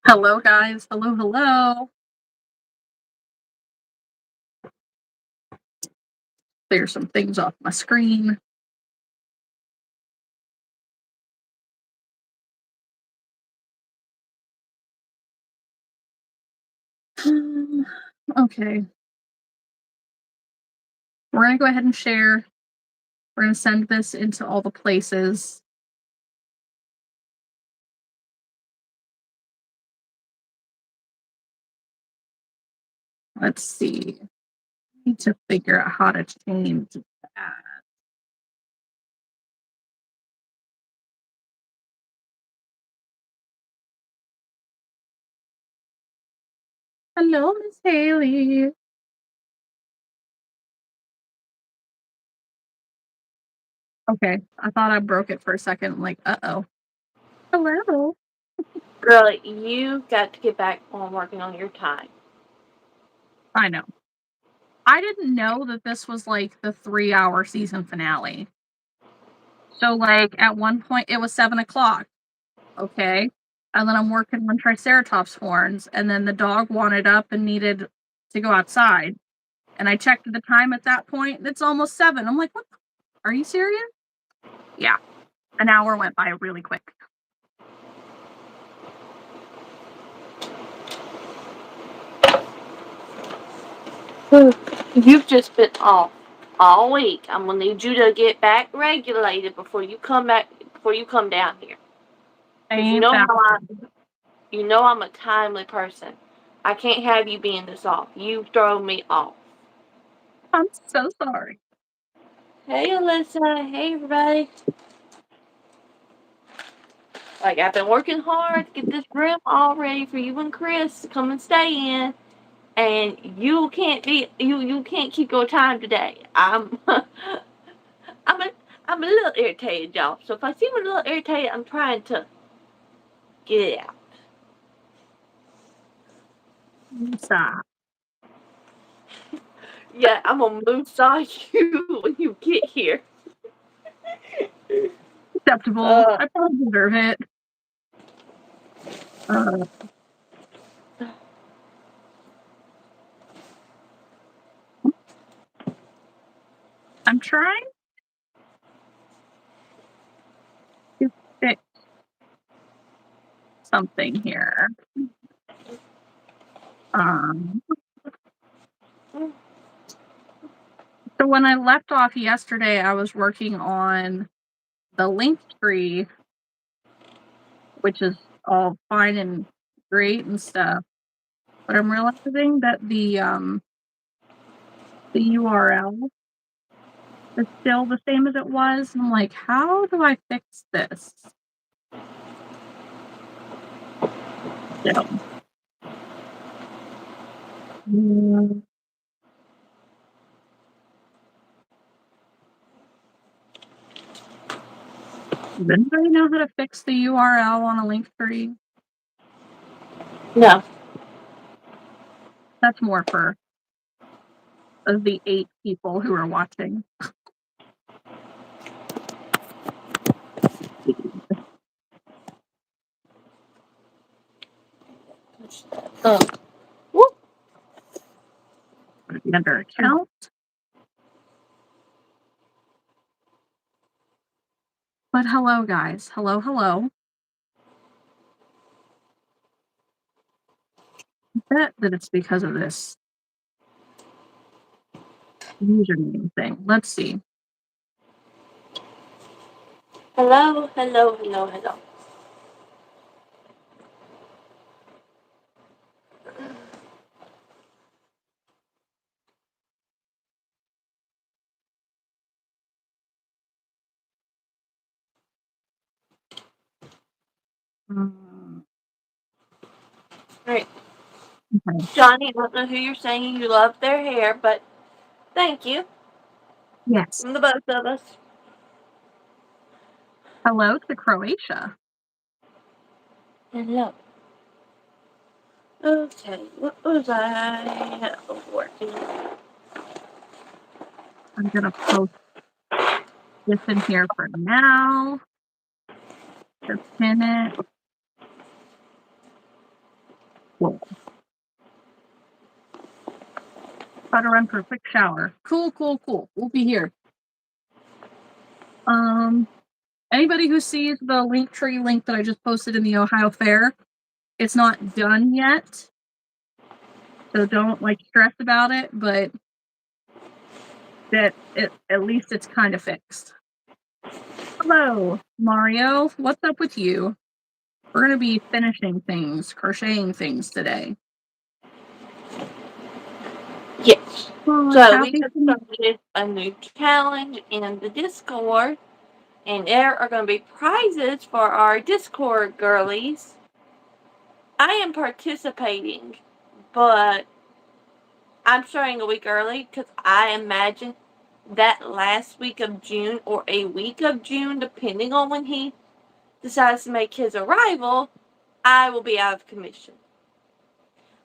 Hello, guys. Hello, hello. Clear some things off my screen. Okay. We're going to go ahead and share. We're going to send this into all the places. Let's see. I need to figure out how to change that. Hello, Miss Haley. Okay. I thought I broke it for a second. I'm like, uh-oh. Hello. Girl, you got to get back on working on your time. I know. I didn't know that this was like the 3-hour season finale. So, like, at one point, it was 7 o'clock. Okay. And then I'm working on Triceratops horns, and then the dog wanted up and needed to go outside. And I checked the time at that point, and it's almost 7. I'm like, what? Are you serious? Yeah. An hour went by really quick. You've just been off all week. I'm gonna need you to get back regulated before you come down here. Because Ain't that you know I'm a timely person. I can't have you being this off. You throw me off. I'm so sorry. Hey Alyssa, hey everybody. Like I've been working hard to get this room all ready for you and Chris to come and stay in. And you can't keep your time today. I'm a, I'm a little irritated, y'all. So if I seem a little irritated, I'm trying to get it out. Stop. Yeah, I'm gonna moonsaw you when you get here. Acceptable. Uh, I probably deserve it. Uh, I'm trying to fix something here. Um, so when I left off yesterday, I was working on the link tree, which is all fine and great and stuff. But I'm realizing that the URL is still the same as it was. And I'm like, how do I fix this? So, mm, does anybody know how to fix the URL on a link tree? no. That's more for the 8 people who are watching. Um, whoop. Under account. But hello, guys. Hello, hello. I bet that it's because of this username thing. Let's see. Hello, hello, hello, hello. Um, All right, okay. Johnny. I don't know who you're saying you love their hair, but thank you Yes. from the both of us. Hello to Croatia. Hello. Okay, what was I working on? I'm gonna post this in here for now. Just pin it. Cool. How to run for a quick shower. Cool. We'll be here. Anybody who sees the Linktree link that I just posted in the Ohio Fair, it's not done yet. So don't stress about it, but at least it's kind of fixed. Hello, Mario. What's up with you? We're going to be finishing things, crocheting things today. Yes. Oh, So we just started a new challenge in the Discord, and there are going to be prizes for our Discord girlies. I am participating, but I'm starting a week early because I imagine that last week of June or a week of June, depending on when he decides to make his arrival, I will be out of commission.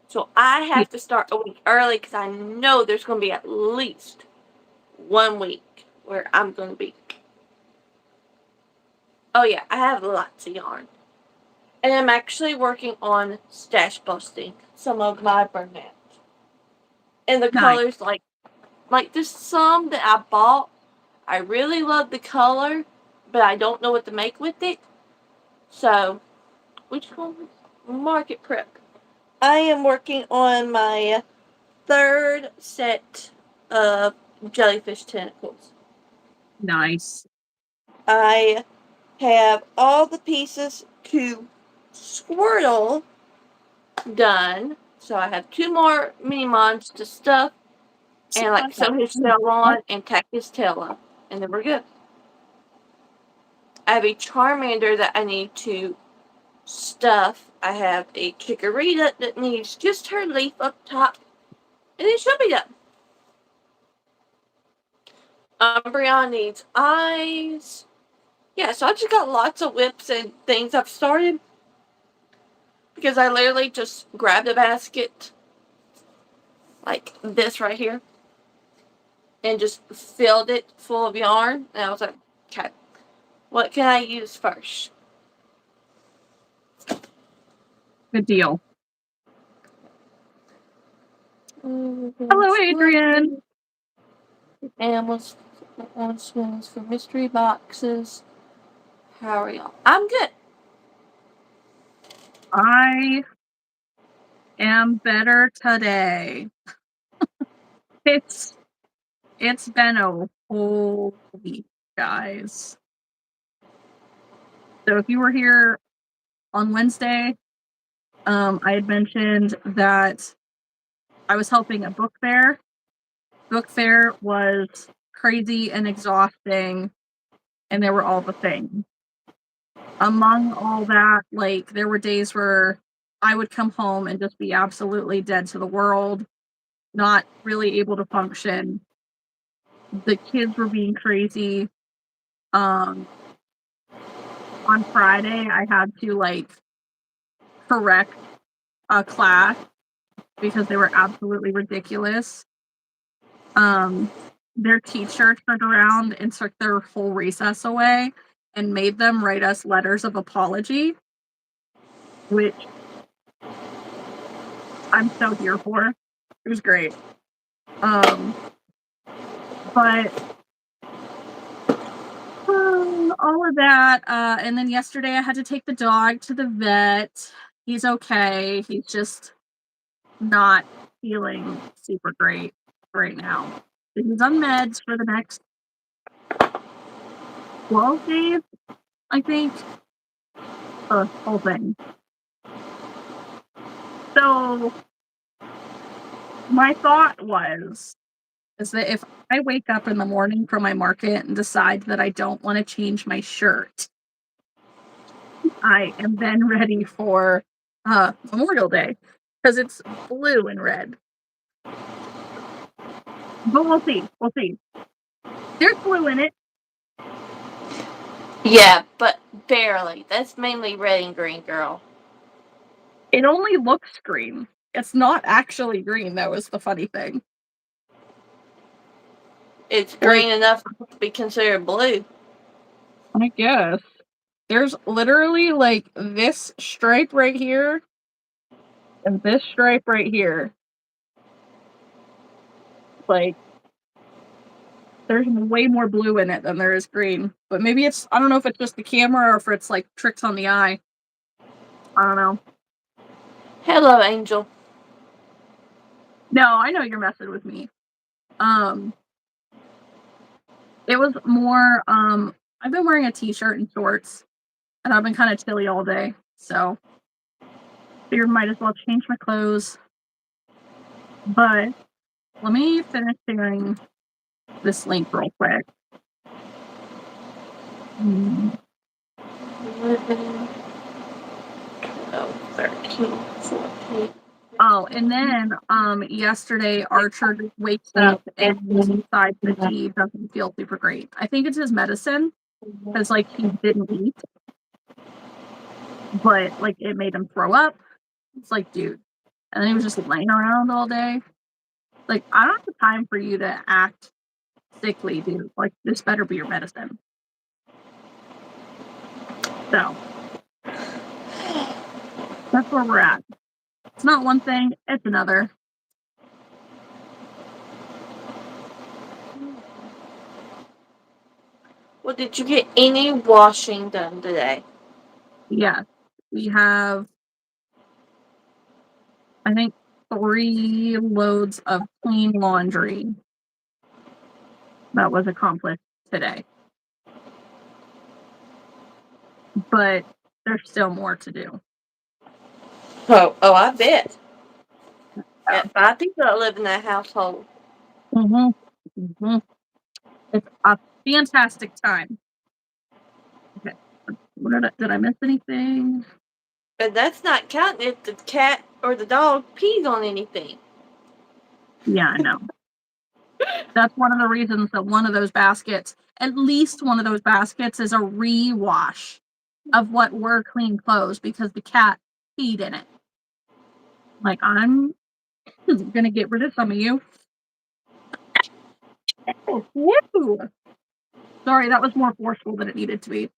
So I have to start a week early because I know there's going to be at least 1 week where I'm going to be. Oh yeah, I have lots of yarn. And I'm actually working on stash busting some of my burnette. And the colors, like there's some that I bought. I really love the color, but I don't know what to make with it. So, which one? Market prep. I am working on my 3rd set of jellyfish tentacles. Nice. I have all the pieces to Squirtle done. So I have 2 more mini mons to stuff and sew his shell on and tack his tail up. And then we're good. I have a Charmander that I need to stuff. I have a Chikorita that needs just her leaf up top. And it should be done. Umbreon needs eyes. Yeah, so I just got lots of whips and things I've started. Because I literally just grabbed a basket. Like this right here. And just filled it full of yarn. And I was like, okay, what can I use first? Good deal. Hello, Adrian. Animals on swings for mystery boxes. How are y'all? I'm good. I am better today. It's been a whole week, guys. So if you were here on Wednesday, I had mentioned that I was helping a book fair. Book fair was crazy and exhausting, and there were all the things. Among all that, there were days where I would come home and just be absolutely dead to the world, not really able to function. The kids were being crazy. On Friday, I had to correct a class because they were absolutely ridiculous. Their teacher turned around and took their whole recess away and made them write us letters of apology, which I'm so here for. It was great. But all of that, and then yesterday I had to take the dog to the vet. He's okay. He's just not feeling super great right now. He's on meds for the next 12 days, I think. The whole thing. So my thought is that if I wake up in the morning from my market and decide that I don't want to change my shirt, I am then ready for Memorial Day because it's blue and red. But we'll see. We'll see. There's blue in it. Yeah, but barely. That's mainly red and green, girl. It only looks green. It's not actually green. That was the funny thing. It's green enough to be considered blue. I guess. There's literally this stripe right here And this stripe right here, like, there's way more blue in it than there is green. But maybe it's, I don't know if it's just the camera or if it's like tricks on the eye. I don't know. Hello, Angel. No, I know you're messing with me. It was more, I've been wearing a t-shirt and shorts, and I've been kind of chilly all day, so figured might as well change my clothes. But let me finish sharing this link real quick. 11, 12, 13, 14. Oh, and then yesterday Archer just wakes up and he decides that he doesn't feel super great. I think it's his medicine because like he didn't eat, but like it made him throw up. It's like, dude, and then he was just laying around all day. Like, I don't have the time for you to act sickly, dude. Like, this better be your medicine. So that's where we're at. It's not one thing, it's another. Well, did you get any washing done today? Yes. We have, I think, 3 loads of clean laundry that was accomplished today. But there's still more to do. Oh, I bet. At 5 people that live in that household. It's a fantastic time. Okay. Did I miss anything? And that's not counting if the cat or the dog pees on anything. Yeah, I know. That's one of the reasons that one of those baskets, at least one of those baskets, is a rewash of what were clean clothes because the cat peed in it. Like, I'm gonna get rid of some of you. Oh, woo! Sorry, that was more forceful than it needed to be.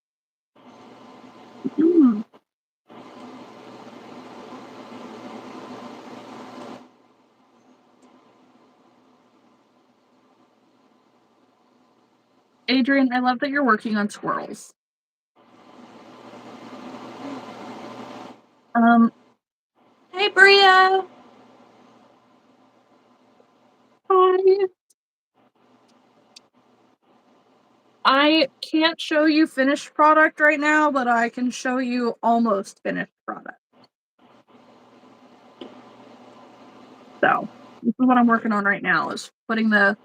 Adrian, I love that you're working on squirrels. Hey, Brio. Hi. I can't show you finished product right now, but I can show you almost finished product. So this is what I'm working on right now, is putting the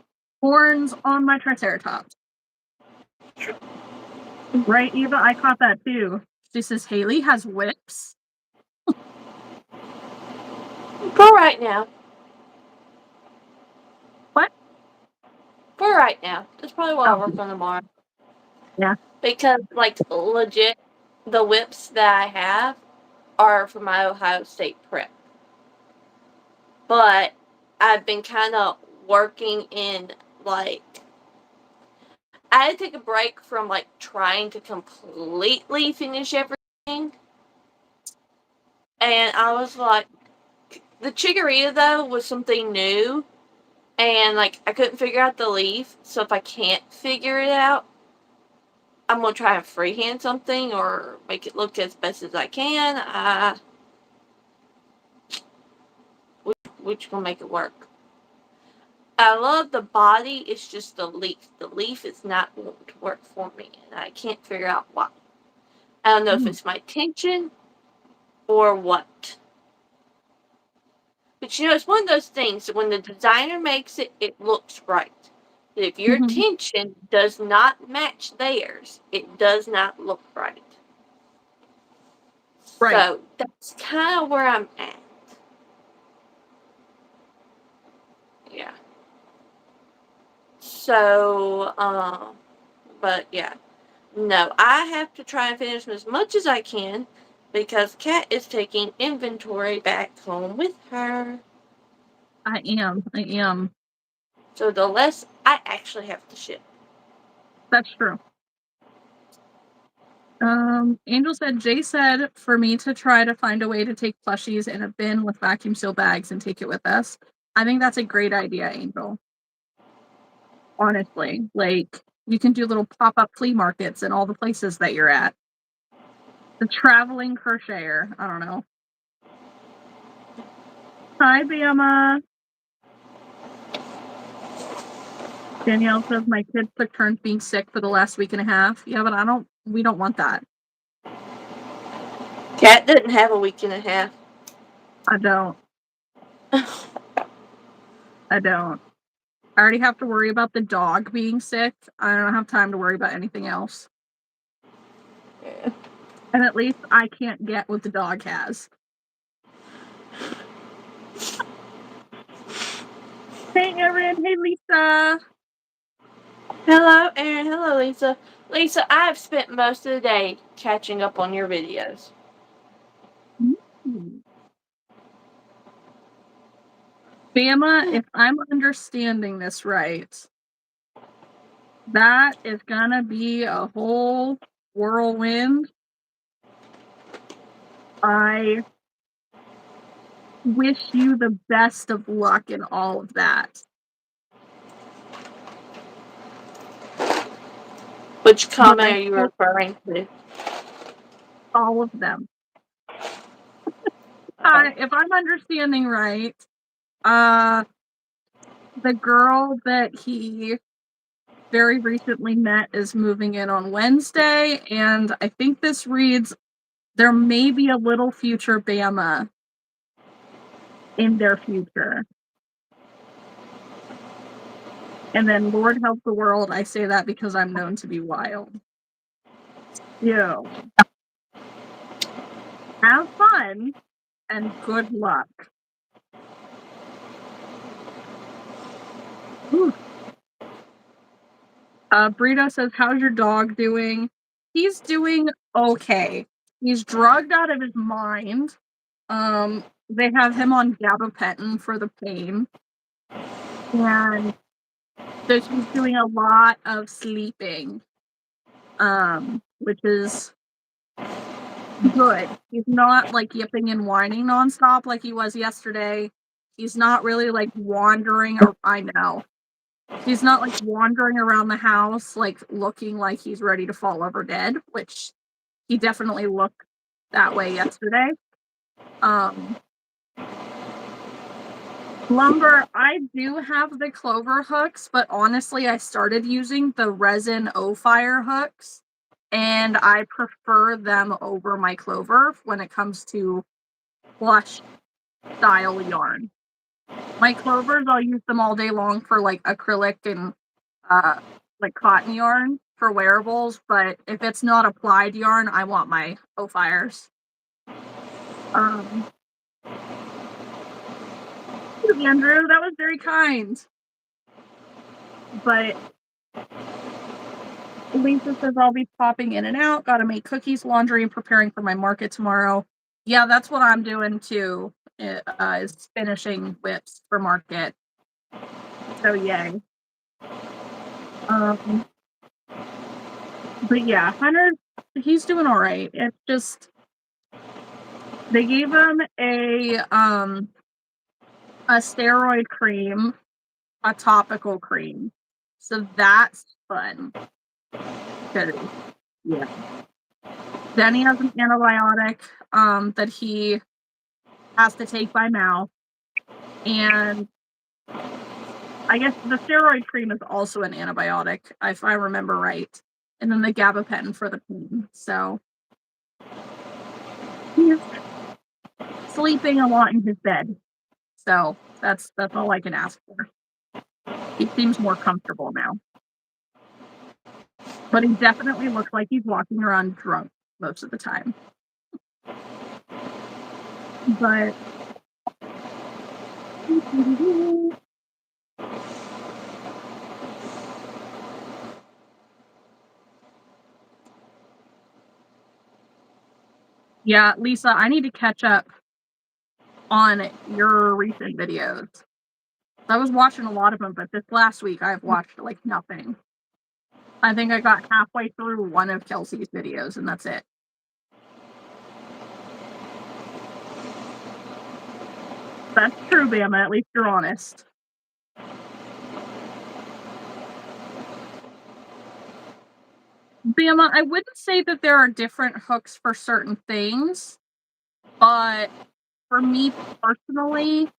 horns on my Triceratops. Right, Eva? I caught that too. She says Haley has whips. For right now. What? For right now. That's probably what I'll Oh, work on tomorrow. yeah. Because, like, legit, the whips that I have are for my Ohio State prep. But I've been kind of working in, like, I had to take a break from, like, trying to completely finish everything. And I was like, the chikorita, though, was something new. And, like, I couldn't figure out the leaf. So if I can't figure it out, I'm going to try and freehand something or make it look as best as I can. Which will make it work. I love the body, it's just the leaf. The leaf is not going to work for me, and I can't figure out why. I don't know if it's my tension or what. But you know, it's one of those things that when the designer makes it, it looks right. But if your tension does not match theirs, it does not look right. Right. So that's kind of where I'm at. Yeah. So, but yeah. No, I have to try and finish as much as I can because Kat is taking inventory back home with her. I am. So the less I actually have to ship. That's true. Angel said, Jay said for me to try to find a way to take plushies in a bin with vacuum seal bags and take it with us. I think that's a great idea, Angel. Honestly, like you can do little pop-up flea markets in all the places that you're at. The traveling crocheter. I don't know. Hi, Bama. Danielle says my kids took turns being sick for the last week and a half. Yeah, but we don't want that. Cat didn't have a week and a half. I don't. I don't. I already have to worry about the dog being sick. I don't have time to worry about anything else. Yeah. And at least I can't get what the dog has. Hey, Erin. Hey, Lisa. Hello, Erin. Hello, Lisa. Lisa, I've spent most of the day catching up on your videos. Mm-hmm. Bama, if I'm understanding this right, that is gonna be a whole whirlwind. I wish you the best of luck in all of that. Which comment But are you referring to? all of them. If I'm understanding right, the girl that he very recently met is moving in on Wednesday, and I think this reads there may be a little future Bama in their future. And then Lord help the world, I say that because I'm known to be wild. So, have fun and good luck. Ooh. Brito says, how's your dog doing? He's doing okay. He's drugged out of his mind. They have him on gabapentin for the pain. And so he's doing a lot of sleeping, which is good. He's not like yipping and whining nonstop like he was yesterday. He's not really like wandering, or I know. He's not like wandering around the house like looking like he's ready to fall over dead, which he definitely looked that way yesterday. Lumber, I do have the clover hooks, but honestly, I started using the resin O-Fire hooks, and I prefer them over my clover when it comes to plush style yarn. My clovers, I'll use them all day long for like acrylic and like cotton yarn for wearables, but if it's not applied yarn, I want my O-Fires. Andrew, that was very kind. But Lisa says I'll be popping in and out. Gotta make cookies, laundry, and preparing for my market tomorrow. Yeah, that's what I'm doing too. Is finishing whips for market. So yay. But yeah, Hunter, he's doing all right. It's just they gave him a steroid cream, a topical cream. So that's fun. Yeah. Then he has an antibiotic that he has to take by mouth. And I guess the steroid cream is also an antibiotic, if I remember right. And then the gabapentin for the pain. So he's sleeping a lot in his bed. So that's all I can ask for. He seems more comfortable now. But he definitely looks like he's walking around drunk most of the time. But yeah, Lisa, I need to catch up on your recent videos. I was watching a lot of them, but this last week I've watched like nothing. I think I got halfway through one of Kelsey's videos, and that's it. That's true, Bama. At least you're honest. Bama, I wouldn't say that there are different hooks for certain things, but for me personally,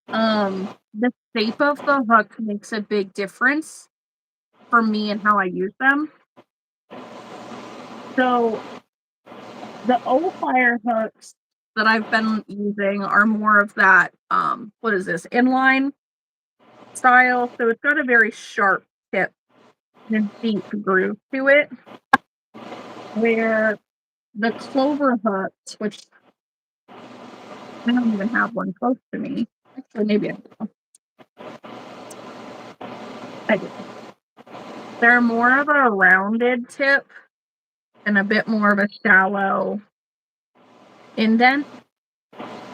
the shape of the hook makes a big difference for me and how I use them. So the O-Fire hooks that I've been using are more of that, what is this, inline style. So it's got a very sharp tip and deep groove to it, where the clover hooks, which I don't even have one close to me. Actually, maybe I do. I do. They're more of a rounded tip and a bit more of a shallow indent.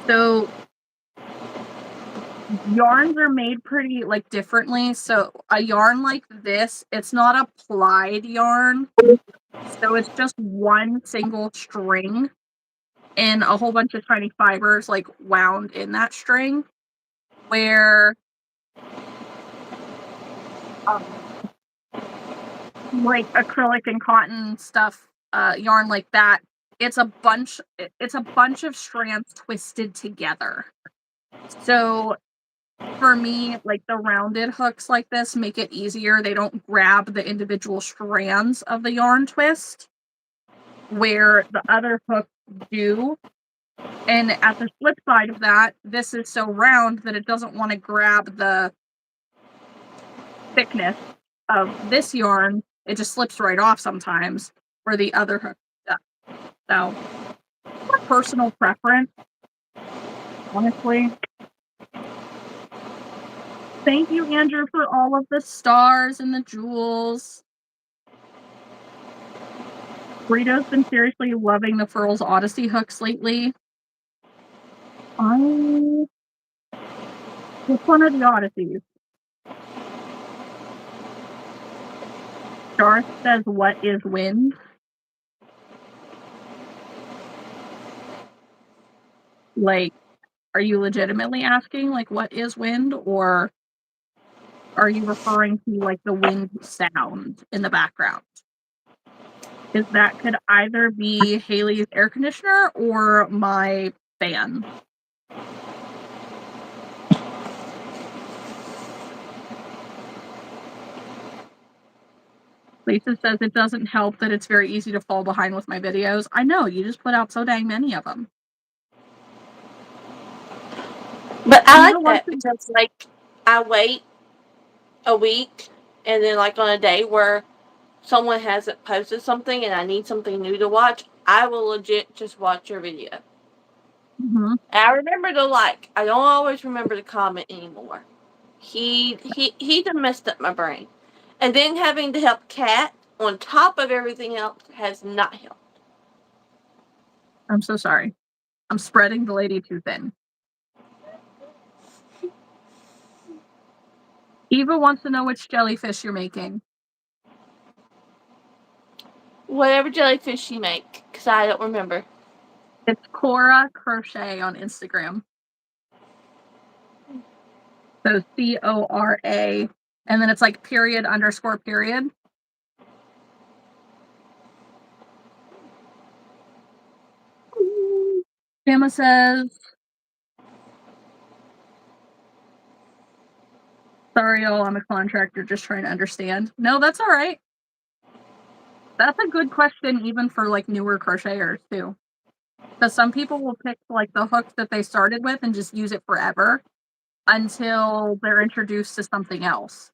So yarns are made pretty like differently. So a yarn like this, it's not a plied yarn. So it's just one single string and a whole bunch of tiny fibers like wound in that string, where like acrylic and cotton stuff, yarn like that, it's a bunch of strands twisted together. So for me, like the rounded hooks like this make it easier. They don't grab the individual strands of the yarn twist, where the other hooks do. And at the flip side of that, this is so round that it doesn't want to grab the thickness of this yarn. It just slips right off sometimes, where the other hook does. So, more personal preference, honestly. Thank you, Andrew, for all of the stars and the jewels. Rita's been seriously loving the Furls Odyssey hooks lately. Which one are the Odysseys? Darth says, "What is wind?" Like, are you legitimately asking, like, what is wind? Or are you referring to, like, the wind sound in the background? Because that could either be Haley's air conditioner or my fan. Lisa says it doesn't help that it's very easy to fall behind with my videos. I know, you just put out so dang many of them. But I like that because, like, I wait a week and then, like, on a day where someone hasn't posted something and I need something new to watch, I will legit just watch your video. Mm-hmm. And I remember to like. I don't always remember to comment anymore. He done messed up my brain. And then having to help Kat on top of everything else has not helped. I'm so sorry. I'm spreading the lady too thin. Eva wants to know which jellyfish you're making. Whatever jellyfish you make, because I don't remember. It's Cora Crochet on Instagram. So CORA. And then it's like period _ period. Emma says, "Sorry, y'all, I'm a contractor just trying to understand." No, that's all right. That's a good question, even for like newer crocheters too. Because some people will pick like the hook that they started with and just use it forever until they're introduced to something else.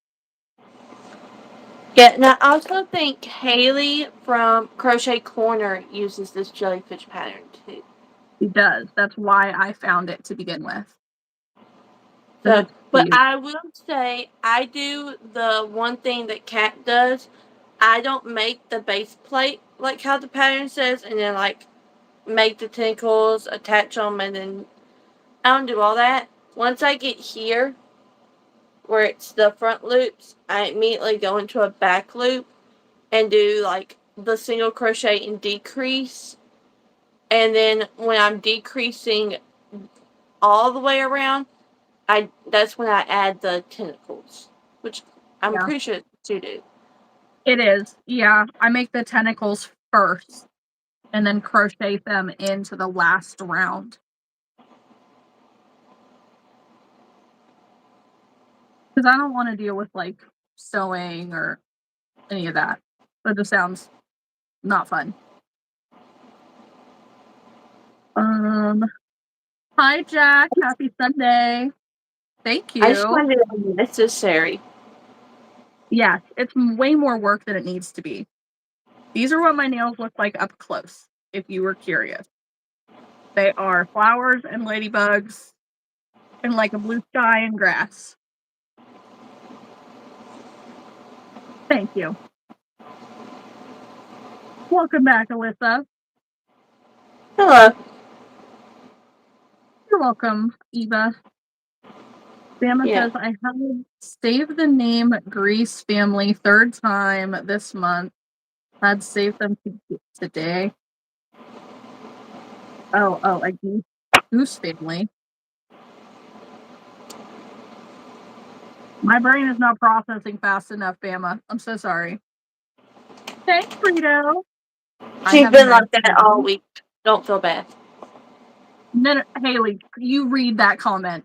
Yeah, and I also think Haley from Crochet Corner uses this jellyfish pattern too. She does. That's why I found it to begin with. So, but I will say I do the one thing that Kat does. I don't make the base plate like how the pattern says, and then like make the tentacles, attach them, and then I don't do all that. Once I get here, where it's the front loops, I immediately go into a back loop, and do like the single crochet and decrease. And then when I'm decreasing all the way around, that's when I add the tentacles, which I'm Yeah, pretty sure it's to do. it is. Yeah, I make the tentacles first and then crochet them into the last round. Because I don't want to deal with like sewing or any of that. That just sounds not fun. Hi Jack, happy Sunday. Thank I just you. find it unnecessary. Yeah, it's way more work than it needs to be. These are what my nails look like up close, if you were curious. They are flowers and ladybugs and like a blue sky and grass. Thank you. Welcome back, Alyssa. Hello. You're welcome, Eva. Bama Yeah. says, I have saved the name Grease Family third time this month. I'd save them today. Oh, a goose family. My brain is not processing fast enough, Bama. I'm so sorry. Thanks, Frito. I She's have been nice like that all nails. week. Don't feel bad. No, Haley, you read that comment.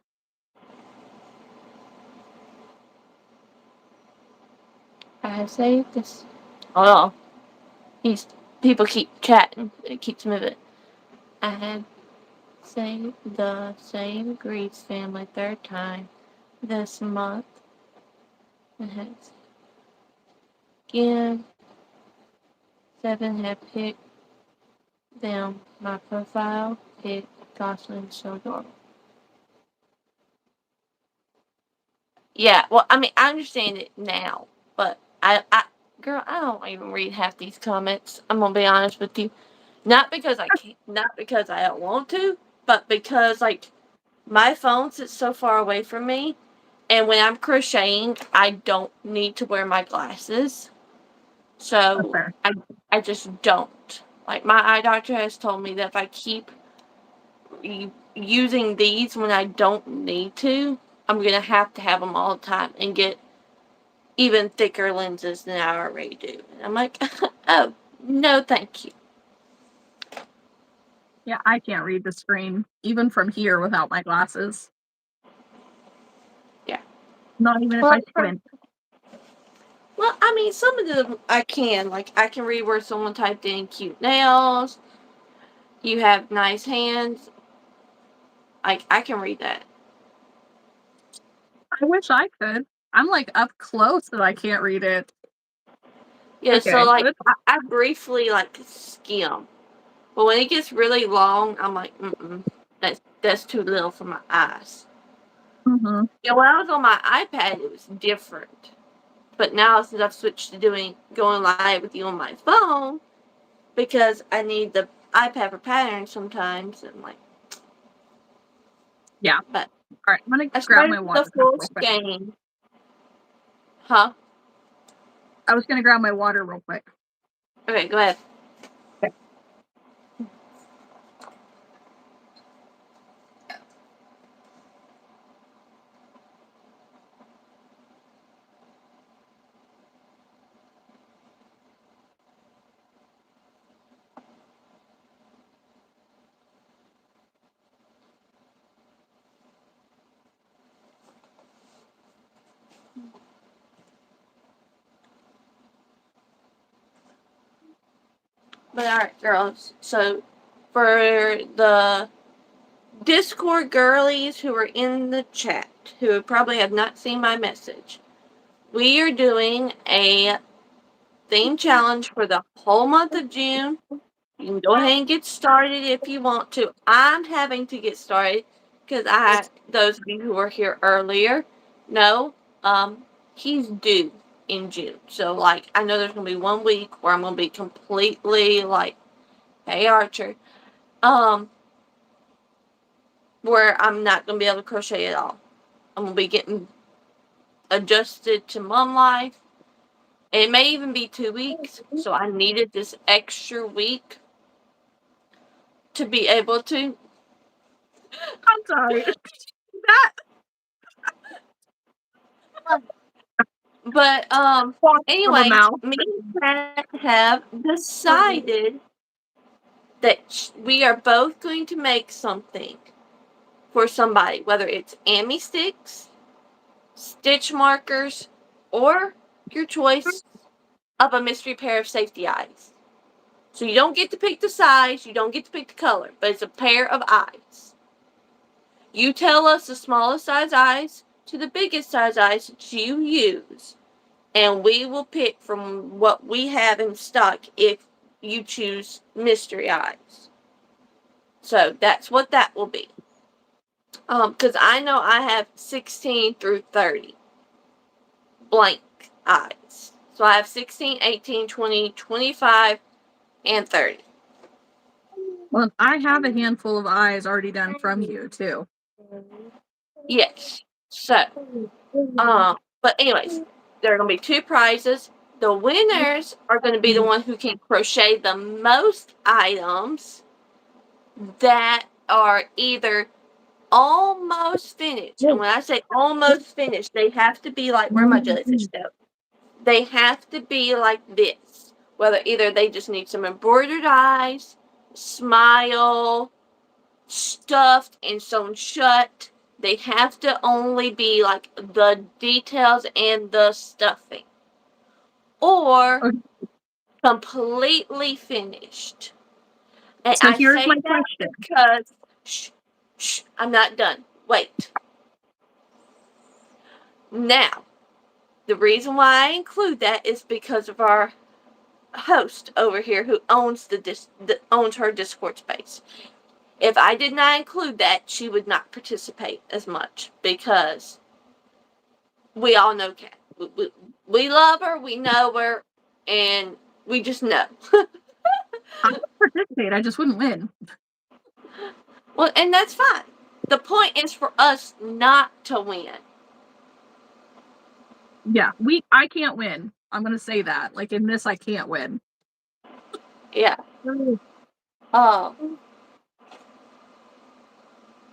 I have saved this. Hold on. These people keep chatting. It keeps moving. I have saved the same Grease family third time this month. It has again. 7 have picked them. My profile pic Gosling so adorable. Yeah, well, I mean, I understand it now, but girl, I don't even read half these comments. I'm gonna be honest with you. Not because I can't, not because I don't want to, but because like my phone sits so far away from me, and when I'm crocheting, I don't need to wear my glasses, That's so fair. I just don't. Like my eye doctor has told me that if I keep using these when I don't need to, I'm gonna have to have them all the time and get even thicker lenses than I already do. And I'm like, oh no, thank you. Yeah, I can't read the screen, even from here without my glasses. Yeah. Not even if Well, I squint. well, I mean, some of them I can. Like, I can read where someone typed in cute nails. You have nice hands. Like, I can read that. I wish I could. I'm like up close that I can't read it. Yeah, so Okay, like, let's I briefly like skim, but when it gets really long, I'm like, that's too little for my eyes. mm-hmm. Yeah, when I was on my iPad, it was different. But now, since I've switched to going live with you on my phone, because I need the iPad for patterns sometimes, and like, Yeah. but All right, I'm gonna I grab started my the water full real quick. skein. Huh? I was gonna grab my water real quick. Okay, go ahead. Okay. But alright, girls. So, for the Discord girlies who are in the chat, who probably have not seen my message, we are doing a theme challenge for the whole month of June. You can go ahead and get started if you want to. I'm having to get started because those of you who were here earlier know, he's due in June. So, like, I know there's going to be 1 week where I'm going to be completely like, hey, Archer, um, where I'm not going to be able to crochet at all. I'm going to be getting adjusted to mom life. It may even be 2 weeks, so I needed this extra week to be able to. I'm sorry. That But from a anyways, mouth. me and Pat have decided that we are both going to make something for somebody, whether it's Amy sticks, stitch markers, or your choice of a mystery pair of safety eyes. So you don't get to pick the size, you don't get to pick the color, but it's a pair of eyes. You tell us the smallest size eyes to the biggest size eyes that you use, and we will pick from what we have in stock if you choose mystery eyes. So that's what that will be. Because I know I have 16 through 30 blank eyes. So I have 16, 18, 20, 25, and 30. Well, I have a handful of eyes already done from you too. Yes. So, but anyways, there are going to be 2 prizes. The winners are going to be the one who can crochet the most items that are either almost finished. And when I say almost finished, they have to be like, where are my jellyfish go? They have to be like this. Whether either they just need some embroidered eyes, smile, stuffed and sewn shut. They have to only be like the details and the stuffing. Or Okay, completely finished. And so I here's say my that question. because, I'm not done. Wait. Now, the reason why I include that is because of our host over here who owns owns her Discord space. If I did not include that, she would not participate as much because we all know Kat. We love her, we know her, and we just know. I would participate, I just wouldn't win. Well, and that's fine. The point is for us not to win. Yeah, I can't win. I'm gonna say that. Like in this, I can't win. Yeah.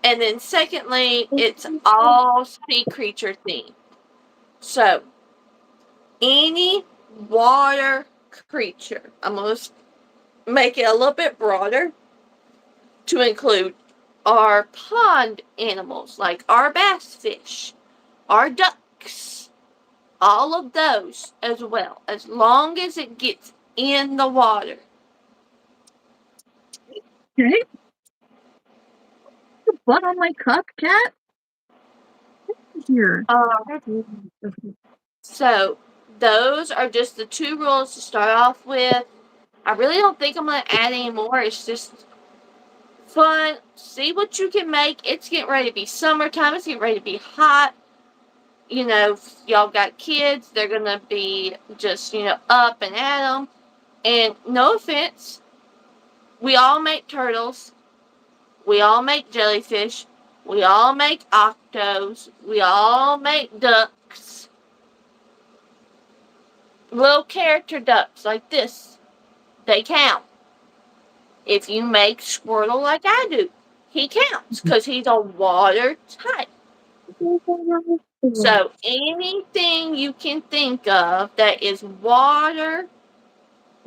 And then secondly, it's all sea creature themed. So any water creature, I'm going to make it a little bit broader to include our pond animals like our bass fish, our ducks, all of those as well, as long as it gets in the water. Okay, blood on my cup, cat. Here. So those are just the 2 rules to start off with. I really don't think I'm going to add any more. It's just fun. See what you can make. It's getting ready to be summertime. It's getting ready to be hot. You know, if y'all got kids, they're going to be just, up and at them. And no offense, we all make turtles. We all make jellyfish. We all make octos. We all make ducks. Little character ducks like this. They count. If you make Squirtle like I do, he counts because he's a water type. So anything you can think of that is water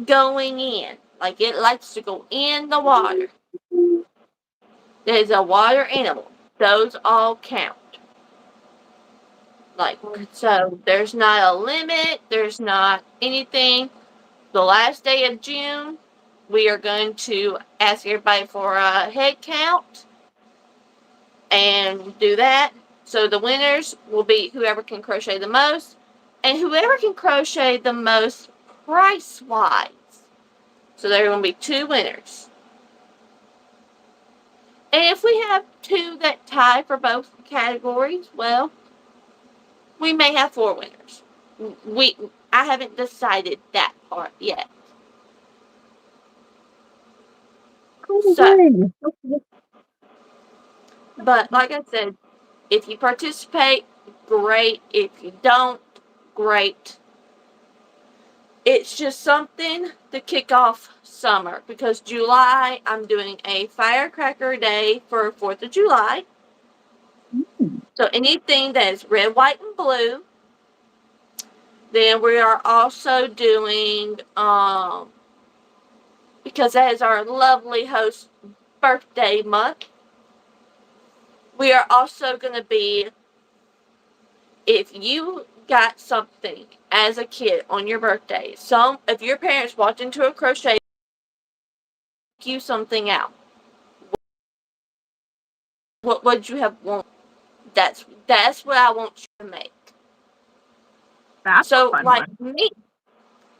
going in, like it likes to go in the water, that is a water animal, those all count. Like, so there's not a limit, there's not anything. The last day of June, we are going to ask everybody for a head count and do that. So the winners will be whoever can crochet the most, and whoever can crochet the most price wise. So there are going to be 2 winners. And if we have 2 that tie for both categories, well, we may have 4 winners. I haven't decided that part yet. So, but like I said, if you participate, great. If you don't, great. It's just something to kick off summer, because July I'm doing a firecracker day for 4th of July. So anything that is red, white, and blue. Then we are also doing, because that is our lovely host's birthday month, we are also going to be, if you got something as a kid on your birthday, if your parents walked into a crochet, you something out, what would you have wanted? That's what I want you to make. That's a So, fun like one. me,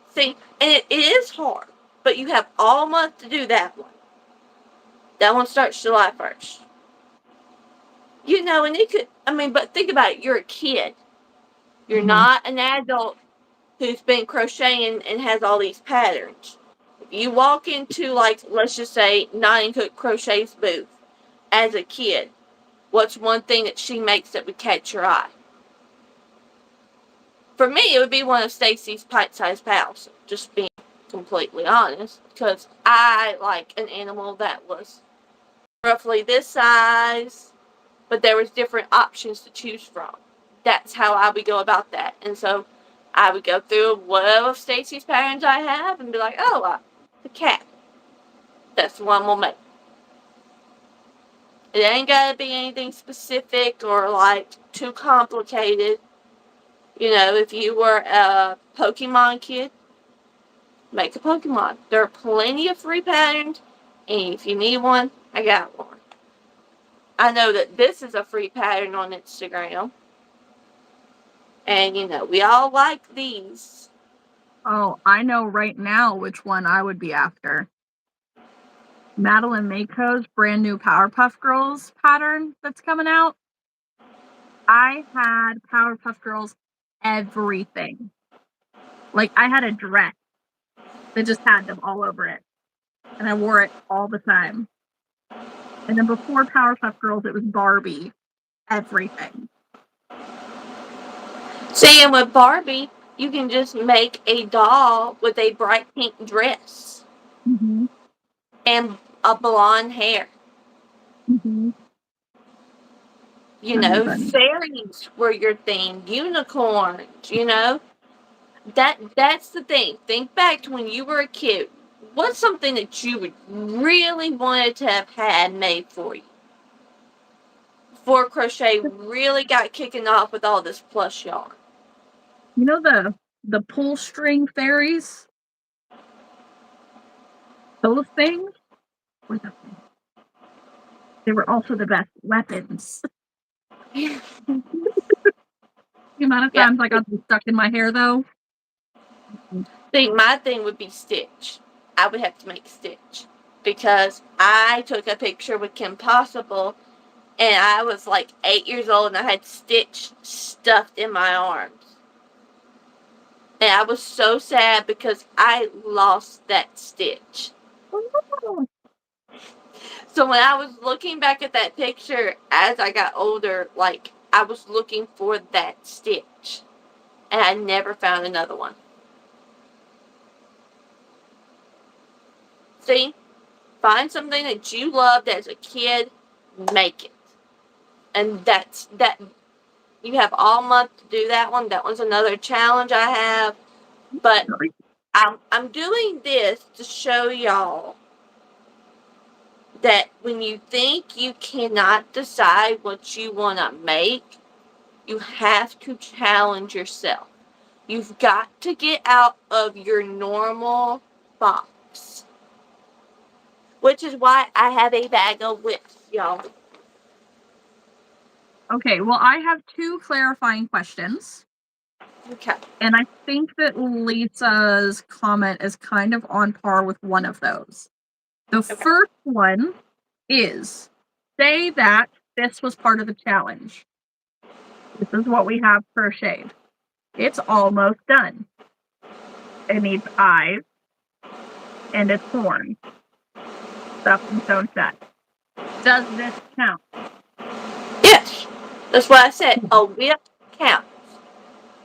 see, and it is hard, but you have all month to do that one. That one starts July 1st. You know, and it could, but think about it. You're a kid. You're not an adult who's been crocheting and has all these patterns. If you walk into, like, let's just say, Nine Cook Crochet's booth as a kid, what's one thing that she makes that would catch your eye? For me, it would be one of Stacy's pint-sized pals, just being completely honest, because I like an animal that was roughly this size, but there was different options to choose from. That's how I would go about that. And so I would go through whatever Stacy's patterns I have and be like, oh, the cat. That's the one we'll make. It ain't got to be anything specific or, like, too complicated. You know, if you were a Pokemon kid, make a Pokemon. There are plenty of free patterns, and if you need one, I got one. I know that this is a free pattern on Instagram. And, you know, we all like these. Oh, I know right now which one I would be after. Madeline Mako's brand new Powerpuff Girls pattern that's coming out. I had Powerpuff Girls everything. Like, I had a dress that just had them all over it. And I wore it all the time. And then before Powerpuff Girls, it was Barbie. Everything. See, and with Barbie, you can just make a doll with a bright pink dress and a blonde hair. You know, fairies were your thing, unicorns, you know. That's the thing. Think back to when you were a kid. What's something that you would really wanted to have had made for you? Before crochet really got kicking off with all this plush yarn. You know the pull string fairies? Those things were the best. They were also the best weapons. Yeah. The amount of times I got them stuck in my hair, though. See, my thing would be Stitch. I would have to make Stitch. Because I took a picture with Kim Possible, and I was like 8 years old, and I had Stitch stuffed in my arms. And I was so sad because I lost that Stitch. So when I was looking back at that picture as I got older, like, I was looking for that Stitch. And I never found another one. See? Find something that you loved as a kid, make it. And that. You have all month to do that one. That one's another challenge I have. But I'm doing this to show y'all that when you think you cannot decide what you want to make, you have to challenge yourself. You've got to get out of your normal box. Which is why I have a bag of whips, y'all. Okay, well, I have 2 clarifying questions. Okay. And I think that Lisa's comment is kind of on par with one of those. The first one is, say that this was part of the challenge. This is what we have crocheted. It's almost done. It needs eyes, and it's horn. Stuff and sewn shut. Does this count? Yes. That's what I said. A whip counts.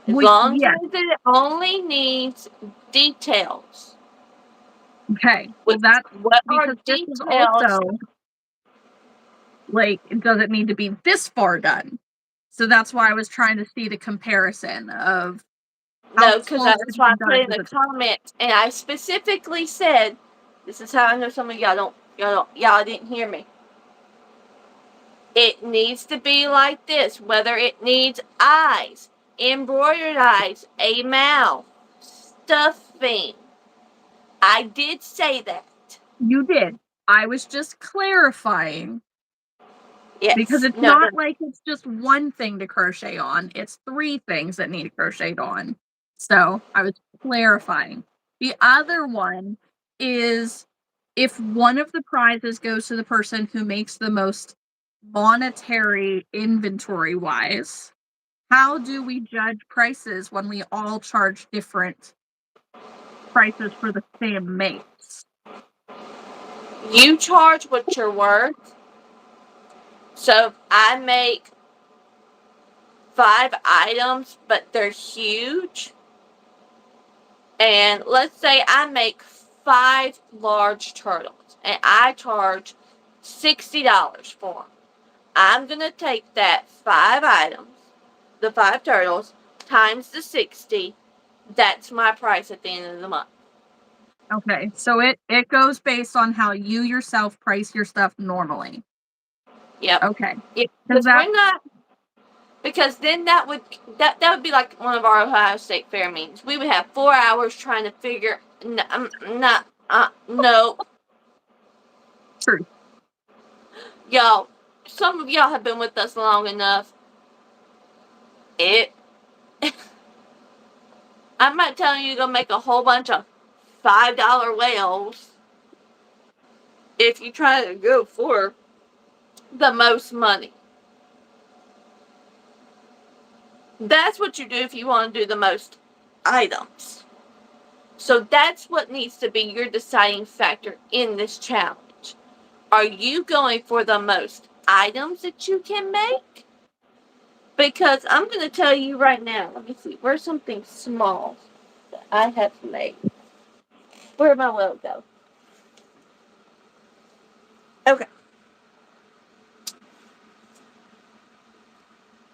As long Yes. as it only needs details. Okay. Well, Which, that's what are because this is details? also like, it doesn't need to be this far done. So that's why I was trying to see the comparison of how No, because close that's it why I even put does in with the it. comments, and I specifically said, this is how I know some of y'all didn't hear me. It needs to be like this, whether it needs eyes, embroidered eyes, a mouth, stuffing. I did say that. You did. I was just clarifying because Yes. it's No, not like it's just one thing to crochet on. It's three things that need crocheted on. So I was clarifying. The other one is if one of the prizes goes to the person who makes the most monetary inventory wise, how do we judge prices when we all charge different prices for the same mates? you charge what you're worth. So if I make 5 items, but they're huge, and let's say I make 5 large turtles, and I charge $60 for them. I'm going to take that 5 items, the 5 turtles, times the 60. That's my price at the end of the month. Okay, so it goes based on how you yourself price your stuff normally. Yep. Okay, Yeah, because because that we're not, because then that would be like one of our Ohio State Fair meetings. We would have 4 hours trying to figure. Not no, true. y'all. Some of y'all have been with us long enough. It. I'm not telling you to go make a whole bunch of $5 whales if you try to go for the most money. That's what you do if you want to do the most items. So that's what needs to be your deciding factor in this challenge. Are you going for the most items that you can make? Because I'm going to tell you right now, let me see, where's something small that I have made? Where'd my logo? Okay.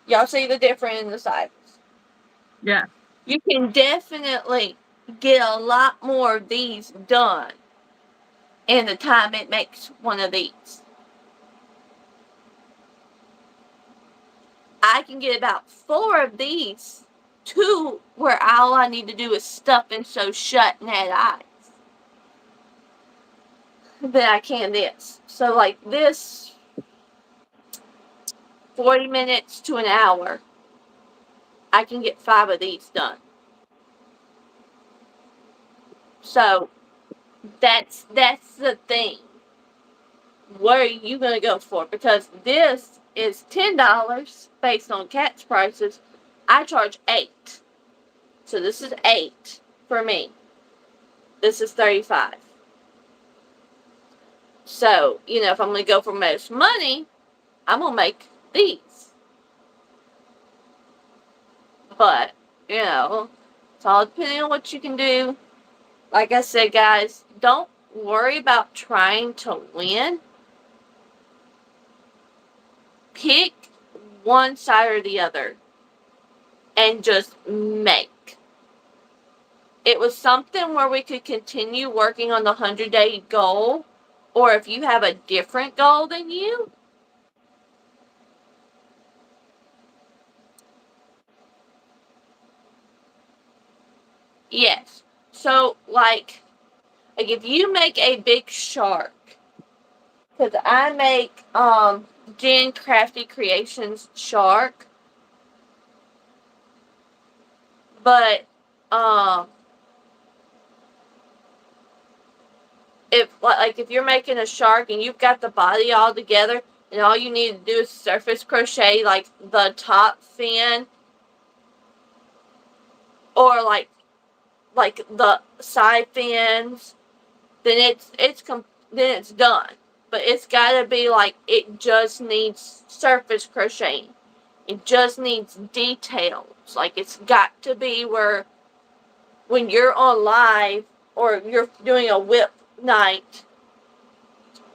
Y'all see the difference in the sizes? Yeah. You can definitely get a lot more of these done in the time it makes one of these. I can get about 4 of these to where all I need to do is stuff and sew shut and add eyes. Then I can this. So like this, 40 minutes to an hour, I can get 5 of these done. So that's the thing. What are you going to go for? Because this is $10 based on Cat's prices. I charge 8. So this is 8 for me. This is 35. So, if I'm going to go for most money, I'm going to make these. But, it's all depending on what you can do. Like I said, guys, don't worry about trying to win. Pick one side or the other and just make. It was something where we could continue working on the 100-day goal, or if you have a different goal than you, yes. So, like if you make a big shark, because I make Jen Crafty Creations shark, but if you're making a shark and you've got the body all together and all you need to do is surface crochet like the top fin or like the side fins, then it's done. But it's got to be like it just needs surface crocheting. It just needs details. Like, it's got to be where when you're on live or you're doing a whip night,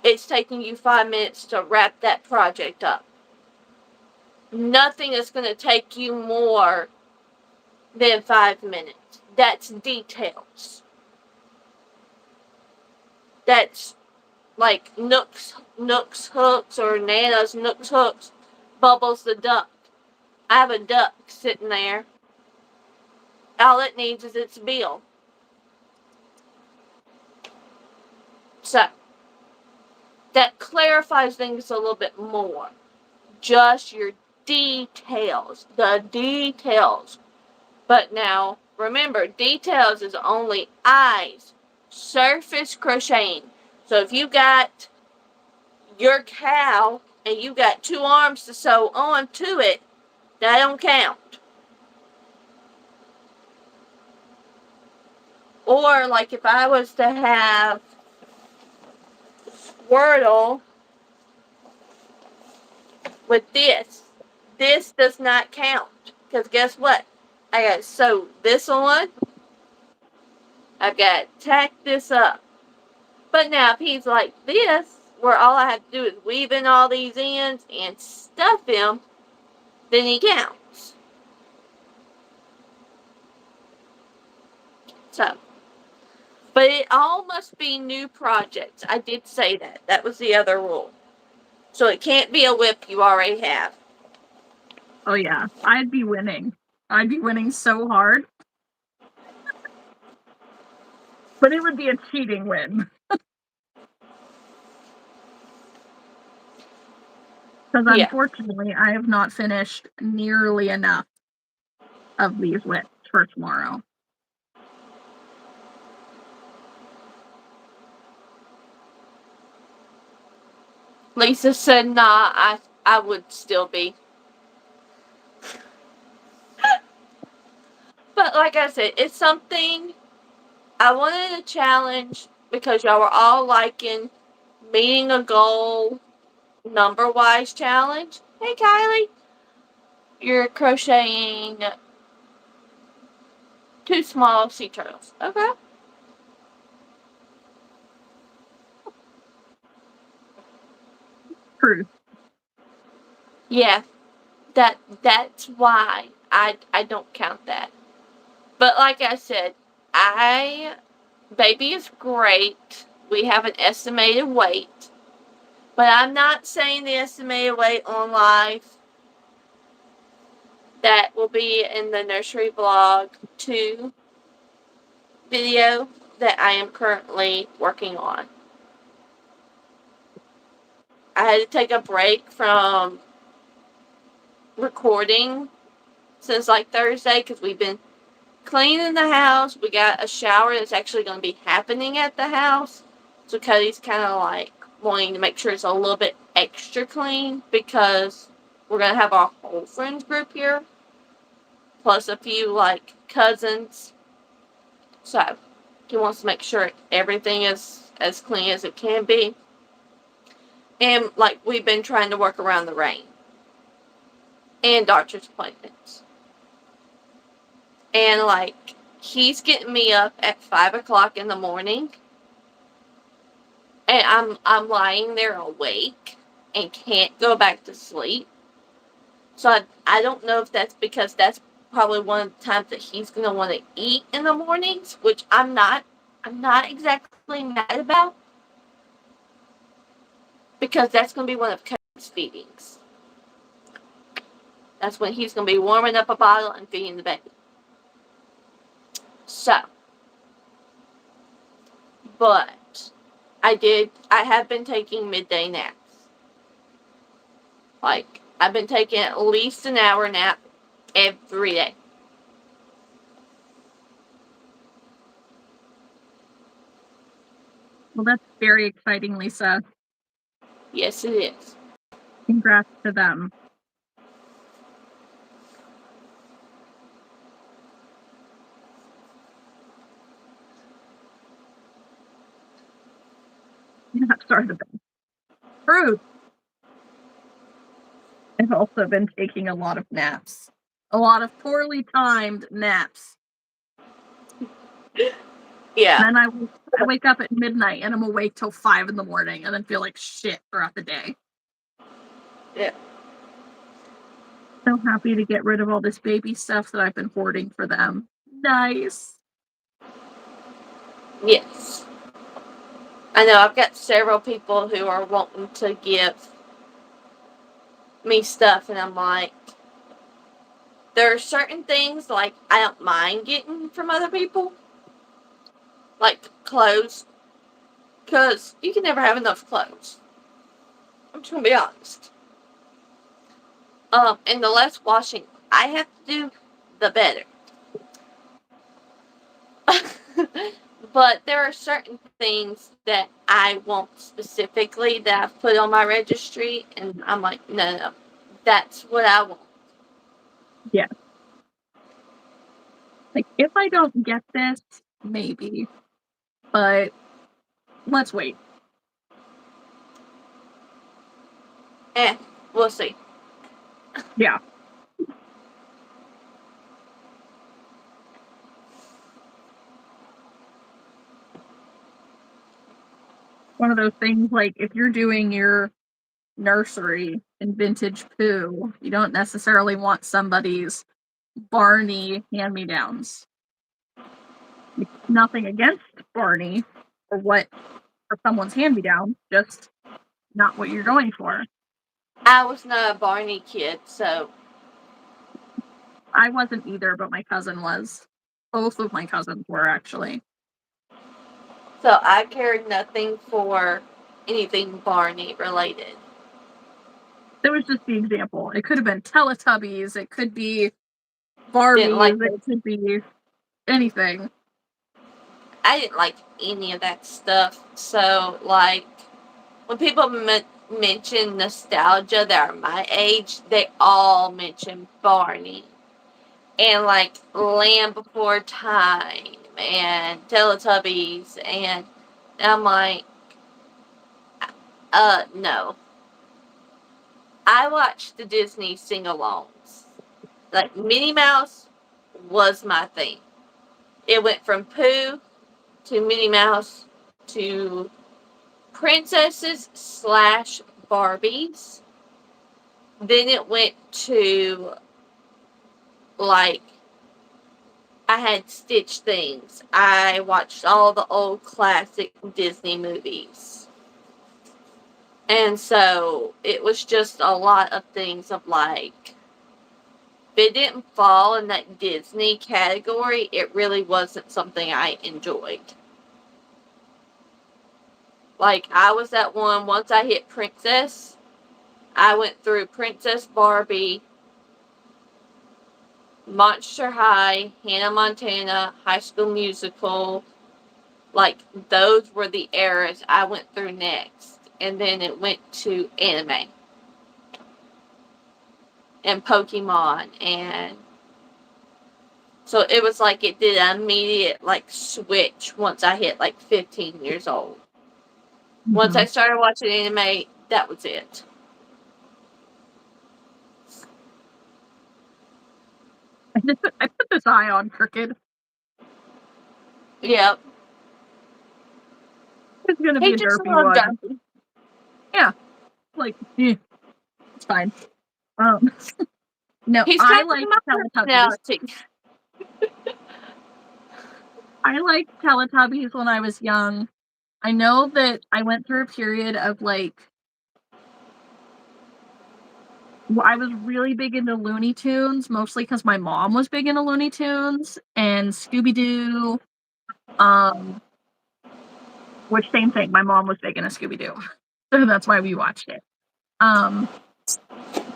it's taking you 5 minutes to wrap that project up. Nothing is going to take you more than 5 minutes. That's details. That's like Nook's hooks or Nana's Nook's hooks. Bubbles the duck. I have a duck sitting there. All it needs is its bill. So, that clarifies things a little bit more. Just your details. The details. But now, remember, details is only eyes. Surface crocheting. So if you got your cow and you got 2 arms to sew on to it, that don't count. Or like if I was to have Wordle with this does not count. Because guess what? I got to sew this on. I've got to tack this up. But now if he's like this, where all I have to do is weave in all these ends and stuff him, then he counts. So, but it all must be new projects. I did say that. That was the other rule. So it can't be a whip you already have. Oh yeah, I'd be winning. I'd be winning so hard. But it would be a cheating win. Because Yeah. unfortunately, I have not finished nearly enough of these whips for tomorrow. Lisa said, nah, I would still be. But like I said, it's something I wanted a challenge because y'all were all liking meeting a goal number-wise challenge. Hey, Kylie. You're crocheting 2 small sea turtles. Okay. Truth. Yeah, that's why I don't count that. But like I said, baby is great. We have an estimated weight. But I'm not saying the estimated weight on live. That will be in the nursery vlog 2 video that I am currently working on. I had to take a break from recording since like Thursday because we've been cleaning the house. We got a shower that's actually going to be happening at the house. So Cody's kind of like wanting to make sure it's a little bit extra clean because we're going to have our whole friends group here. Plus a few like cousins. So he wants to make sure everything is as clean as it can be. And like we've been trying to work around the rain. And doctor's appointments. And like he's getting me up at 5 o'clock in the morning. And I'm lying there awake and can't go back to sleep. So I don't know if that's because that's probably one of the times that he's gonna want to eat in the mornings, which I'm not exactly mad about. Because that's gonna be one of Cody's feedings. That's when he's gonna be warming up a bottle and feeding the baby. So, but I have been taking midday naps. Like, I've been taking at least an hour nap every day. Well, that's very exciting, Lisa. Yes, it is. Congrats to them. Yeah, sorry about that. Fruit. I've also been taking a lot of naps. A lot of poorly timed naps. Yeah. Then I wake up at midnight and I'm awake till 5 in the morning and then feel like shit throughout the day. Yeah. So happy to get rid of all this baby stuff that I've been hoarding for them. Nice. Yes. I know I've got several people who are wanting to give me stuff, and I'm like, there are certain things like I don't mind getting from other people, like clothes, because you can never have enough clothes. I'm just gonna be honest. And the less washing I have to do, the better. But there are certain things that I want specifically that I've put on my registry, and I'm like, no, that's what I want. Yeah. Like, if I don't get this, maybe. But let's wait. Eh, we'll see. Yeah. One of those things, like, if you're doing your nursery in vintage poo, you don't necessarily want somebody's Barney hand-me-downs. Nothing against Barney or what or someone's hand-me-down, just not what you're going for. I was not a Barney kid, so I wasn't either, but my cousin was. Both of my cousins were, actually. I cared nothing for anything Barney related. It was just the example. It could have been Teletubbies, it could be Didn't like Barbies, it this. could be anything. I didn't like any of that stuff. So, like, when people mention nostalgia that are my age, they all mention Barney and like Land Before Time and Teletubbies, and I'm like, no. I watched the Disney sing-alongs. Like Minnie Mouse was my thing. It went from Pooh to Minnie Mouse to princesses slash Barbies. Then it went to like I had Stitch things. I watched all the old classic Disney movies. And so it was just a lot of things of like, if it didn't fall in that Disney category, it really wasn't something I enjoyed. Like, I was that one, once I hit Princess, I went through Princess Barbie, Monster High, Hannah Montana, High School Musical. Like, those were the eras I went through next. And then it went to anime and Pokemon. And so it was like it did an immediate, like, switch once I hit, like, 15 years old. Once I started watching anime, that was it. I put this eye on crooked. Yep. It's gonna be He a just derpy loved one. Dumpy. Yeah. Like, it's fine. No, He's I kind of like my Teletubbies. personality. I liked Teletubbies when I was young. I know that I went through a period of like I was really big into Looney Tunes, mostly because my mom was big into Looney Tunes and Scooby Doo. Um, which same thing. My mom was big into Scooby Doo, so that's why we watched it. Um,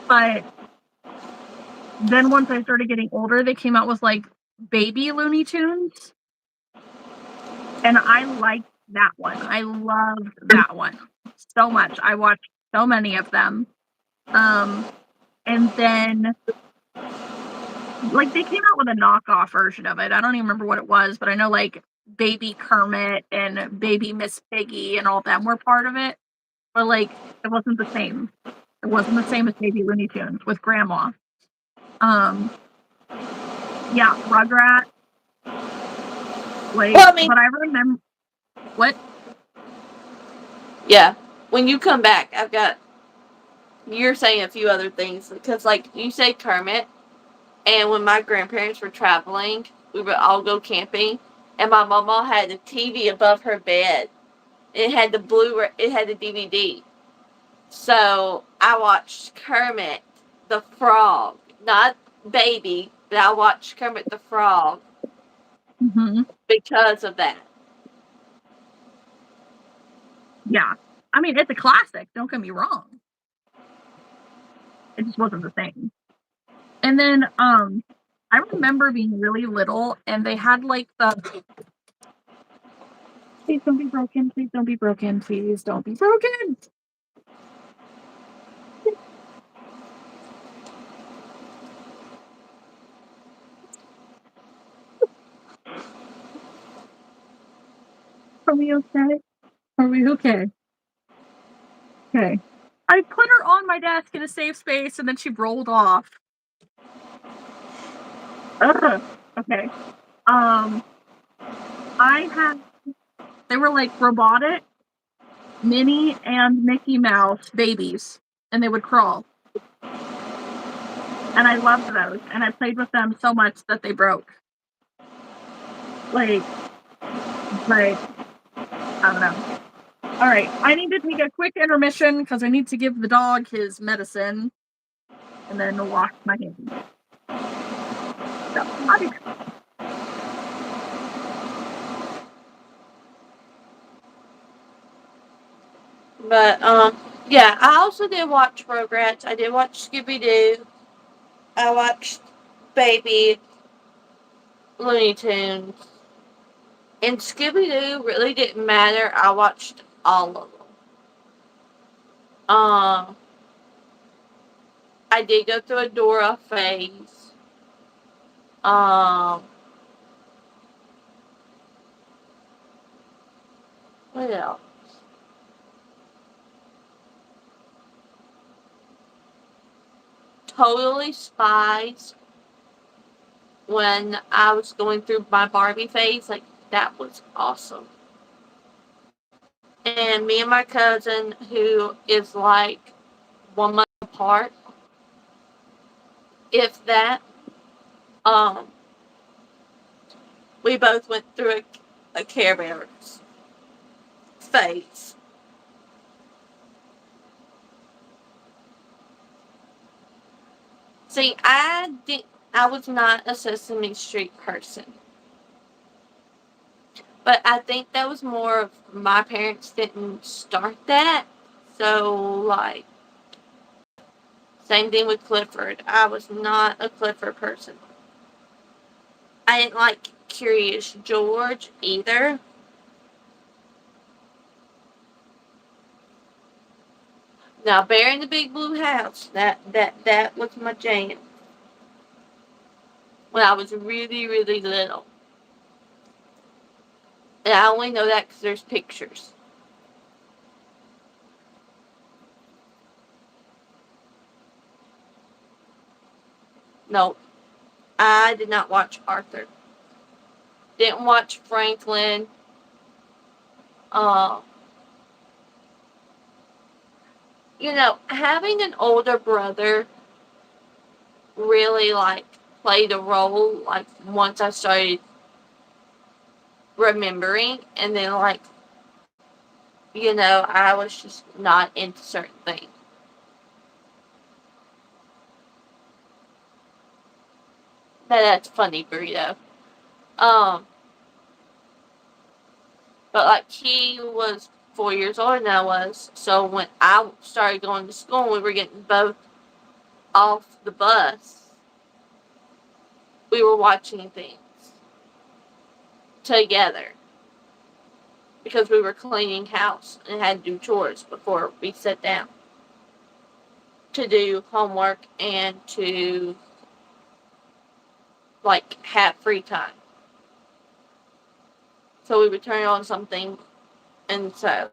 but then once I started getting older, they came out with like baby Looney Tunes, and I liked that one. I loved that one so much. I watched so many of them. And then like they came out with a knockoff version of it. I don't even remember what it was, but I know like Baby Kermit and Baby Miss Piggy and all of them were part of it. But like it wasn't the same. It wasn't the same as Baby Looney Tunes with Grandma. Yeah, Rugrats. Like, Well, I mean, but I remember what? yeah. When you come back, you're saying a few other things. Because, like, you say Kermit, and when my grandparents were traveling, we would all go camping, and my mama had the TV above her bed. It had it had the DVD. So I watched Kermit the Frog. Not Baby, but I watched Kermit the Frog Hmm. because of that. Yeah. I mean, it's a classic, don't get me wrong. It just wasn't the same. And then, I remember being really little and they had like the please don't be broken, please don't be broken, please don't be broken. Are we okay? Are we okay? Okay. I put her on my desk in a safe space and then she rolled off. Ugh. Okay. Um, I had they were like robotic Minnie and Mickey Mouse babies, and they would crawl. And I loved those, and I played with them so much that they broke. Like, like I don't know. All right, I need to take a quick intermission because I need to give the dog his medicine, and then wash my hands. So, I'll be back. But, yeah, I also did watch Rugrats. I did watch Scooby Doo. I watched Baby Looney Tunes. And Scooby Doo really didn't matter. I watched all of them. Um, I did go through a Dora phase. Um, what else? Totally Spies. When I was going through my Barbie phase, like, that was awesome. And me and my cousin, who is like 1 month apart, if that, um, we both went through a Care Bears phase. See, I was not a Sesame Street person. But I think that was more of my parents didn't start that. So, like, same thing with Clifford. I was not a Clifford person. I didn't like Curious George either. Now, Bear in the Big Blue House, that was my jam when I was really, really little. And I only know that because there's pictures. No, I did not watch Arthur. Didn't watch Franklin. Uh, having an older brother really, like, played a role, like, once I started remembering, and then, like, I was just not into certain things. That's funny, burrito. Um, but, like, he was 4 years older than I was, so when I started going to school and we were getting both off the bus, we were watching things together because we were cleaning house and had to do chores before we sat down to do homework and to, like, have free time. So we would turn on something, and so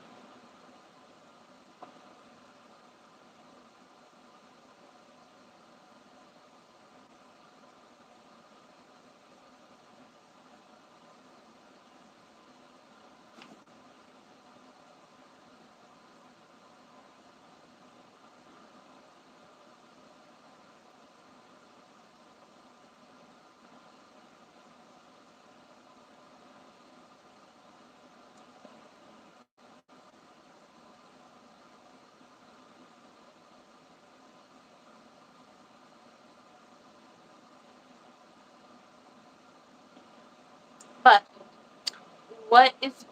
what is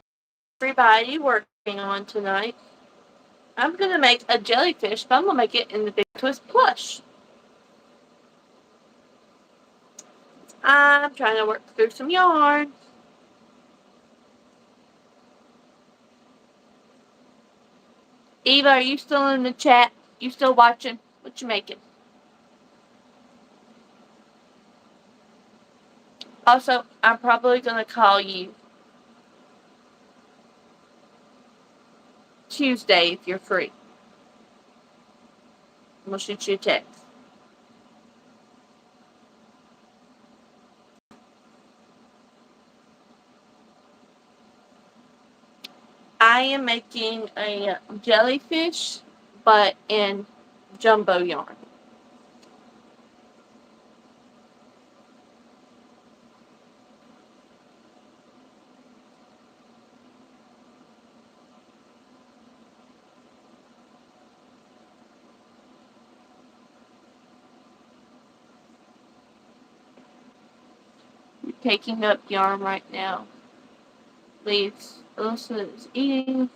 everybody working on tonight? I'm going to make a jellyfish, but I'm going to make it in the Big Twist plush. I'm trying to work through some yarn. Eva, are you still in the chat? You still watching? What you making? Also, I'm probably going to call you Tuesday if you're free. We'll shoot you a text. I am making a jellyfish, but in jumbo yarn. I'm taking up yarn right now. Please, Alyssa is eating.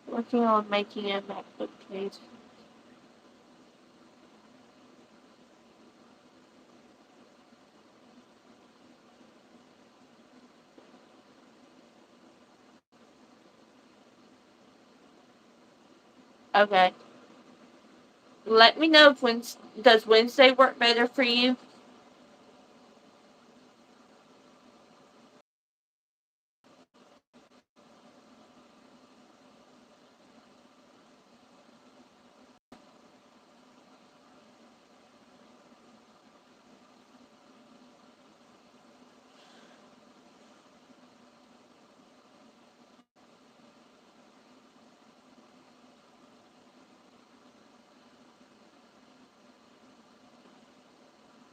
Working on making a MacBook case. Okay. Let me know if does Wednesday work better for you?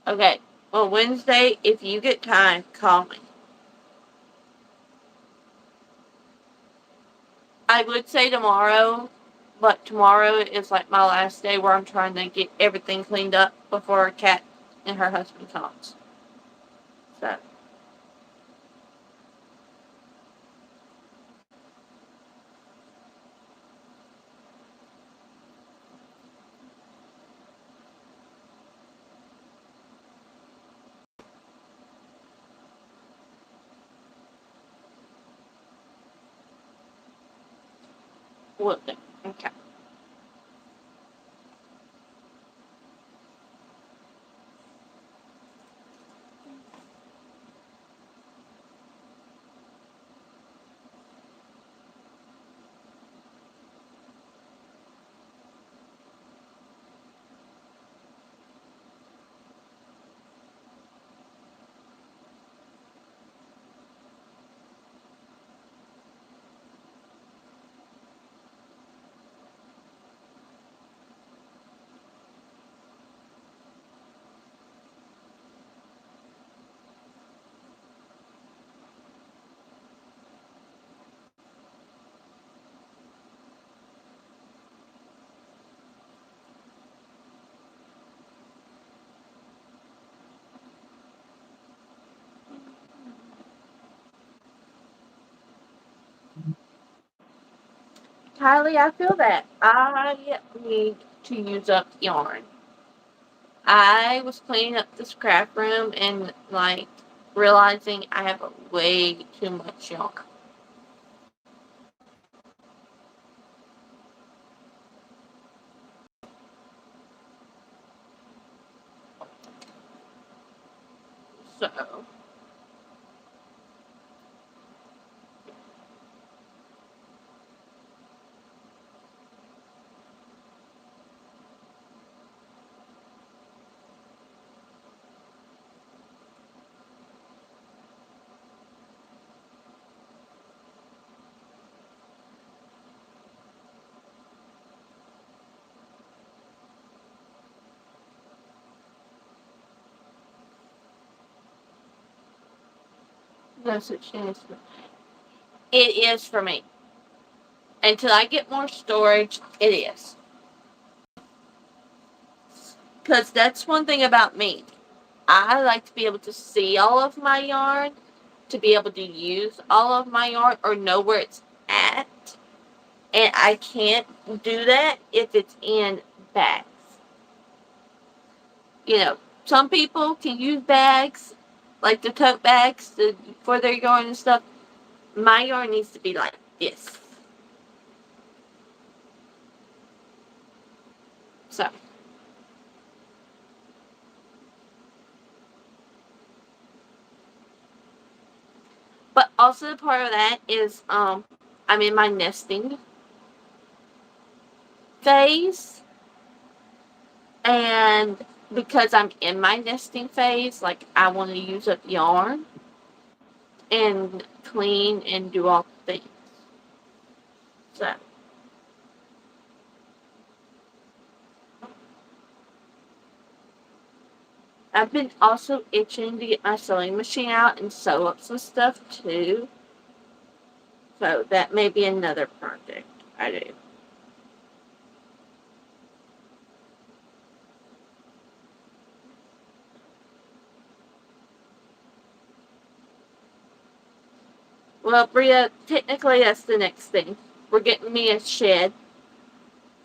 Okay. Well, Wednesday, if you get time, call me. I would say tomorrow, but tomorrow is like my last day where I'm trying to get everything cleaned up before Kat and her husband comes. So. Will do. Okay. Kylie, I feel that I need to use up yarn. I was cleaning up the scrap room and like realizing I have way too much yarn. So no such thing as it is for me. Until I get more storage, it is. Because that's one thing about me. I like to be able to see all of my yarn. to be able to use all of my yarn or know where it's at. And I can't do that if it's in bags. You know, some people can use bags, like the tote bags for their yarn and stuff. My yarn needs to be like this. So. But also part of that is I'm in my nesting phase. And because I'm in my nesting phase, like I want to use up yarn and clean and do all the things. So I've been also itching to get my sewing machine out and sew up some stuff too. So that may be another project I do. Well, Bria, technically that's the next thing. We're getting me a shed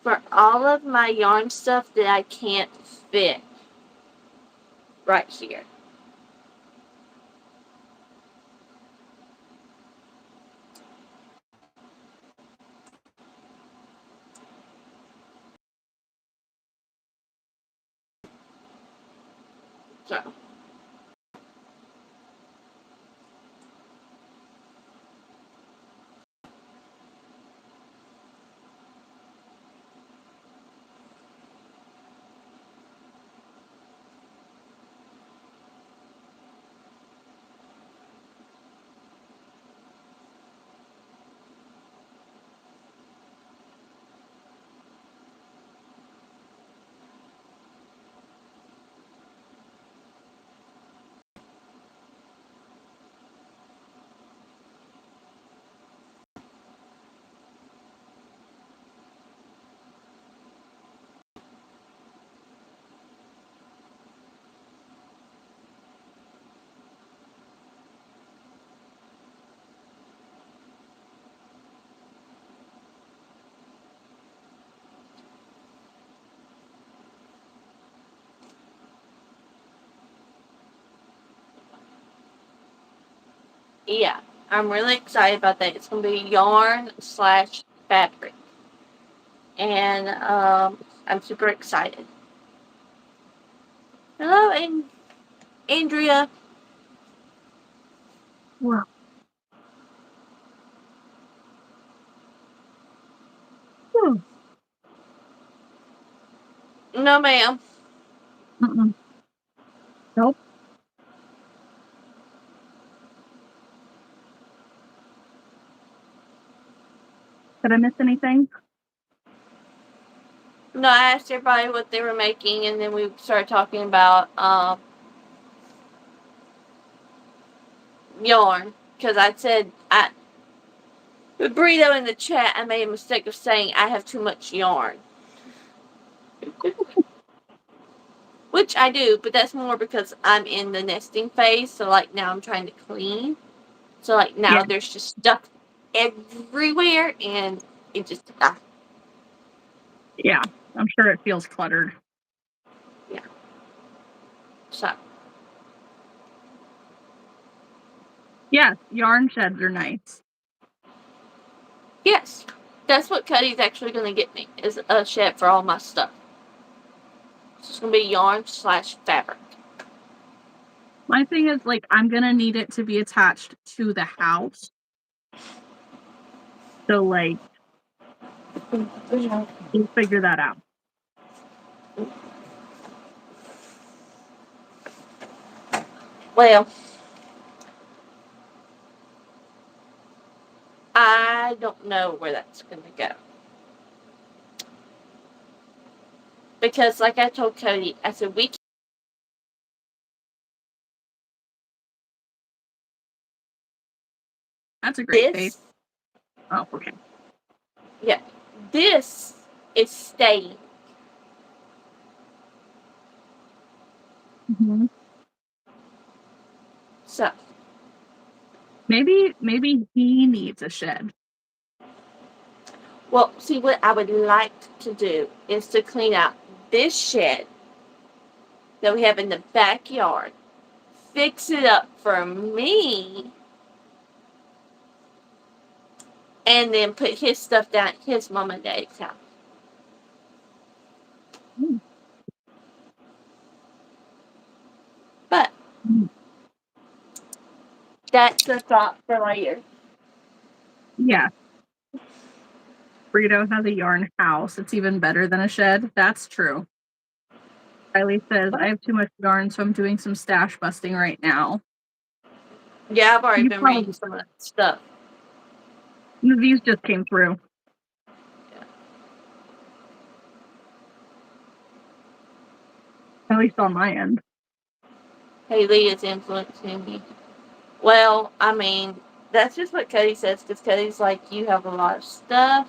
for all of my yarn stuff that I can't fit right here. So. Yeah, I'm really excited about that. It's going to be yarn slash fabric. And I'm super excited. Hello, Andrea. Wow. Hmm. No, ma'am. Mm-mm. Nope. Did I miss anything? No, I asked everybody what they were making, and then we started talking about yarn. Because I said, the burrito in the chat, I made a mistake of saying I have too much yarn. Which I do, but that's more because I'm in the nesting phase. So, like, now I'm trying to clean. So, like, Yeah. now there's just stuff everywhere, and it just, Yeah. I'm sure it feels cluttered. yeah. So, Yes, yarn sheds are nice. yes, that's what Cuddy's actually going to get me, is a shed for all my stuff. So it's going to be yarn slash fabric. My thing is, like, I'm gonna need it to be attached to the house. So, like, we'll figure that out. Well, I don't know where that's going to go. Because, like I told Cody, I said, we That's a great face. this, Oh, okay. yeah, this is staying. Mm-hmm. So, Maybe he needs a shed. Well, see, what I would like to do is to clean out this shed that we have in the backyard, fix it up for me, and then put his stuff down at his mom and daddy's house. Mm. But Mm. that's a thought for later. Yeah. Burrito has a yarn house. It's even better than a shed. That's true. Riley says, I have too much yarn, so I'm doing some stash busting right now. Yeah, I've already You been reading probably some of that stuff. these just came through. Yeah. At least on my end. Haley is influencing me. Well, I mean, that's just what Cody says, because Cody's like, you have a lot of stuff.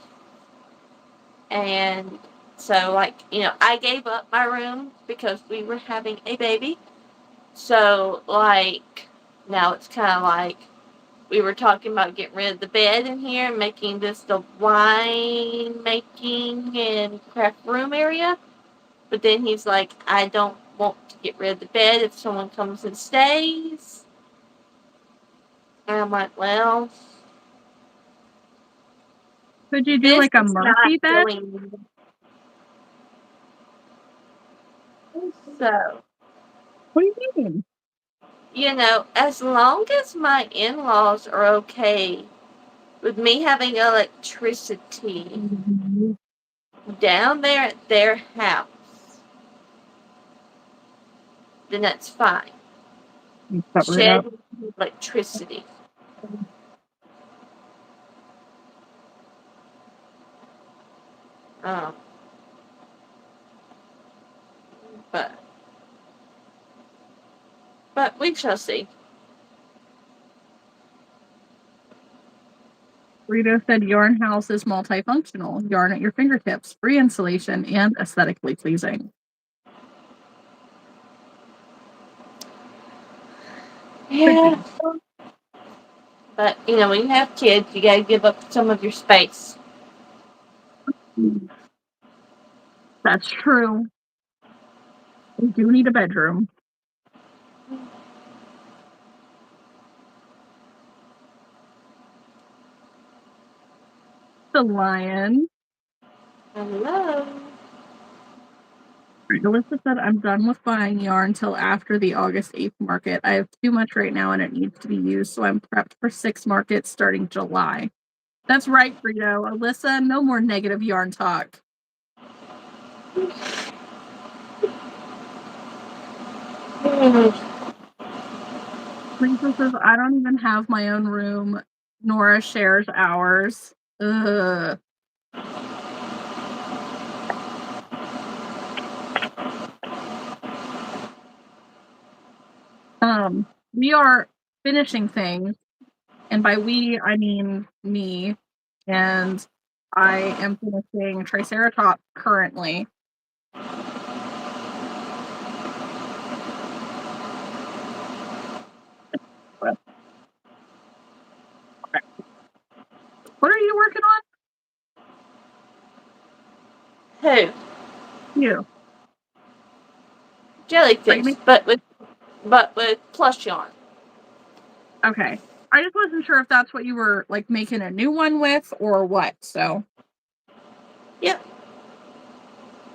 And so, like, I gave up my room because we were having a baby. So, like, now it's kind of like we were talking about getting rid of the bed in here and making this the wine making and craft room area. But then he's like, I don't want to get rid of the bed if someone comes and stays. And I'm like, well, Could you do this like a is not Murphy bed? going. So, What do you mean? as long as my in laws are okay with me having electricity down there at their house, then that's fine. You cover it up. Shed electricity. Um, but we shall see. Rita said yarn house is multifunctional. Yarn at your fingertips, free installation, and aesthetically pleasing. Yeah. But when you have kids, you gotta give up some of your space. That's true. We do need a bedroom. The lion. Hello. Alyssa said, I'm done with buying yarn till after the August 8th market. I have too much right now and it needs to be used, so I'm prepped for 6 markets starting July. That's right, Frito. Alyssa, no more negative yarn talk. Frito says, I don't even have my own room. Nora shares ours. Ugh. We are finishing things, and by we, I mean me, and I am finishing Triceratops currently. What are you working on? Who? You. Jellyfish, but with plush yarn. Okay. I just wasn't sure if that's what you were like making a new one with or what. So Yep.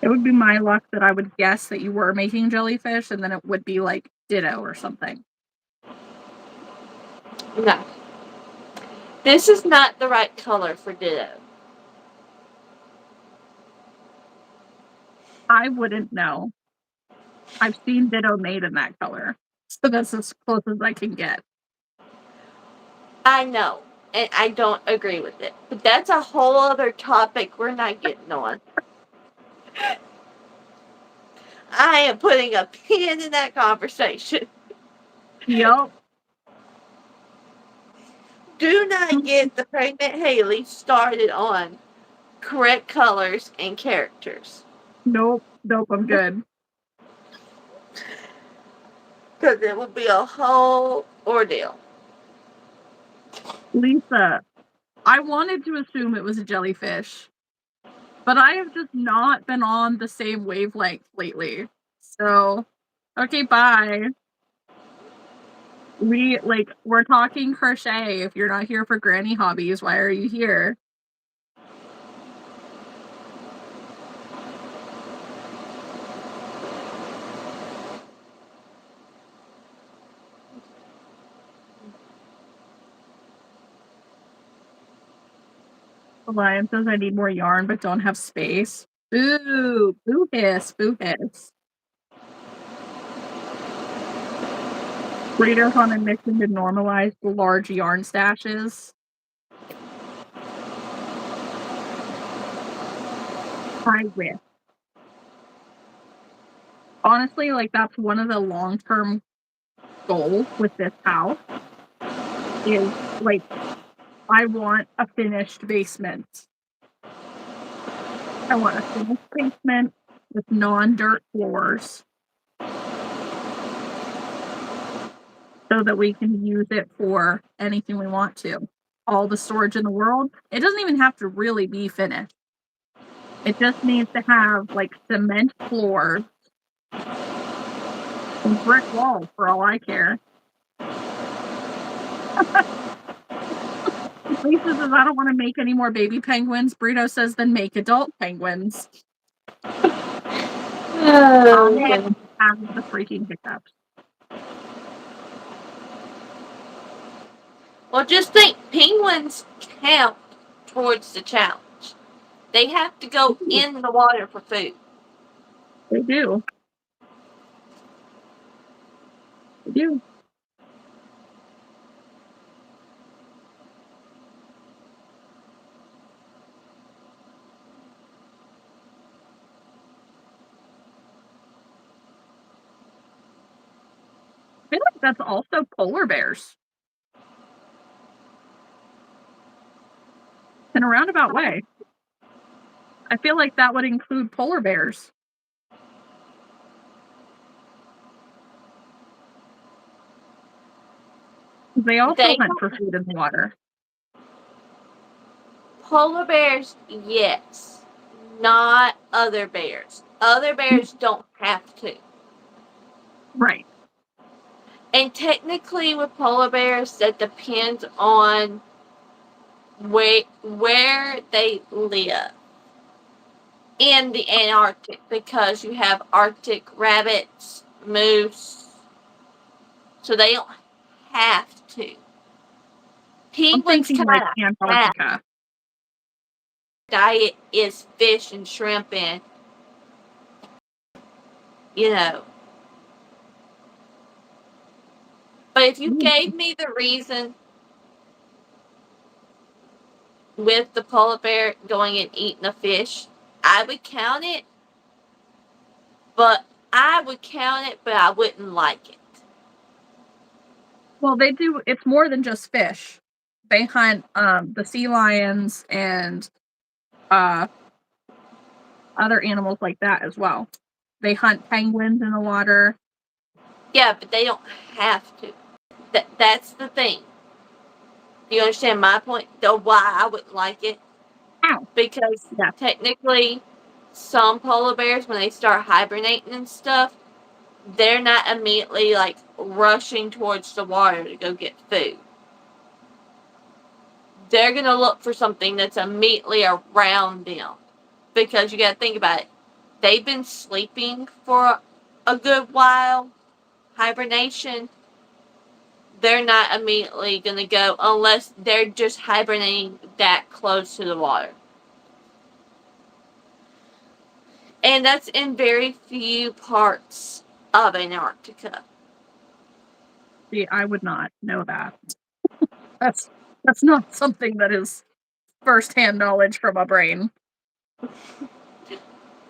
it would be my luck that I would guess that you were making jellyfish, and then it would be like ditto or something. No. This is not the right color for ditto. I wouldn't know. I've seen ditto made in that color. So that's as close as I can get. I know, and I don't agree with it. But that's a whole other topic we're not getting on. I am putting a pin in that conversation. Yup. Do not get the pregnant Haley started on correct colors and characters. Nope. Nope. I'm good. Because it will be a whole ordeal. Lisa, I wanted to assume it was a jellyfish, but I have just not been on the same wavelength lately. So, okay, bye. We're talking crochet. If you're not here for granny hobbies, why are you here? Lion says I need more yarn but don't have space. Boo! Boo hiss, boo hiss. Burrito's on a mission to normalize the large yarn stashes. I wish. Honestly, like, that's one of the long-term goals with this house is, like, I want a finished basement. I want a finished basement with non-dirt floors so that we can use it for anything we want to. All the storage in the world. It doesn't even have to really be finished. It just needs to have, like, cement floors and brick walls for all I care. Lisa says, I don't want to make any more baby penguins. Burrito says, then make adult penguins. Oh, Have the freaking hiccups. well, just think, penguins count towards the challenge. They have to go in the water for food. They do. They do. I feel like that's also polar bears. In a roundabout way. I feel like that would include polar bears. They also hunt for food in the water. Polar bears, yes. Not other bears. Other bears don't have to. Right. And technically with polar bears, that depends on where they live in the Antarctic, because you have Arctic rabbits, moose, so they don't have to. I'm Penguins thinking like kind of have. Antarctica. Diet is fish and shrimp and, you know. But if you gave me the reason with the polar bear going and eating a fish, I would count it, but I wouldn't like it. Well, they do. It's more than just fish. They hunt the sea lions and uh, other animals like that as well. They hunt penguins in the water. Yeah, but they don't have to. That's the thing. Do you understand my point? Though why I wouldn't like it? Ow. Because Yeah. technically, some polar bears, when they start hibernating and stuff, they're not immediately like rushing towards the water to go get food. They're gonna look for something that's immediately around them. Because you gotta think about it. They've been sleeping for a good while. Hibernation, they're not immediately gonna go unless they're just hibernating that close to the water. And that's in very few parts of Antarctica. See, I would not know that. That's not something that is firsthand knowledge from a brain.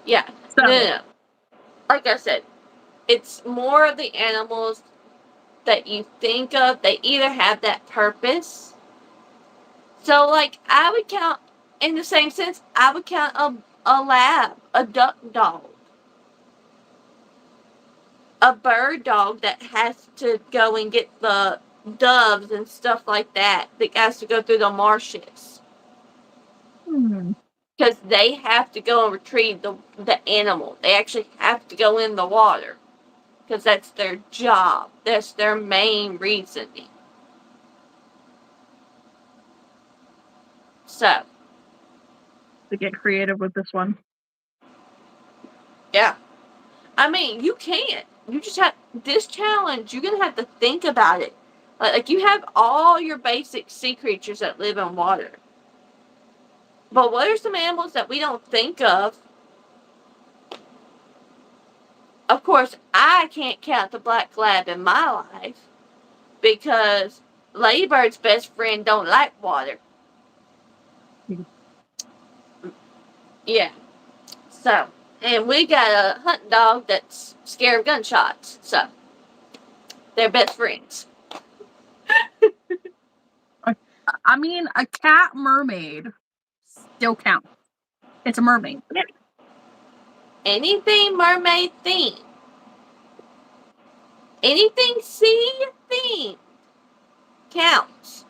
Yeah. So, No. Like I said, it's more of the animals that you think of. They either have that purpose. So, like, I would count, in the same sense, I would count a lab, a duck dog, a bird dog that has to go and get the doves and stuff like that has to go through the marshes. Because they have to go and retrieve the animal. They actually have to go in the water. Because that's their job. That's their main reasoning. So. To get creative with this one. Yeah. I mean, you can't. You just have this challenge. You're gonna have to think about it. Like you have all your basic sea creatures that live in water, but what are some animals that we don't think of? Of course, I can't count the black lab in my life because Ladybird's best friend don't like water. Yeah. So, and we got a hunting dog that's scared of gunshots. So, they're best friends. I mean, a cat mermaid still counts. It's a mermaid. Anything mermaid themed. Anything sea themed counts.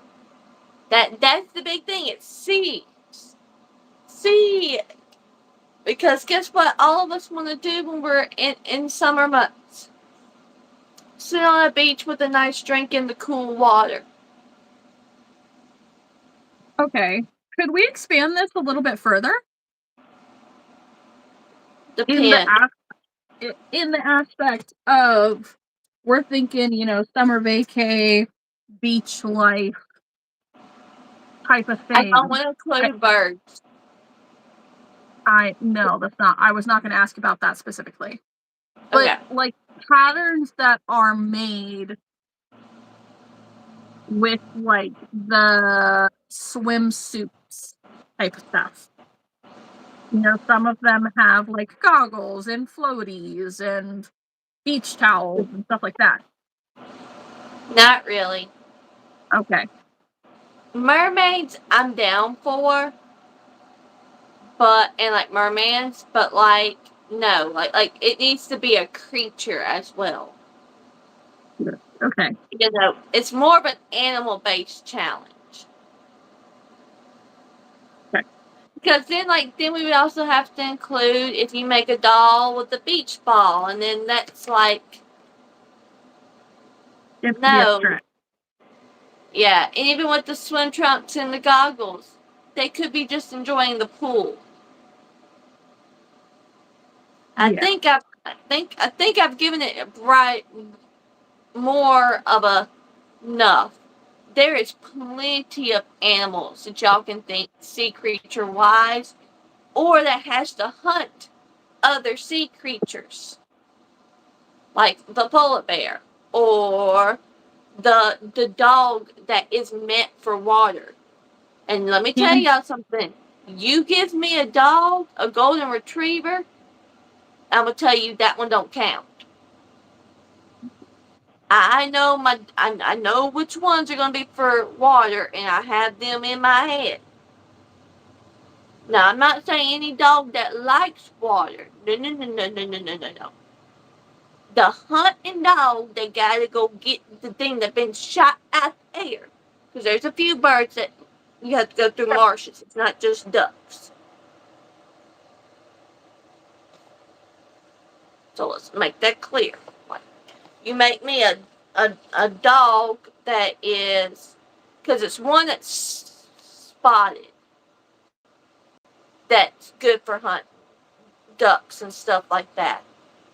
That's the big thing. It's sea. Sea. Because guess what all of us want to do when we're in summer months? Sit on a beach with a nice drink in the cool water. Okay. Could we expand this a little bit further? Depends. In the aspect of we're thinking, summer vacay, beach life type of I thing. don't want to include birds. No, that's not. I was not going to ask about that specifically. But Okay. like patterns that are made with like the swimsuits type of stuff. Some of them have like goggles and floaties and beach towels and stuff like that. Not really. Okay. Mermaids, I'm down for. And like mermaids, but like, no. Like it needs to be a creature as well. Okay. It's more of an animal-based challenge. Okay. Because then we would also have to include if you make a doll with a beach ball, and then that's like, no. Yeah, and even with the swim trunks and the goggles, they could be just enjoying the pool. I think I've given it more of a enough. There is plenty of animals that y'all can think sea creature wise, or that has to hunt other sea creatures, like the polar bear, or the dog that is meant for water. And let me tell y'all something. You give me a dog, a golden retriever, I'm gonna tell you that one don't count. I know which ones are gonna be for water, and I have them in my head. Now I'm not saying any dog that likes water. No. The hunting dog, they gotta go get the thing that's been shot out the air. Because there's a few birds that you have to go through marshes. It's not just ducks. So let's make that clear. Like, you make me a dog that is, because it's one that's spotted, that's good for hunting ducks and stuff like that.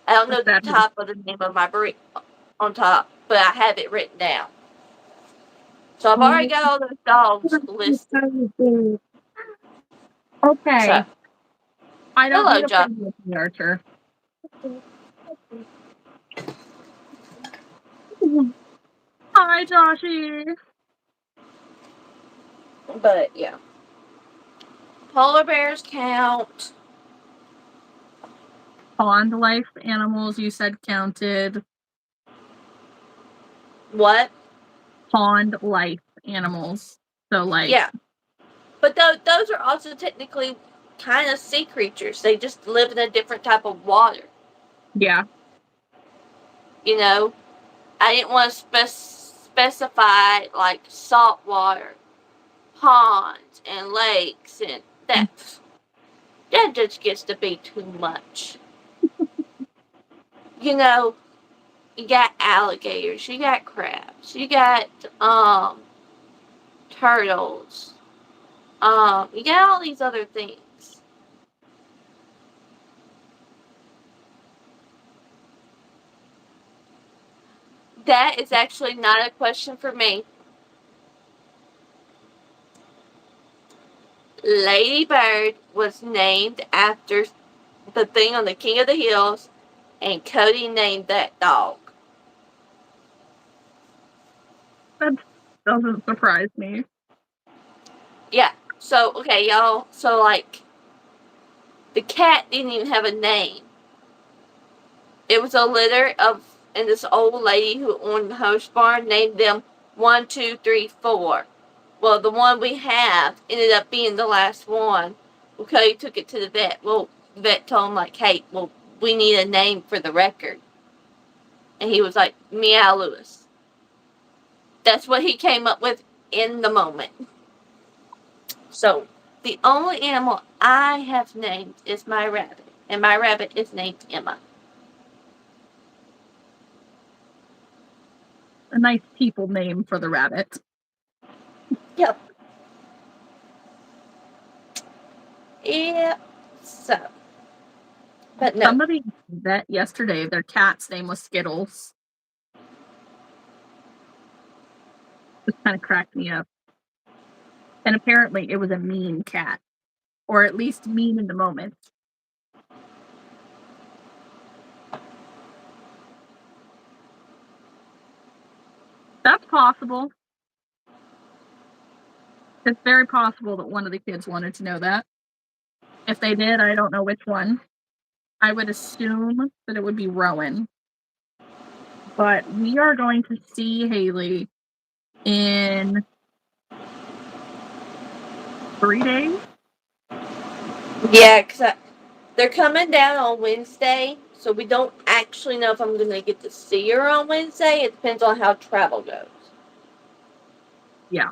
I don't know the top of the name of my breed on top, but I have it written down. So I've already got all those dogs listed. Okay. So, I don't hello, need a Josh. Archer. Hi, Joshy. But yeah, polar bears count. Pond life animals you said counted. What? Pond life animals. So like, yeah, but those are also technically kind of sea creatures. They just live in a different type of water. Yeah. I didn't want to specified like saltwater, ponds, and lakes, and that just gets to be too much. You know, you got alligators, you got crabs, you got turtles, you got all these other things. That is actually not a question for me. Lady Bird was named after the thing on the King of the Hills, and Cody named that dog. That doesn't surprise me. Yeah. So, okay, y'all. So, like, the cat didn't even have a name. It was a litter of, and this old lady who owned the host barn named them 1, 2, 3, 4. Well, the one we have ended up being the last one. Well, Cody took it to the vet. Well, the vet told him, like, hey, well, we need a name for the record. And he was like, Meow Lewis. That's what he came up with in the moment. So, the only animal I have named is my rabbit. And my rabbit is named Emma. A nice people name for the rabbit. Yep. Yep. So. But no. Somebody that yesterday, their cat's name was Skittles. Just kind of cracked me up. And apparently it was a mean cat. Or at least mean in the moment. That's possible. It's very possible that one of the kids wanted to know that. If they did, I don't know which one. I would assume that it would be Rowan. But we are going to see Haley in 3 days. Yeah, because they're coming down on Wednesday, so we don't actually know if I'm going to get to see her on Wednesday. It depends on how travel goes. Yeah.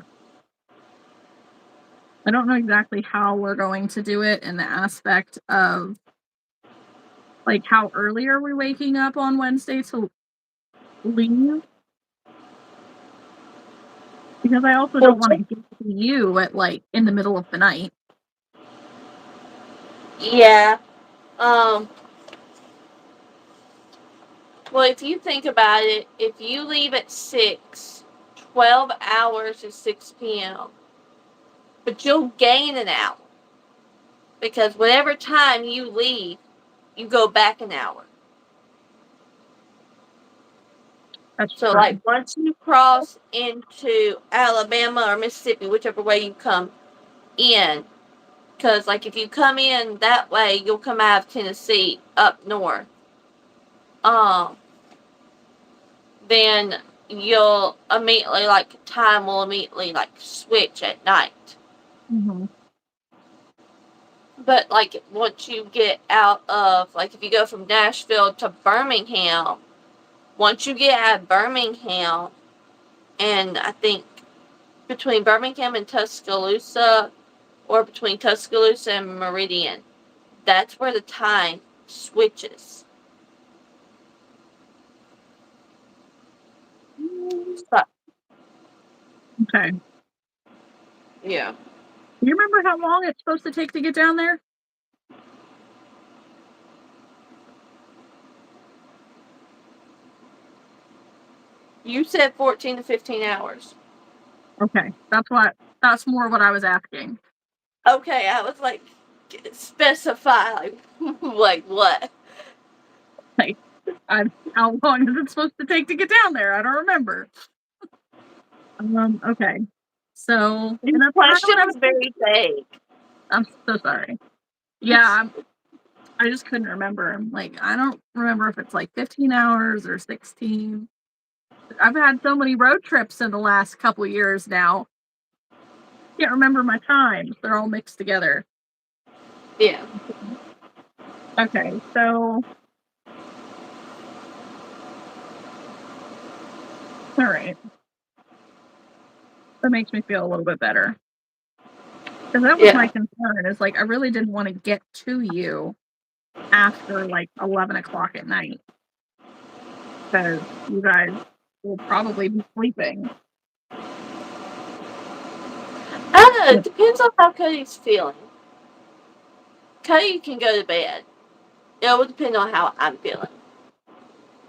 I don't know exactly how we're going to do it in the aspect of, like, how early are we waking up on Wednesday to leave? Because I also don't want to get to you at, like, in the middle of the night. Yeah. Well, if you think about it, if you leave at 6, 12 hours is 6 p.m. But you'll gain an hour. Because whatever time you leave, you go back an hour. That's So, true. like, once you cross into Alabama or Mississippi, whichever way you come in, because, like, if you come in that way, you'll come out of Tennessee up north. Then you'll immediately, like, time will immediately, like, switch at night. Mm-hmm. But, like, once you get out of, like, if you go from Nashville to Birmingham, once you get out of Birmingham, and I think between Birmingham and Tuscaloosa, or between Tuscaloosa and Meridian, that's where the time switches. So, Okay. yeah. Do you remember how long it's supposed to take to get down there? You said 14 to 15 hours. Okay. That's more what I was asking. Okay, I was like, specify, like, like what? Like, how long is it supposed to take to get down there? I don't remember. Okay. So, Your and that's kind of question what I was was thinking. very vague. I'm so sorry. Yeah, I just couldn't remember. Like, I don't remember if it's like 15 hours or 16. I've had so many road trips in the last couple years now. Can't remember my times. They're all mixed together. Yeah. Okay, so all right. That makes me feel a little bit better. Because that was my concern, is like I really didn't want to get to you after like 11 o'clock at night. Because you guys will probably be sleeping. I don't know, it depends on how Cody's feeling. Cody can go to bed. It will depend on how I'm feeling.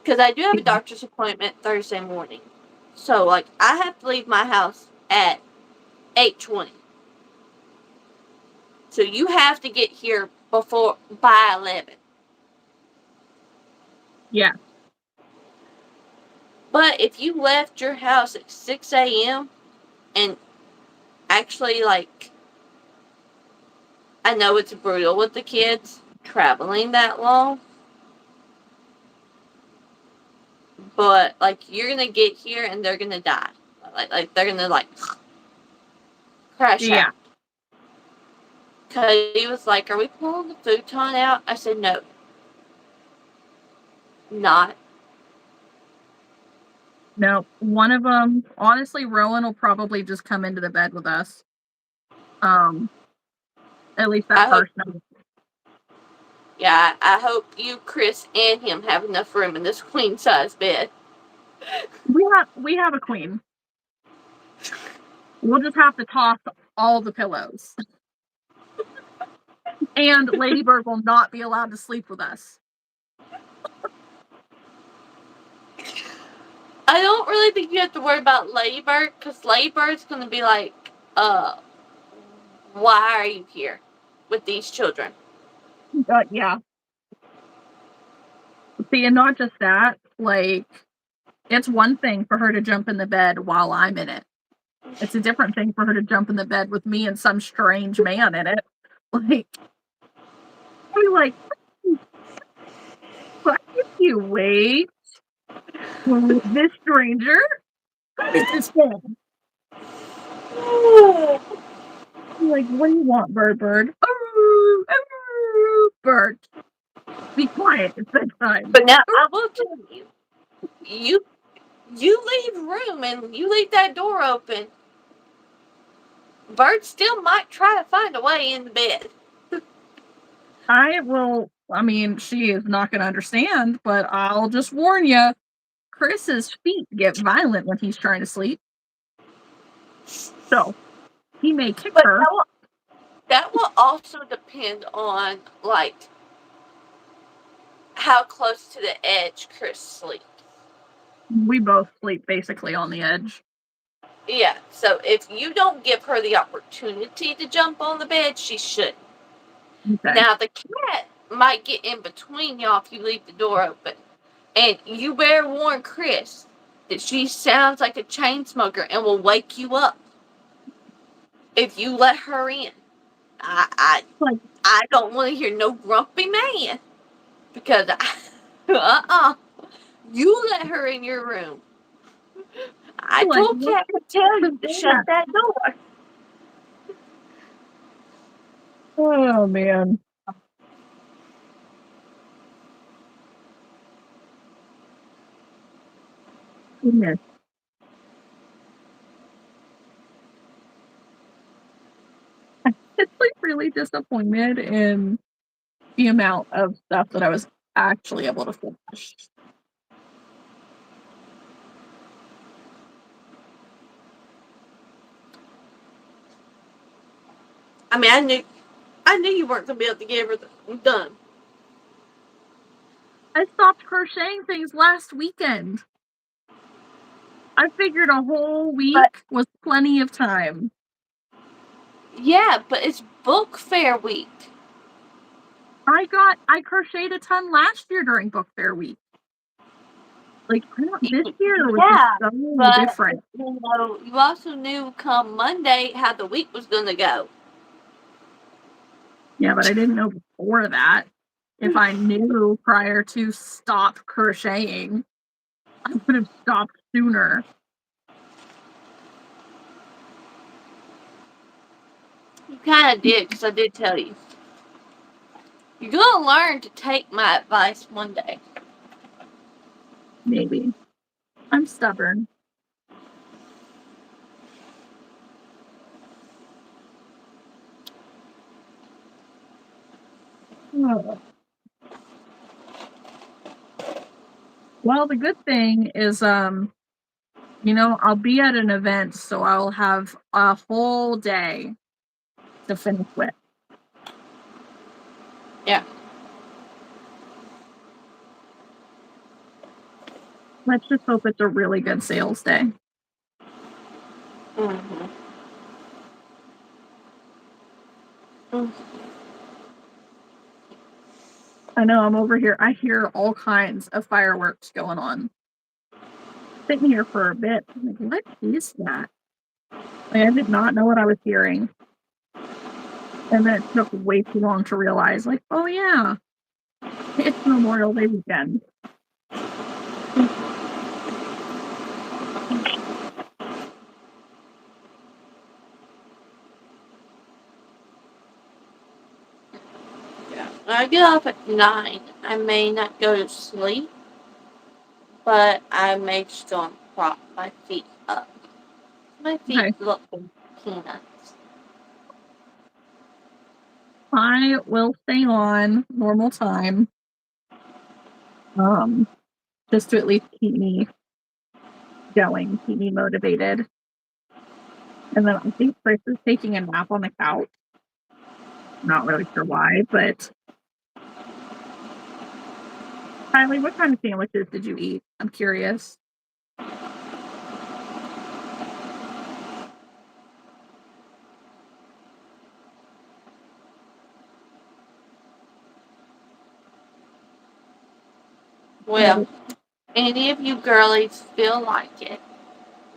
Because I do have a doctor's appointment Thursday morning. So, like, I have to leave my house at 8:20. So you have to get here by 11. Yeah. But if you left your house at 6 a.m. and actually, like, I know it's brutal with the kids traveling that long, but, like, you're going to get here and they're going to die. Like they're going to, like, crash out. Cody was like, are we pulling the futon out? I said, no. Not. No, one of them, honestly, Rowan will probably just come into the bed with us. At least that first night. Yeah, I hope you, Chris, and him have enough room in this queen size bed. We have a queen. We'll just have to toss all the pillows. And Ladybird will not be allowed to sleep with us. I don't really think you have to worry about Ladybird, because Ladybird's going to be like, why are you here with these children? Yeah. See, and not just that, like, it's one thing for her to jump in the bed while I'm in it. It's a different thing for her to jump in the bed with me and some strange man in it. Like, I'd be like, why did you wait with this stranger? Who is this thing? Like, what do you want, bird? Bird. Be quiet, it's bedtime. But now, I will tell you, you leave room and you leave that door open, Bird still might try to find a way in the bed. I mean, she is not going to understand, but I'll just warn you, Chris's feet get violent when he's trying to sleep. So, he may kick her. That will also depend on, like, how close to the edge Chris sleeps. We both sleep basically on the edge. Yeah, so if you don't give her the opportunity to jump on the bed, she shouldn't. Okay. Now, the cat might get in between y'all if you leave the door open. And you better warn Chris that she sounds like a chain smoker and will wake you up if you let her in. I don't want to hear no grumpy man, because you let her in your room. I told Cat to tell you to shut that door. Oh, man. Goodness. It's like really disappointed in the amount of stuff that I was actually able to finish. I mean, I knew you weren't gonna be able to get everything done. I stopped crocheting things last weekend. I figured a whole week was plenty of time. Yeah, but it's book fair week. I crocheted a ton last year during book fair week. Like, this year was just so different. You know, you also knew come Monday how the week was gonna go. Yeah, but I didn't know before that. If I knew prior to stop crocheting, I would have stopped sooner. You kind of did, because I did tell you. You're going to learn to take my advice one day. Maybe. I'm stubborn. Well, the good thing is, I'll be at an event, so I'll have a whole day to finish with. Yeah. Let's just hope it's a really good sales day. Mm-hmm. Mm. I know I'm over here. I hear all kinds of fireworks going on. Sitting here for a bit. I'm like, what is that? Like, I did not know what I was hearing. And then it took way too long to realize, like, oh yeah, it's Memorial Day weekend. Yeah. When I get off at 9, I may not go to sleep, but I may still prop my feet up. My feet Okay. look like peanuts. I will stay on normal time. Um, just to at least keep me going, keep me motivated. And then I think Chris is taking a nap on the couch. Not really sure why, but Kylie, what kind of sandwiches did you eat? I'm curious. Well, any of you girlies feel like it,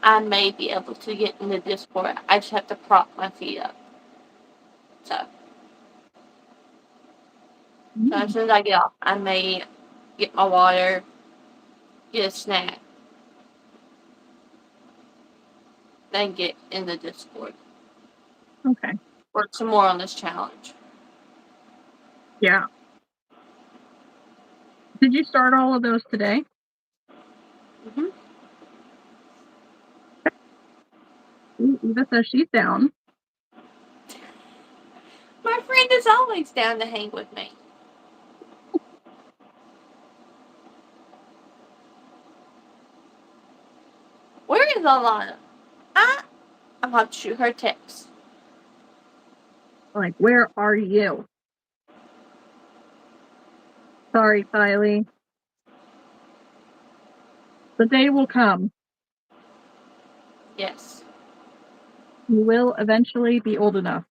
I may be able to get in the Discord. I just have to prop my feet up. So as soon as I get off, I may get my water, get a snack, then get in the Discord. Okay. Work some more on this challenge. Yeah. Did you start all of those today? Hmm. Ooh, Eva says she's down. My friend is always down to hang with me. Where is Alana? I'm about to shoot her a text. Like, where are you? Sorry, Kylie. The day will come. Yes. You will eventually be old enough.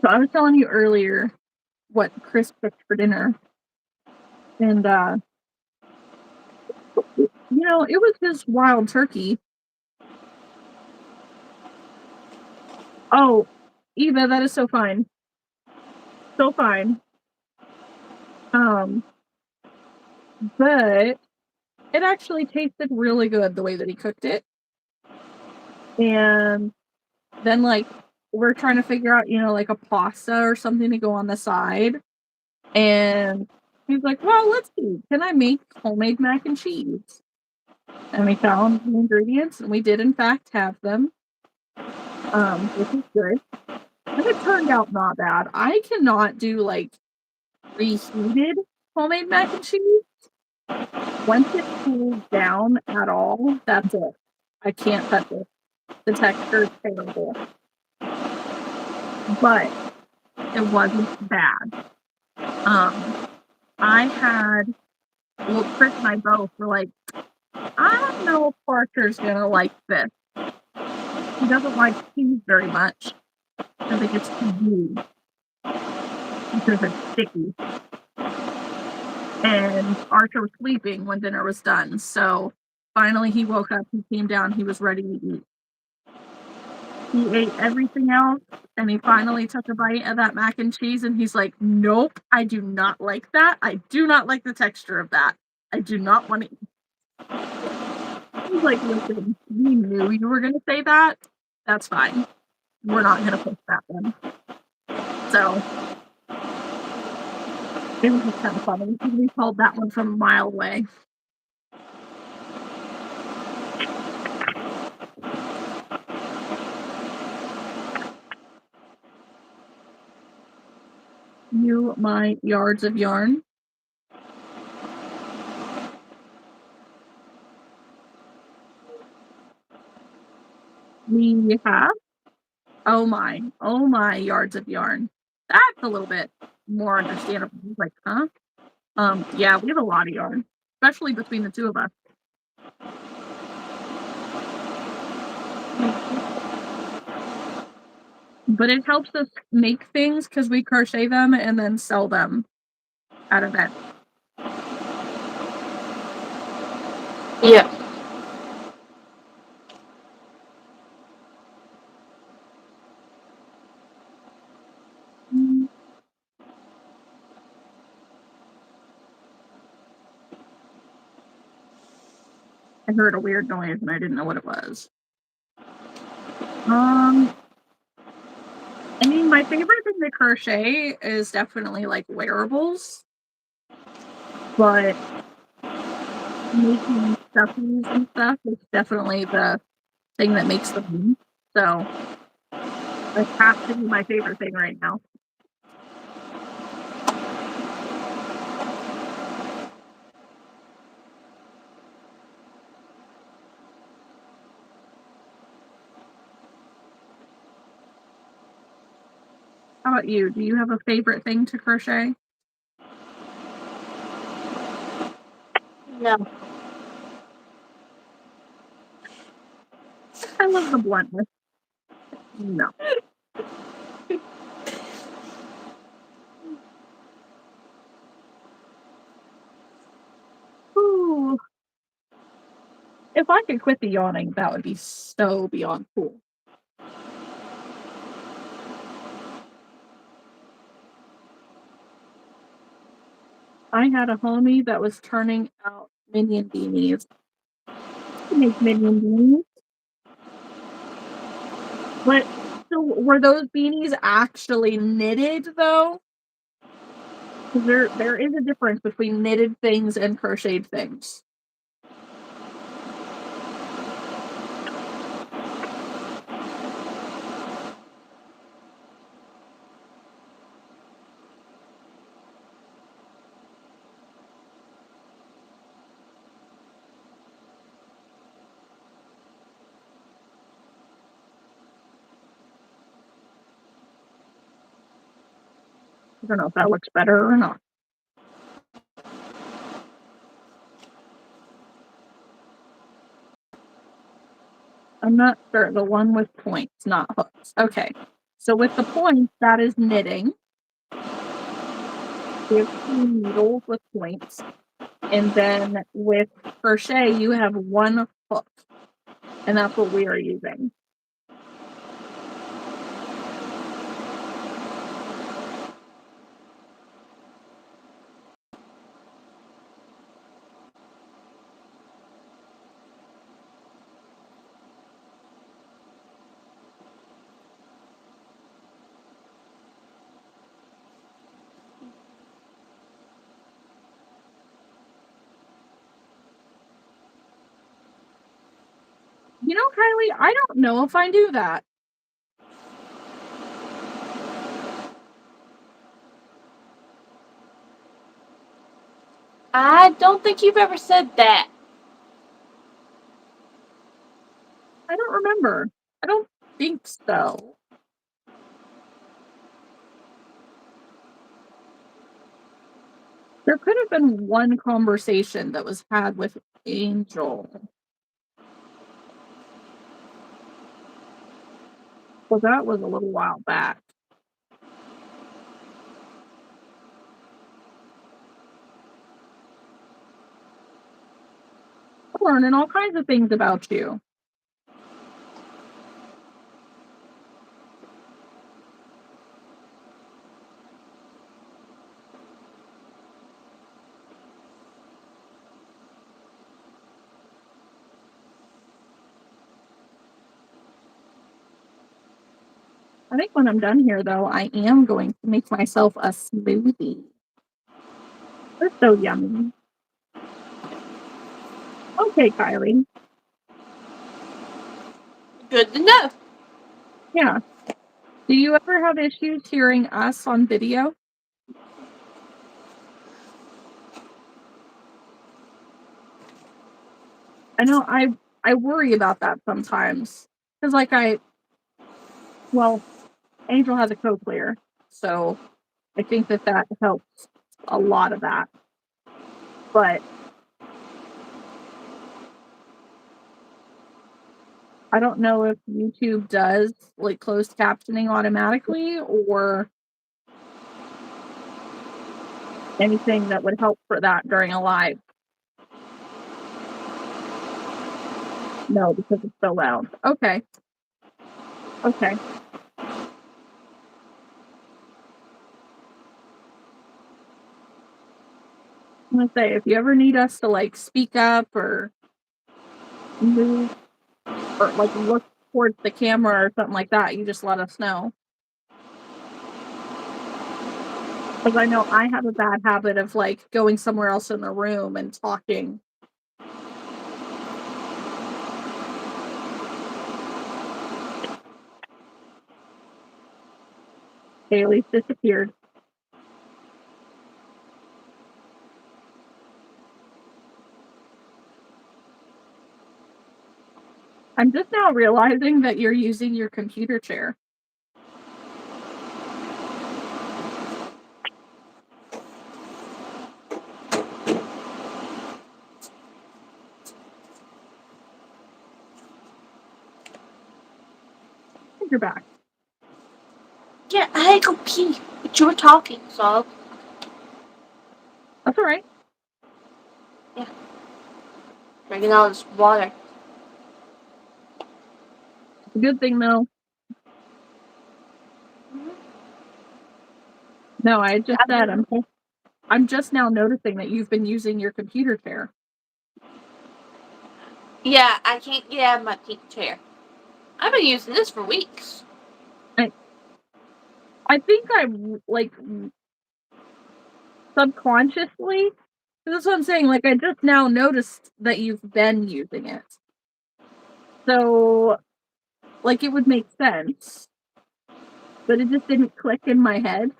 So I was telling you earlier what Chris cooked for dinner. And it was just wild turkey. Oh, Eva, that is so fine. So fine. Um, but it actually tasted really good the way that he cooked it. And then we're trying to figure out, like a pasta or something to go on the side. And he's like, well, let's see, can I make homemade mac and cheese? And we found the ingredients and we did in fact have them. Which is good. And it turned out not bad. I cannot do reheated homemade mac and cheese. Once it cools down at all, that's it. I can't touch it. The texture is terrible. But it wasn't bad. I had Chris and I both were like, I don't know if Parker's gonna like this. He doesn't like cheese very much. I think it's too gooey because it's sticky. And Archer was sleeping when dinner was done. So finally he woke up, he came down, he was ready to eat. He ate everything else and he finally took a bite of that mac and cheese and he's like, nope, I do not like that. I do not like the texture of that. I do not want to eat. He's like, listen, we knew you were going to say that. That's fine. We're not going to push that one. So It was just kind of funny. We called that one from a mile away. You, my yards of yarn. We have, oh my yards of yarn. That's a little bit more understandable. Like, huh? Yeah, we have a lot of yarn, especially between the two of us. But it helps us make things because we crochet them and then sell them at events. Yeah. Mm, I heard a weird noise and I didn't know what it was. Um, I mean, my favorite thing to crochet is definitely like wearables, but making stuffies and stuff is definitely the thing that makes the money. So it has to be my favorite thing right now. How about you? Do you have a favorite thing to crochet? No. I love the bluntness. No. Ooh, if I could quit the yawning, that would be so beyond cool. I had a homie that was turning out minion beanies. To make minion beanies. But so were those beanies actually knitted though? 'Cause there is a difference between knitted things and crocheted things. I don't know if that looks better or not. I'm not sure. The one with points, not hooks. Okay. So with the points, that is knitting. We have two needles with points. And then with crochet, you have one hook. And that's what we are using. You know, Kylie, I don't know if I do that. I don't think you've ever said that. I don't remember. I don't think so. There could have been one conversation that was had with Angel. Well, that was a little while back. I'm learning all kinds of things about you. I think when I'm done here, though, I am going to make myself a smoothie. So yummy. Okay, Kylie. Good to know. Yeah. Do you ever have issues hearing us on video? I know I worry about that sometimes because well, Angel has a cochlear, so I think that helps a lot of that. But I don't know if YouTube does like closed captioning automatically or anything that would help for that during a live. No, because it's so loud. Okay. Okay. I'm gonna say if you ever need us to like speak up or move or like look towards the camera or something like that, you just let us know. Because I know I have a bad habit of like going somewhere else in the room and talking. Haley's disappeared. I'm just now realizing that you're using your computer chair. You're back. Yeah, I had to go pee, but you were talking, so That's all right. yeah, drinking all this water. It's a good thing though. No, I just said I'm just now noticing that you've been using your computer chair. Yeah, I can't get out of my pink chair. I've been using this for weeks. I I think I'm like subconsciously. That's what I'm saying. Like I just now noticed that you've been using it. So like it would make sense, but it just didn't click in my head.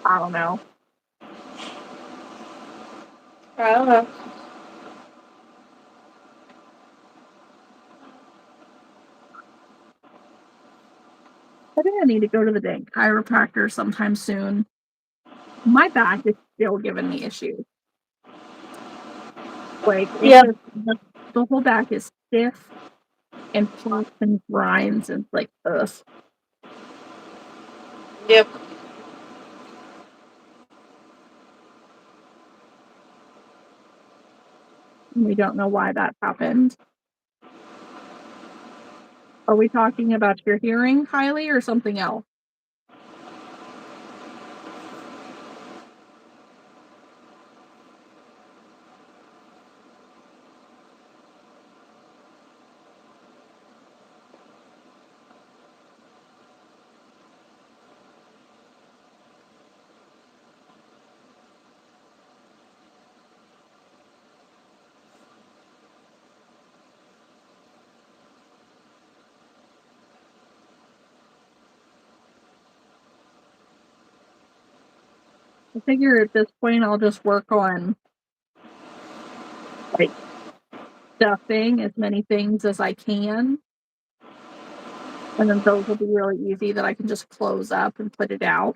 I don't know. I don't know. I think I need to go to the dang chiropractor sometime soon. My back is still giving me issues. Like it Yep. just the whole back is stiff and pops and grinds and like ugh. Yep. We don't know why that happened. Are we talking about your hearing, Kylie, or something else? I figure at this point I'll just work on like stuffing as many things as I can. And then those will be really easy that I can just close up and put it out.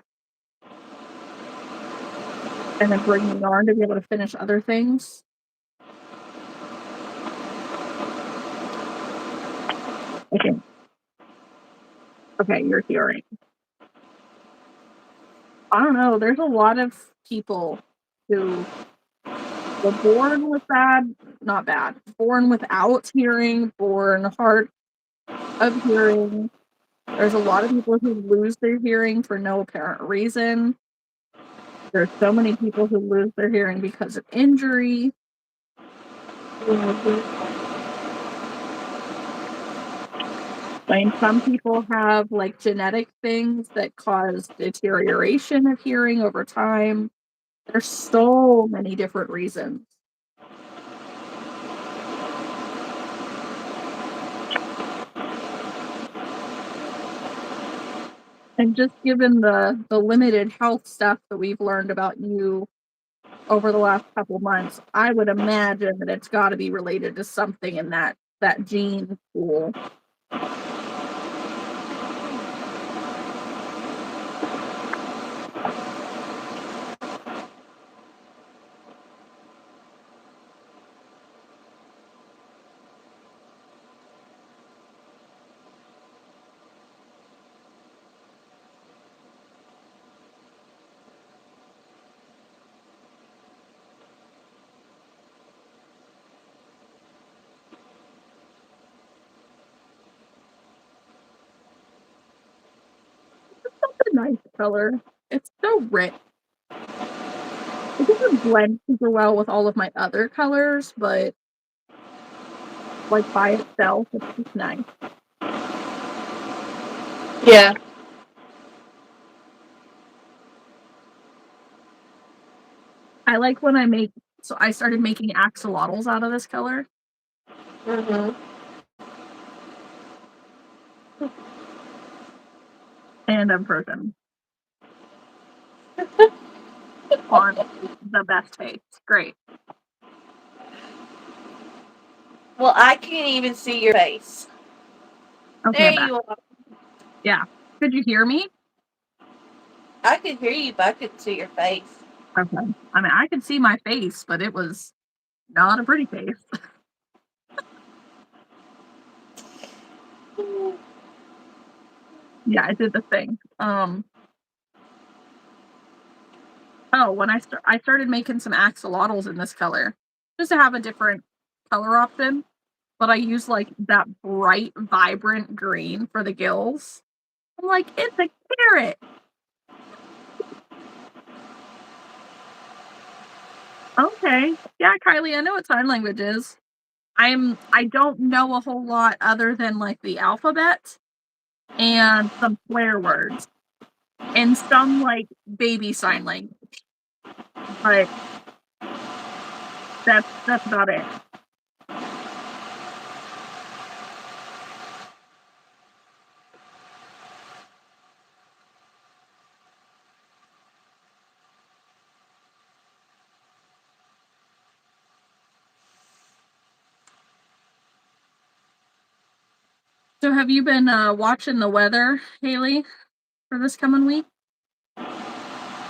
And then bring the yarn to be able to finish other things. Okay. Okay, you're hearing. I don't know. There's a lot of people who were born with not bad, born without hearing, born hard of hearing. There's a lot of people who lose their hearing for no apparent reason. There's so many people who lose their hearing because of injury. I mean, some people have like genetic things that cause deterioration of hearing over time. There's so many different reasons. And just given the limited health stuff that we've learned about you over the last couple months, I would imagine that it's gotta be related to something in that gene pool. It's a nice color. It's so rich. It doesn't blend super well with all of my other colors, but, like, by itself, it's just nice. Yeah. I like when I make so I started making axolotls out of this color, Mhm. and I'm frozen. On the best face. Great. Well, I can't even see your face. Okay, There I'm back. you are. Yeah. Could you hear me? I could hear you, but I couldn't see your face. Okay. I mean, I could see my face, but it was not a pretty face. Yeah, I did the thing. Oh, when I started making some axolotls in this color, just to have a different color option, but I use, like, that bright, vibrant green for the gills. I'm like, "It's a carrot!" Okay. Yeah, Kylie, I know what sign language is. I don't know a whole lot other than, like, the alphabet and some swear words and some, like, baby sign language, but that's about it. So have you been, watching the weather, Haley, for this coming week?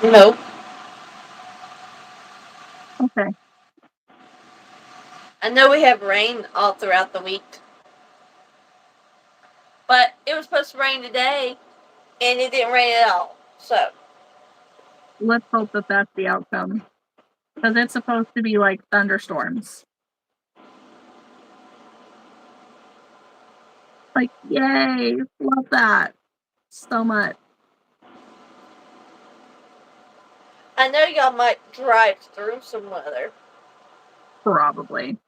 Nope. Okay. I know we have rain all throughout the week, but it was supposed to rain today, and it didn't rain at all. So, Let's hope that that's the outcome, because it's supposed to be like thunderstorms. Like, yay, love that so much. I know y'all might drive through some weather. Probably.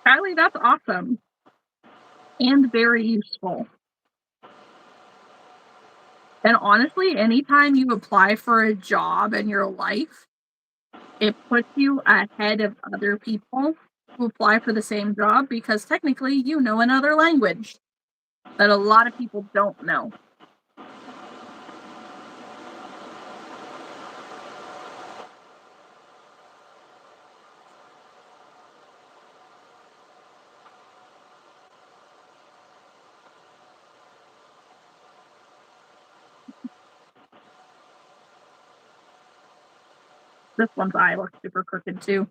Kylie, that's awesome and very useful. And honestly, anytime you apply for a job in your life, it puts you ahead of other people who apply for the same job because technically you know another language that a lot of people don't know. This one's eye looks super crooked too,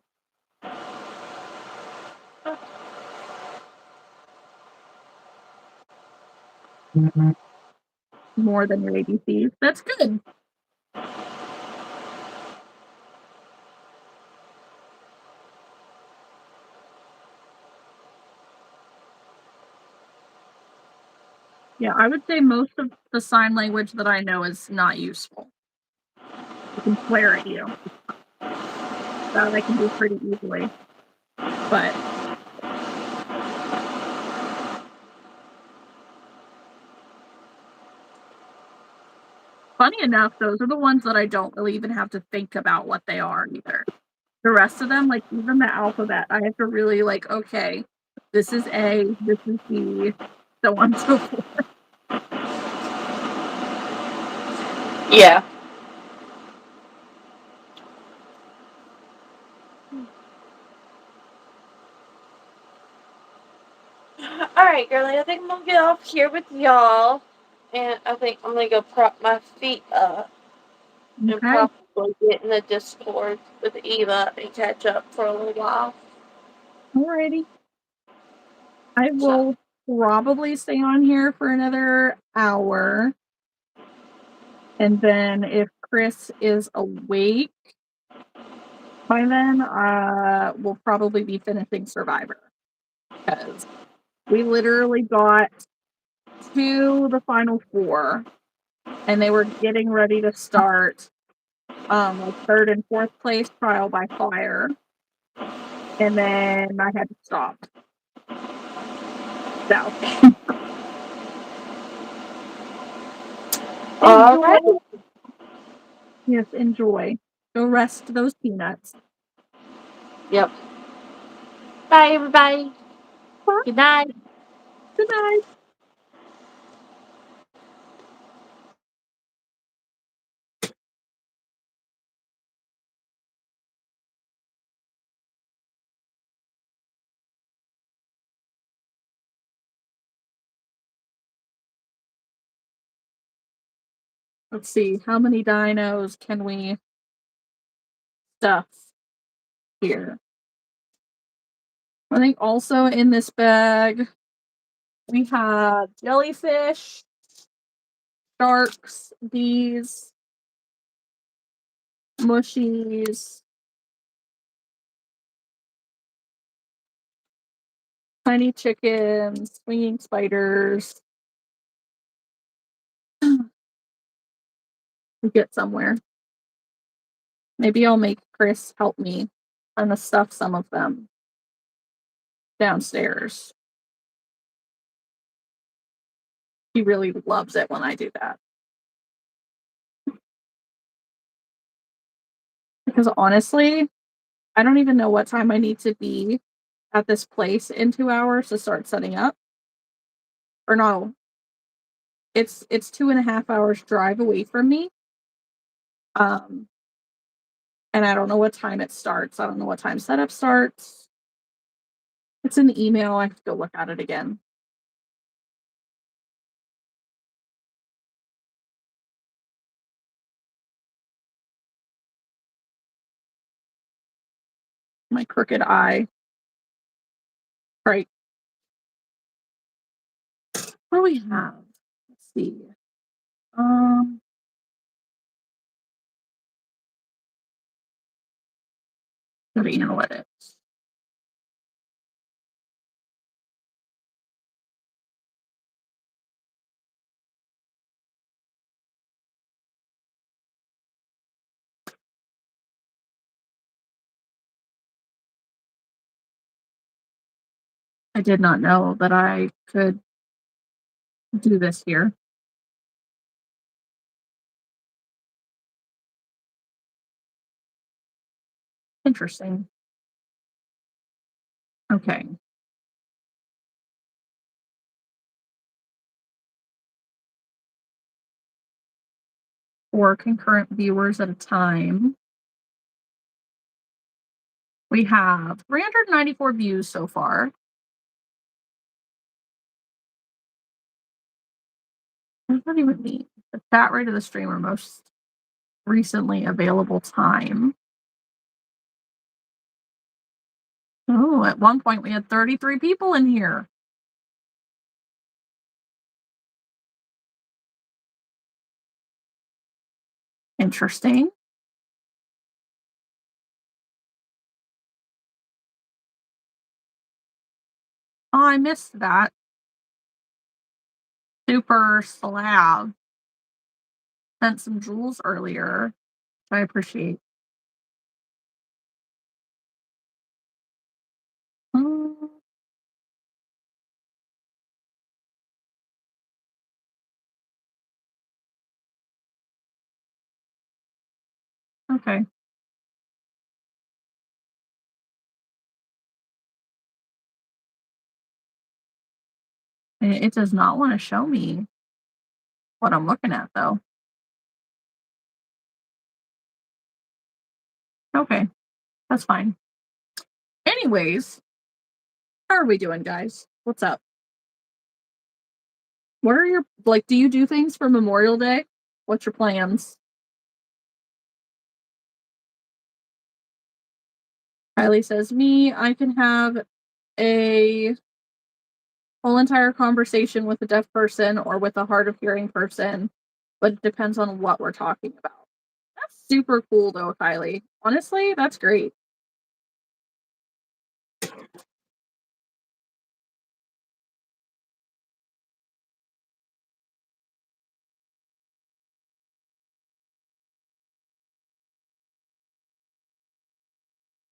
more than your ABCs. That's good. Yeah, I would say most of the sign language that I know is not useful. I can swear at you. That I can do pretty easily. But Funny enough, those are the ones that I don't really even have to think about what they are either. The rest of them, like, even the alphabet, I have to really, like, "Okay, this is A, this is B," so on and so forth. Yeah. Alright, girlie, I think I'm gonna get off here with y'all. And I think I'm gonna go prop my feet up and Okay, probably get in the Discord with Eva and catch up for a little while. alrighty. I So, will probably stay on here for another hour, and then if Chris is awake by then, we'll probably be finishing Survivor because we literally got to the final 4, and they were getting ready to start, like, 3rd and 4th place trial by fire, and then I had to stop. So, alright. enjoy. Yes, enjoy. Go rest those peanuts. Yep. Bye, everybody. Bye. Good night. Good night. Let's see, how many dinos can we stuff here? I think also in this bag we have jellyfish, sharks, bees, mushies, tiny chickens, swinging spiders. We get somewhere. Maybe I'll make Chris help me. I'm gonna stuff some of them downstairs. He really loves it when I do that. Because honestly, I don't even know what time I need to be at this place in 2 hours to start setting up. Or no, it's 2.5 hours drive away from me. Um, and I don't know what time it starts. I don't know what time setup starts. It's an email. I have to go look at it again. My crooked eye. Right. What do we have? Let's see. Um, go to analytics. I did not know that I could do this here. Interesting. Okay. 4 concurrent viewers at a time. We have 394 views so far. What does that even mean? The chat rate of the streamer most recently available time. Oh, at one point we had 33 people in here. Interesting. Oh, I missed that. Super Slab sent some jewels earlier. I appreciate. Mm, Okay. It does not want to show me what I'm looking at, though. Okay, that's fine. Anyways, how are we doing, guys? What's up? What are your like? Do you do things for Memorial Day? What's your plans? Kylie says, "Me, I can have a whole entire conversation with a deaf person or with a hard of hearing person, but it depends on what we're talking about." That's super cool, though, Kylie. Honestly, that's great.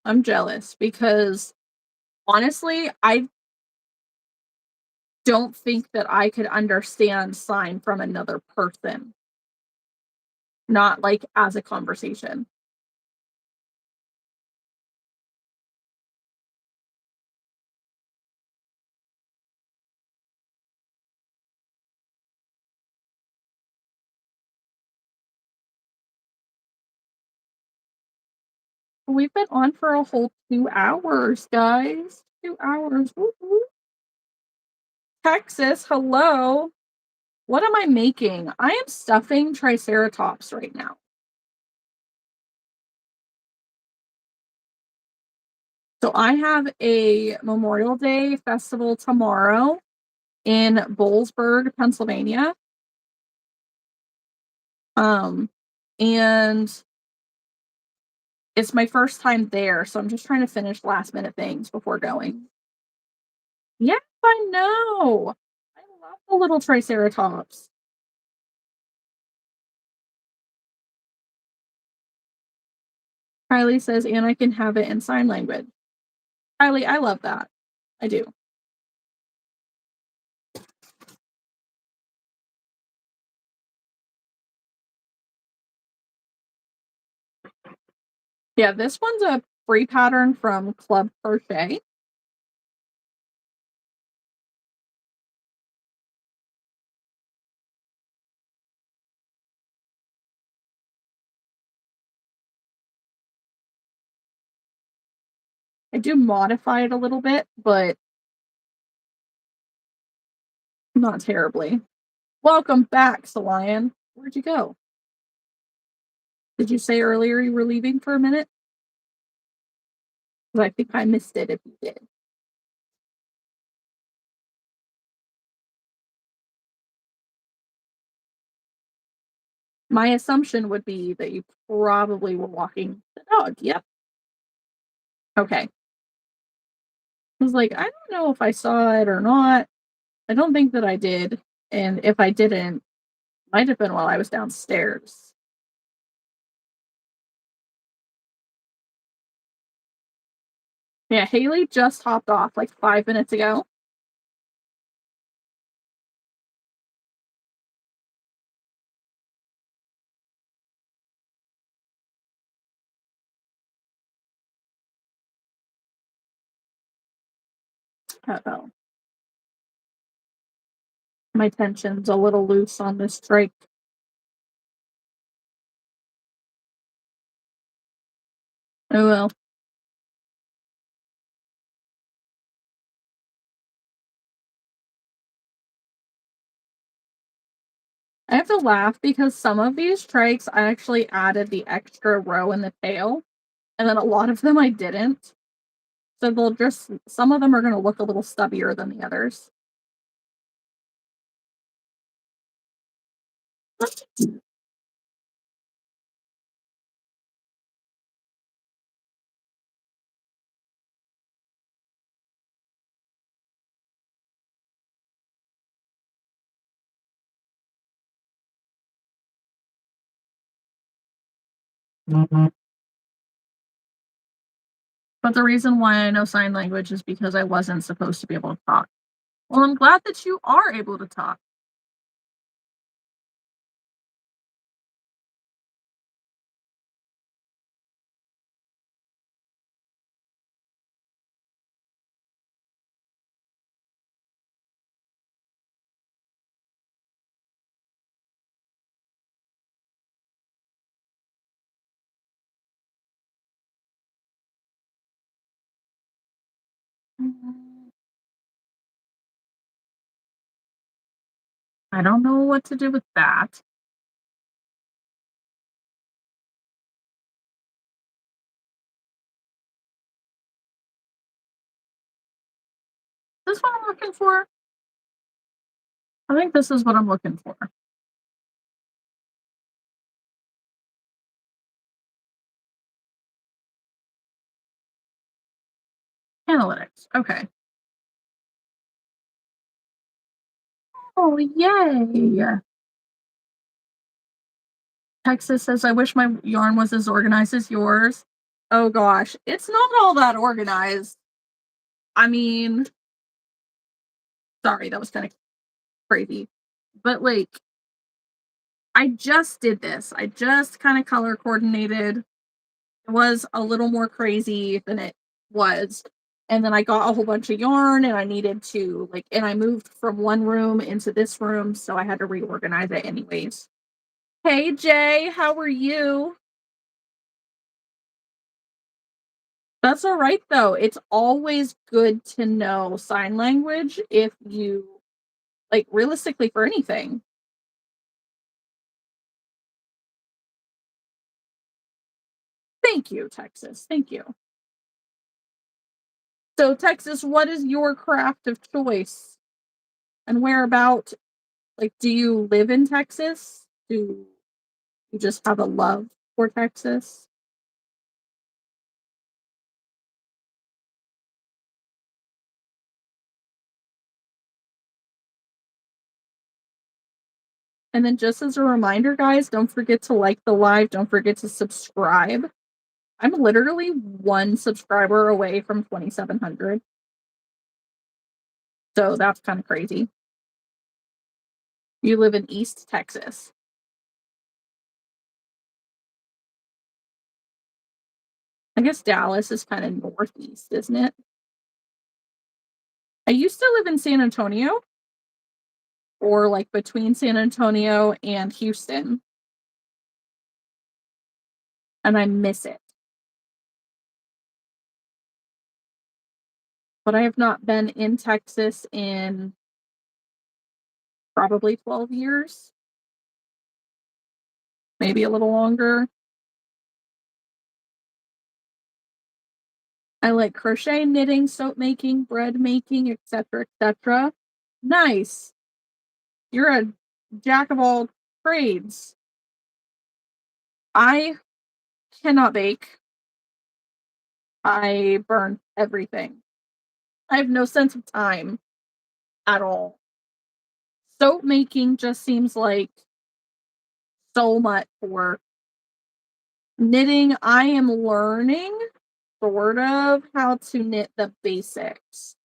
I'm jealous because honestly, I don't think that I could understand sign from another person, not like as a conversation. We've been on for a whole 2 hours, guys. 2 hours. Woo woo. Texas, hello. What am I making? I am stuffing triceratops right now. So I have a Memorial Day festival tomorrow in Boalsburg, Pennsylvania. Um, and it's my first time there, so I'm just trying to finish last minute things before going. Yes, I know. I love the little triceratops. Kylie says, and I can have it in sign language. Kylie, I love that. I do. Yeah, this one's a free pattern from Club Crochet. I do modify it a little bit, but not terribly. Welcome back, Solian. Where'd you go? Did you say earlier you were leaving for a minute? Because I think I missed it if you did. My assumption would be that you probably were walking the dog. Yep. Okay. I was like, I don't know if I saw it or not. I don't think that I did. And if I didn't, might have been while I was downstairs. Yeah, Haley just hopped off like 5 minutes ago. Uh-oh. My tension's a little loose on this strike. Oh well. I have to laugh because some of these strikes I actually added the extra row in the tail, and then a lot of them I didn't. So they'll just some of them are gonna look a little stubbier than the others. But the reason why I know sign language is because I wasn't supposed to be able to talk. Well, I'm glad that you are able to talk. Mm, I don't know what to do with that. Is this what I'm looking for? I think this is what I'm looking for. Analytics. Okay. Oh, yay. Texas says, I wish my yarn was as organized as yours. Oh gosh, it's not all that organized. I mean, sorry, that was kind of crazy. But like, I just did this. I just kind of color coordinated. It was a little more crazy than it was. And then I got a whole bunch of yarn and I needed to like, and I moved from one room into this room. So I had to reorganize it anyways. Hey Jay, how are you? That's all right though. It's always good to know sign language if you like realistically for anything. Thank you, Texas. Thank you. So, Texas, what is your craft of choice and whereabout? Like, do you live in Texas? Do you just have a love for Texas? And then, just as a reminder, guys, don't forget to like the live. Don't forget to subscribe. I'm literally one subscriber away from 2,700. So, that's kind of crazy. You live in East Texas. I guess Dallas is kind of northeast, isn't it? I used to live in San Antonio or like between San Antonio and Houston, and I miss it. But I have not been in Texas in probably 12 years, maybe a little longer. I like crochet, knitting, soap making, bread making, etc., etc. Nice. You're a jack of all trades. I cannot bake. I burn everything. I have no sense of time at all. Soap making just seems like so much work. Knitting, I am learning sort of how to knit the basics.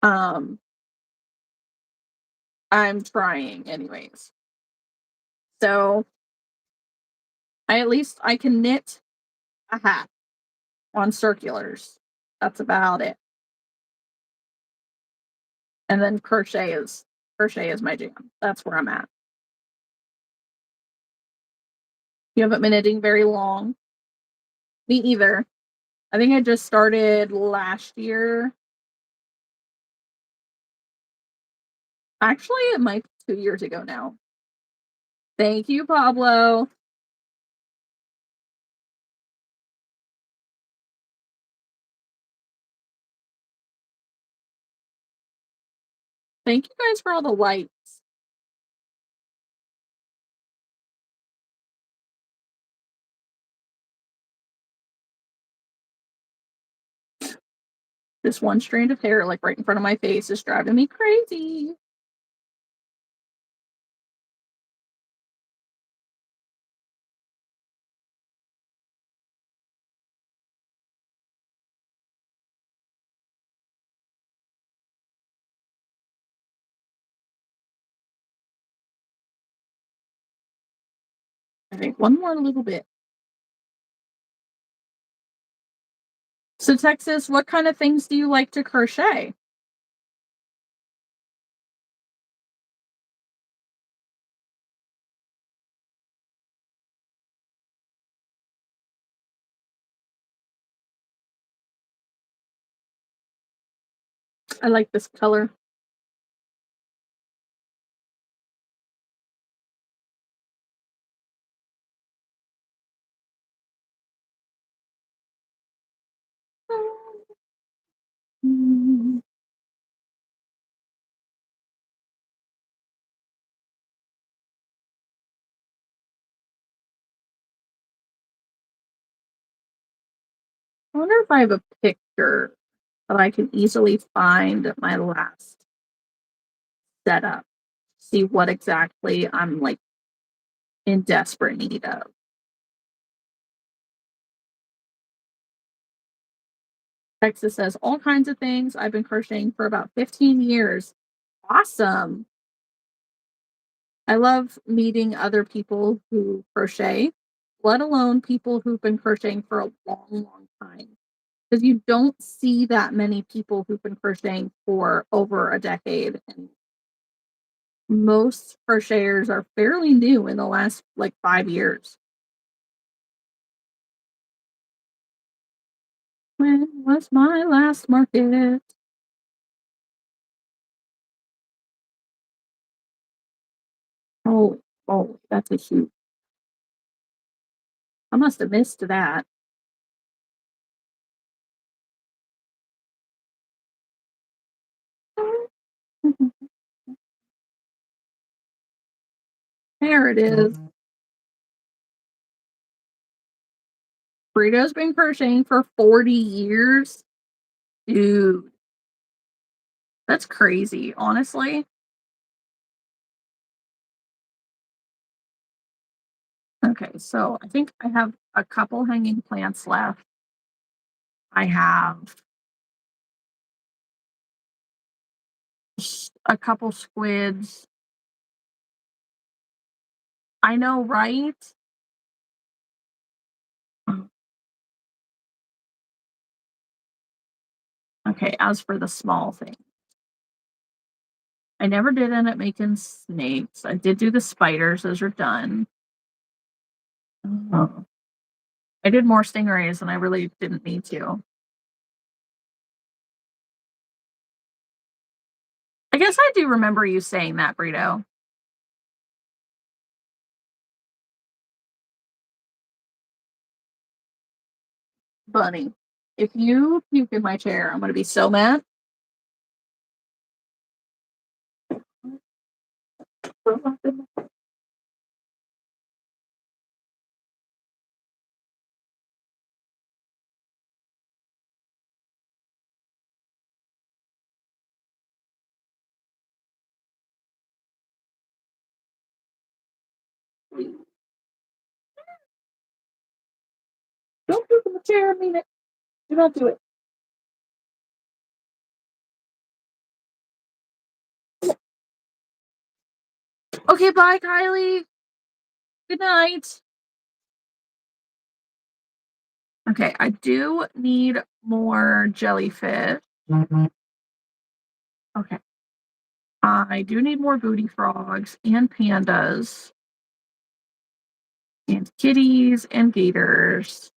Um, I'm trying anyways. So I can knit a hat on circulars. That's about it. And then crochet is my jam. That's where I'm at. You haven't been knitting very long. Me either. I think I just started last year. Actually, it might be 2 years ago now. Thank you, Pablo. Thank you guys for all the likes. This one strand of hair, like right in front of my face, is driving me crazy. I think one more little bit. So, Texas, what kind of things do you like to crochet? I like this color. Mm. I wonder if I have a picture that I can easily find at my last setup. See what exactly I'm like in desperate need of. Texas says all kinds of things. I've been crocheting for about 15 years. Awesome. I love meeting other people who crochet, let alone people who've been crocheting for a long, long time. Because you don't see that many people who've been crocheting for over a decade. And most crocheters are fairly new in the last like 5 years. When was my last market? Oh, oh, that's a huge. I must have missed that. There it is. Burrito's been crocheting for 40 years. Dude, that's crazy, honestly. Okay, so I think I have a couple hanging plants left. I have a couple squids. I know, right? Okay, as for the small thing, I never did end up making snakes. I did do the spiders, those are done. Oh. I did more stingrays and I really didn't need to. I guess I do remember you saying that, Brito. Bunny, if you puke in my chair, I'm gonna be so mad. Don't puke in the chair, I mean it. Do not do it. Okay, bye, Kylie. Good night. Okay, I do need more jellyfish. Okay. I do need more booty frogs and pandas and kitties and gators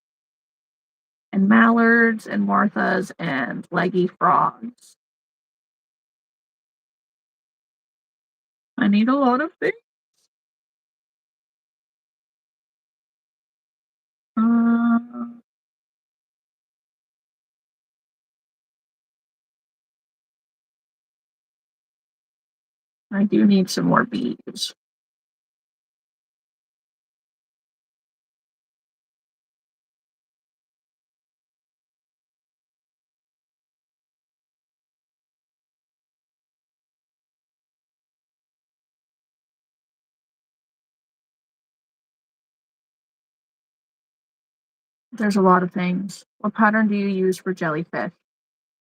and mallards and Marthas and leggy frogs. I need a lot of things. Uh, I do need some more bees. There's a lot of things. What pattern do you use for jellyfish?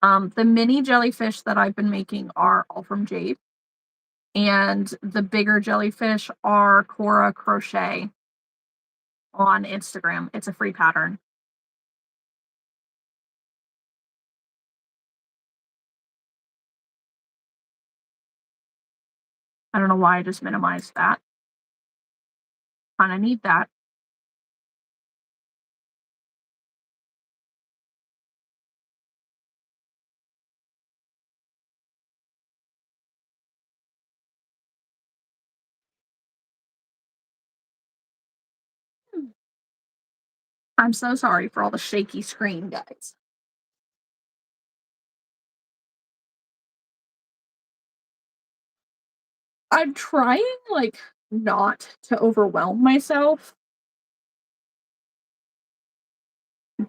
The mini jellyfish that I've been making are all from Jade, and the bigger jellyfish are Cora Crochet on Instagram. It's a free pattern. I don't know why I just minimized that. Kind of need that. I'm so sorry for all the shaky screen, guys. I'm trying, like, not to overwhelm myself,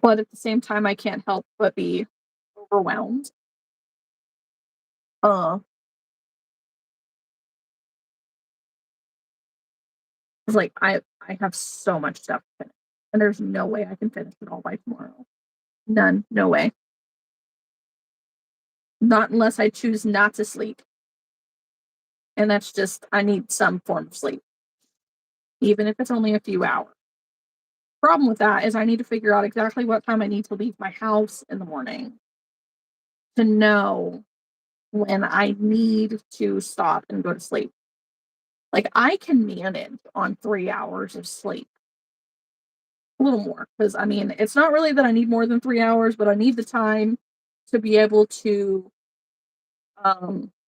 but at the same time, I can't help but be overwhelmed. Uh, 'Cause, like, I have so much stuff to finish, and there's no way I can finish it all by tomorrow. None, no way. Not unless I choose not to sleep, and that's just I need some form of sleep, even if it's only a few hours. Problem with that is I need to figure out exactly what time I need to leave my house in the morning to know when I need to stop and go to sleep. Like, I can manage on 3 hours of sleep, a little more, because I mean, it's not really that I need more than 3 hours, but I need the time to be able to,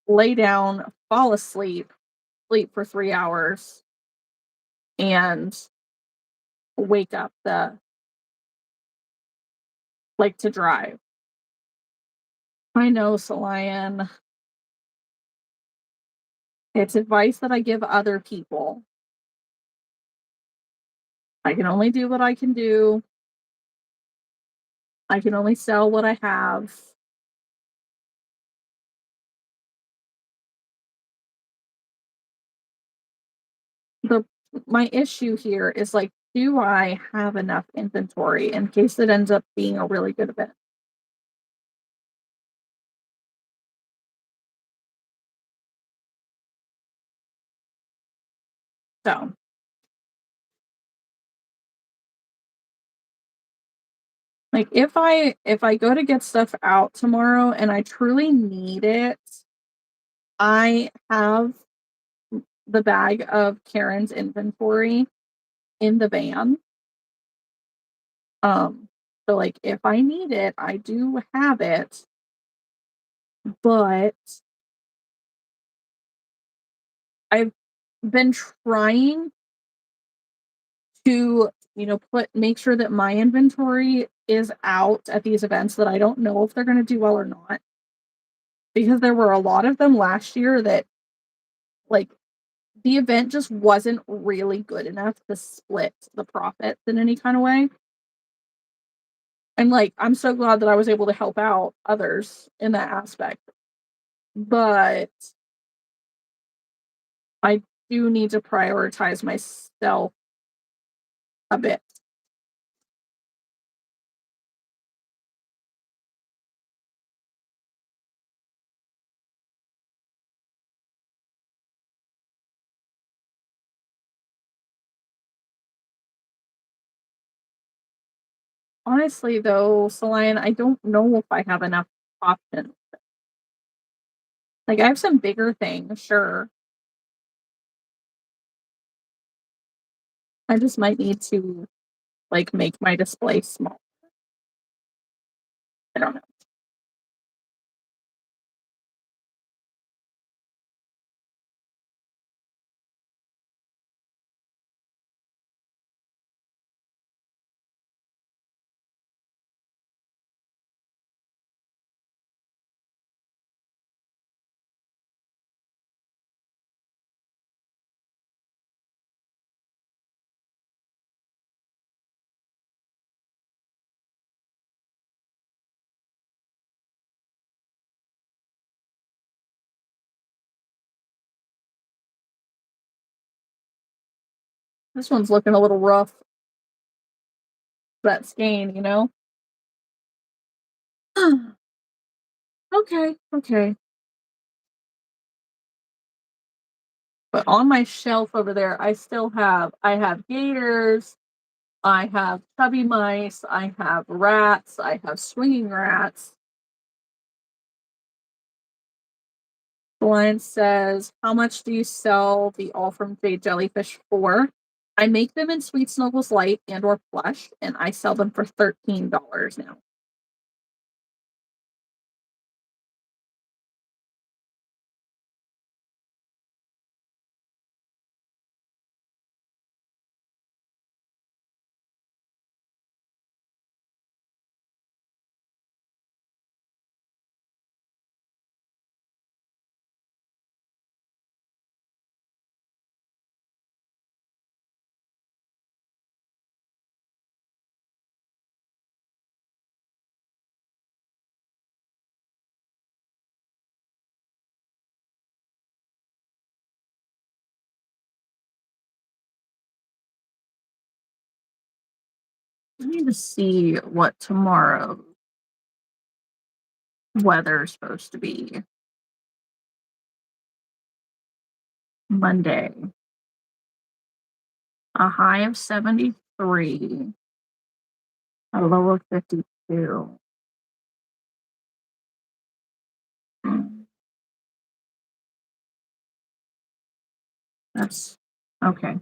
lay down, fall asleep, sleep for 3 hours, and wake up to drive. I know, Solian. It's advice that I give other people. I can only do what I can do. I can only sell what I have. The My issue here is, like, do I have enough inventory in case it ends up being a really good event? So, like, if I go to get stuff out tomorrow and I truly need it, I have the bag of Karen's inventory in the van. Um, so, like, if I need it, I do have it, but I've been trying to, put make sure that my inventory is out at these events that I don't know if they're gonna do well or not, because there were a lot of them last year that, like, the event just wasn't really good enough to split the profits in any kind of way. And, like, I'm so glad that I was able to help out others in that aspect, but I do need to prioritize myself a bit. Honestly, though, Celine, I don't know if I have enough options. Like, I have some bigger things, sure. I just might need to, like, make my display small. I don't know. This one's looking a little rough, that skein, you know? Okay, okay. But on my shelf over there, I have gators, I have chubby mice, I have rats, I have swinging rats. The line says, "How much do you sell the all from Jade jellyfish for?" I make them in Sweet Snuggles Light and or Plush, and I sell them for $13 now. I need to see what tomorrow's weather is supposed to be. Monday, a high of 73, a low of 52. Mm, That's okay.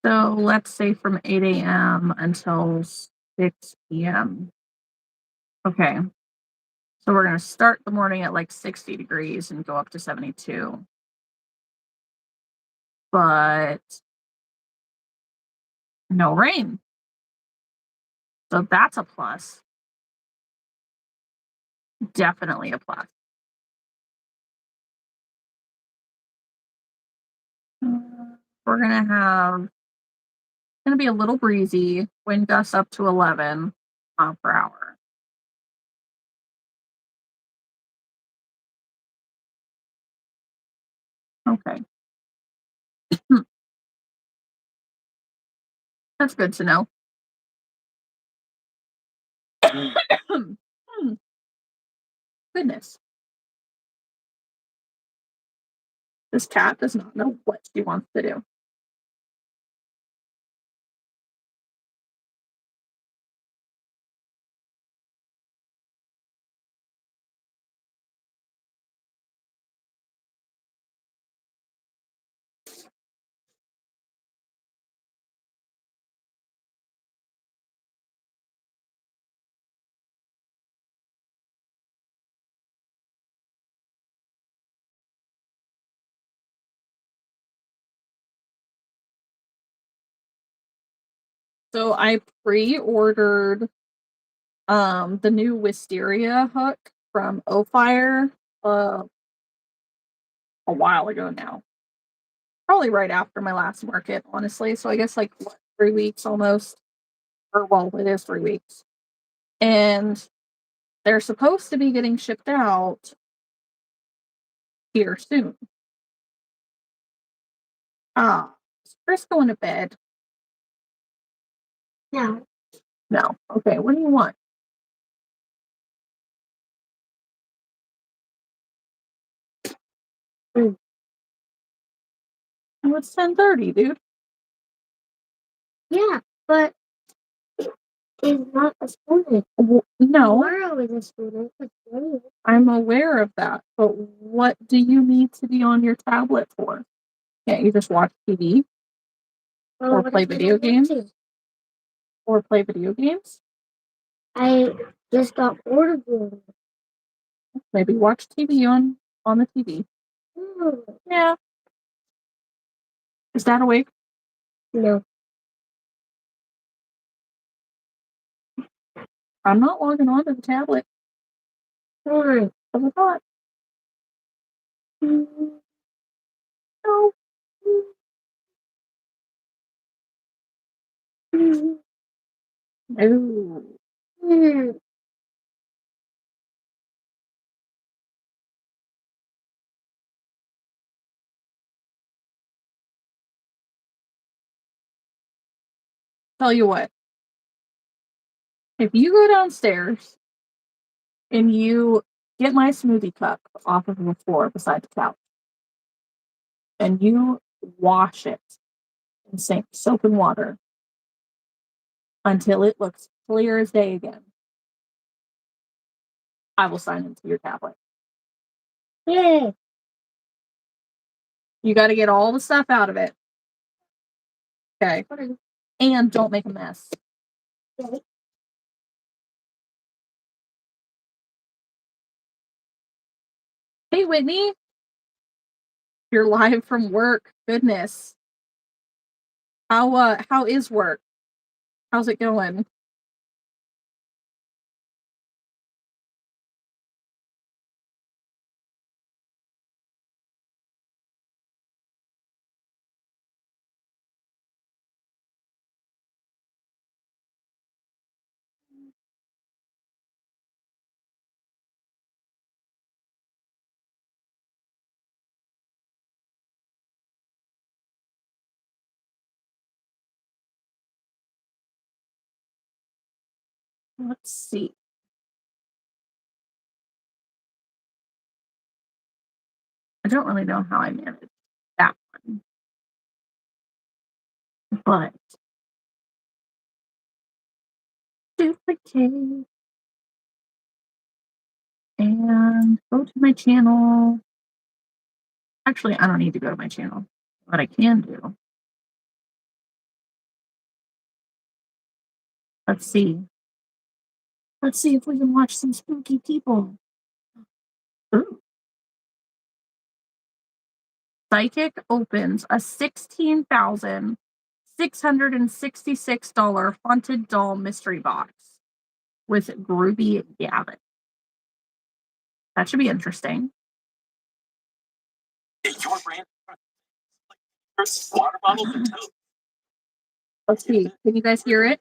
So let's say from 8 a.m. until 6 p.m. Okay. So we're going to start the morning at like 60 degrees and go up to 72. But no rain. So that's a plus. Definitely a plus. We're going to have, it's going to be a little breezy, wind gusts up to 11 miles per hour. Okay. That's good to know. Goodness. This cat does not know what she wants to do. So I pre-ordered the new wisteria hook from Fire uh a while ago now. Probably right after my last market, honestly. So I guess like what, 3 weeks almost. Or well, it is 3 weeks. And they're supposed to be getting shipped out here soon. Is Chris going to bed? No. No. Okay, what do you want? Mm. Oh, it's 10:30, dude. Yeah, but it's not a student. No. Tomorrow is a student. I'm aware of that, but what do you need to be on your tablet for? Can't you just watch TV or play video games? Or play video games? I just got bored of doing it. Maybe watch TV on the TV. Yeah. Is that awake? No. I'm not logging on to the tablet. Why? Because I thought. No. No. Tell you what, if you go downstairs and you get my smoothie cup off of the floor beside the couch and you wash it in soap and water until it looks clear as day again, I will sign into your tablet. Yay! You got to get all the stuff out of it. Okay. And don't make a mess. Okay. Hey, Whitney. You're live from work. Goodness. How is work? How's it going? Let's see. I don't really know how I managed that one, but duplicate and go to my channel. Actually, I don't need to go to my channel. What I can do, let's see. Let's see if we can watch some spooky people. Ooh. Psychic opens a $16,666 haunted doll mystery box with Groovy Gavin. That should be interesting. Your brand water bottles and totes. Let's see. Can you guys hear it?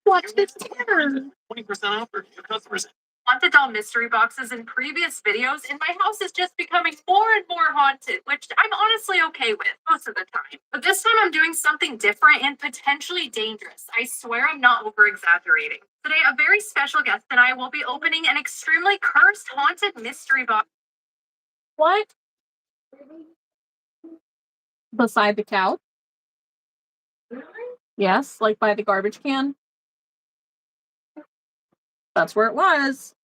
Watch this terror. 20% off for new customers. Haunted doll mystery boxes in previous videos, and my house is just becoming more and more haunted, which I'm honestly okay with most of the time. But this time I'm doing something different and potentially dangerous. I swear I'm not over exaggerating. Today, a very special guest and I will be opening an extremely cursed haunted mystery box. What? Beside the couch? Yes, like by the garbage can. That's where it was.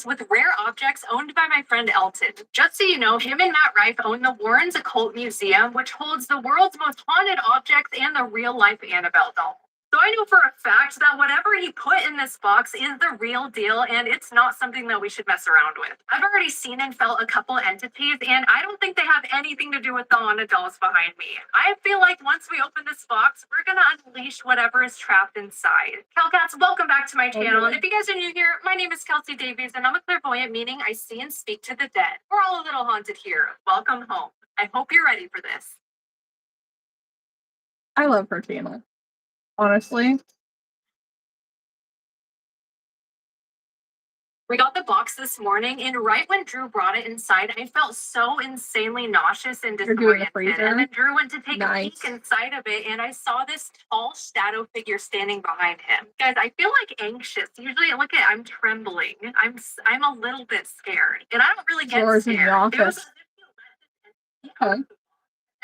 With rare objects owned by my friend Elton. Just so you know, him and Matt Rife own the Warrens Occult Museum, which holds the world's most haunted objects and the real-life Annabelle doll. So I know for a fact that whatever he put in this box is the real deal, and it's not something that we should mess around with. I've already seen and felt a couple entities, and I don't think they have anything to do with the haunted dolls behind me. I feel like once we open this box, we're gonna unleash whatever is trapped inside. Hellcats, welcome back to my channel. If you guys are new here, my name is Kelsey Davies, and I'm a clairvoyant, meaning I see and speak to the dead. We're all a little haunted here. Welcome home. I hope you're ready for this. I love her channel. Honestly. We got the box this morning, and right when Drew brought it inside, I felt so insanely nauseous and disoriented. And then Drew went to take a peek inside of it, and I saw this tall shadow figure standing behind him. Guys, I feel like anxious. Usually, look at, I'm trembling. I'm a little bit scared, and I don't really get scared. It was okay.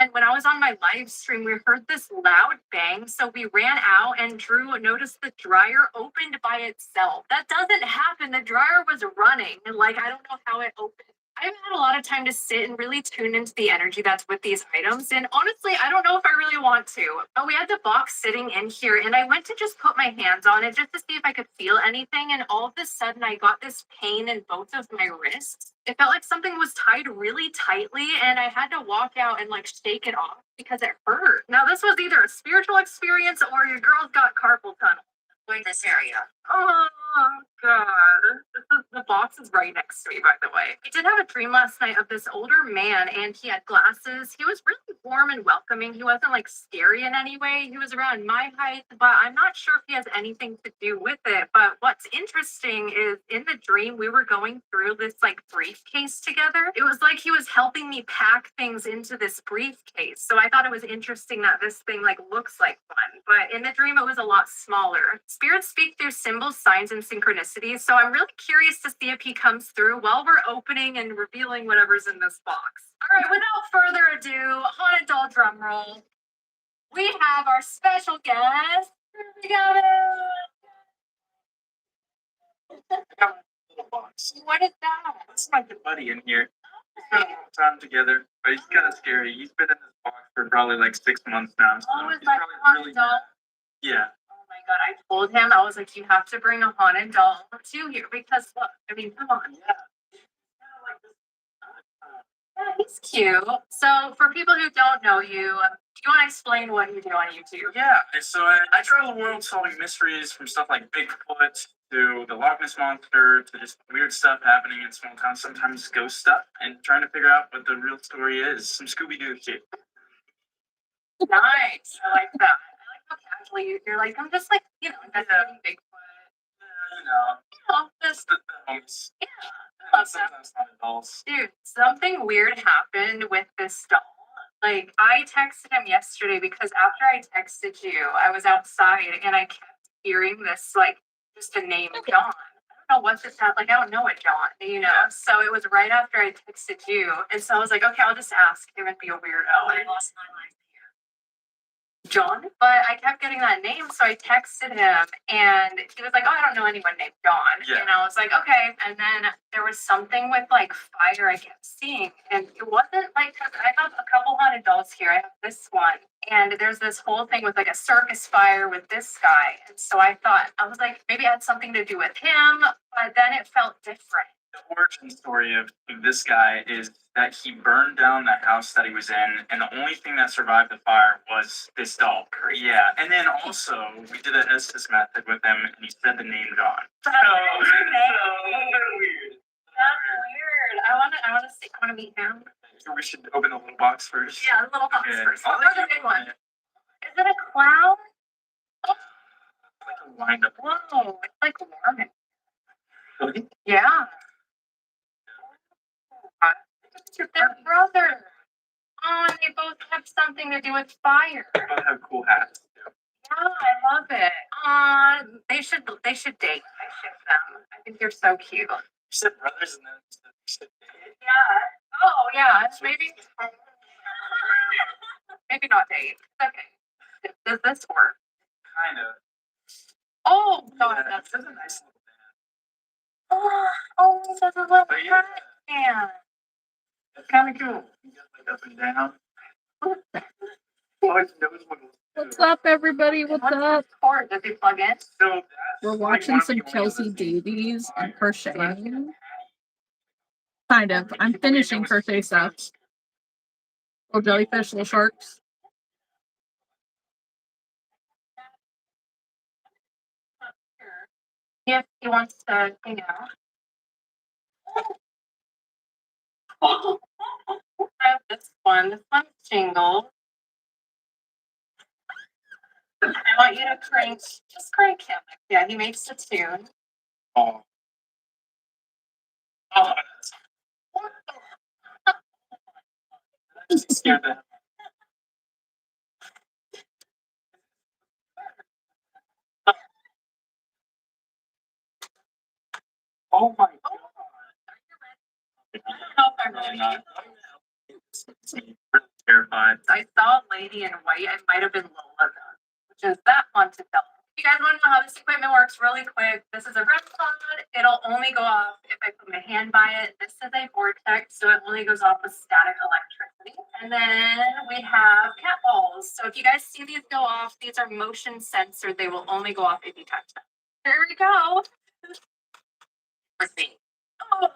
And when I was on my live stream, we heard this loud bang. So we ran out and Drew noticed the dryer opened by itself. That doesn't happen. The dryer was running. Like, I don't know how it opened. I haven't had a lot of time to sit and really tune into the energy that's with these items. And honestly, I don't know if I really want to. But we had the box sitting in here and I went to just put my hands on it just to see if I could feel anything. And all of a sudden, I got this pain in both of my wrists. It felt like something was tied really tightly and I had to walk out and like shake it off because it hurt. Now, this was either a spiritual experience or your girl's got carpal tunnel in this area. Oh God. The box is right next to me, by the way. I did have a dream last night of this older man and he had glasses. He was really warm and welcoming. He wasn't like scary in any way. He was around my height, but I'm not sure if he has anything to do with it. But what's interesting is in the dream, we were going through this like briefcase together. It was like he was helping me pack things into this briefcase. So I thought it was interesting that this thing like looks like one, but in the dream, it was a lot smaller. Spirits speak through symbols, signs, and synchronicities. So I'm really curious to see if he comes through while we're opening and revealing whatever's in this box. All right, without further ado, haunted doll drum roll. We have our special guest. We got it. What is that? That's my good buddy in here. We spent a long time together, but he's kind of scary. He's been in this box for probably like 6 months now. So Oh, is he's that probably haunted really doll? mad. Yeah. Oh my God, I told him, I was like, you have to bring a haunted doll to here because look, I mean, come on. Yeah. Yeah, he's cute. So for people who don't know you, do you want to explain what you do on YouTube? Yeah. So I travel the world solving mysteries from stuff like Bigfoot to the Loch Ness Monster to just weird stuff happening in small towns, sometimes ghost stuff, and trying to figure out what the real story is. Some Scooby-Doo shit. Nice. I like that. I like how casually you're like, I'm just like, investigating Bigfoot. Just the homes. yeah. And sometimes not dolls. Dude, something weird happened with this doll. Like, I texted him yesterday because after I texted you, I was outside and I kept hearing this, like, just a name, John. I don't know what this sounds like. I don't know it, John, you know? So it was right after I texted you. And so I was like, okay, I'll just ask him and be a weirdo. And I lost my life. John, but I kept getting that name, so I texted him, and he was like, "Oh, I don't know anyone named John." Yeah. And I was like, "Okay." And then there was something with like fire I kept seeing, and it wasn't like 'cause I have a couple haunted dolls here. I have this one, and there's this whole thing with like a circus fire with this guy, and so I thought I was like, maybe it had something to do with him, but then it felt different. The origin story of this guy is that he burned down the house that he was in, and the only thing that survived the fire was this doll. Yeah, and then also we did an Estes method with him, and he said the name John. So weird. That's weird. I wanna see. I wanna meet him. So we should open the little box first. Yeah, the little box Okay. first. I'll I'll let go you the big open one. it. Is it a clown? Like a wind up. Whoa, it's like warm. Really? Yeah. It's their brother. Oh, and they both have something to do with fire. They both have cool hats too. Yeah, I love it. They should date. I ship them. I think they're so cute. You said brothers and then you said date. Yeah. Oh, yeah. Maybe. Maybe not date. Okay. Does this work? Kind of. Oh God, Yeah, that's that's a nice little band. oh, that's a little Oh, yeah. hat band. It's kind of cool. You get like up and down. Oh, his nose wiggles too. What's up, everybody? What's up? This cord? Does he plug in? So that's We're like watching one of some the only Chelsea other things Davies and fire. crocheting. Kind of. I'm finishing crochet stuff. Little jellyfish, little sharks. If he wants to, you know. I have this one. This one's jingled. I want you to crank, just crank him. Yeah, he makes a tune. Oh. Oh, that's scared the Oh my god. I don't know if I'm Really ready. not. Really terrified. I saw a lady in white. It might have been Lola, which is that haunted doll. If you guys want to know how this equipment works really quick, this is a REM pod. It'll only go off if I put my hand by it. This is a vortex, so it only goes off with static electricity. And then we have cat balls. So if you guys see these go off, these are motion censored. They will only go off if you touch them. Here we go. Let's see. Oh.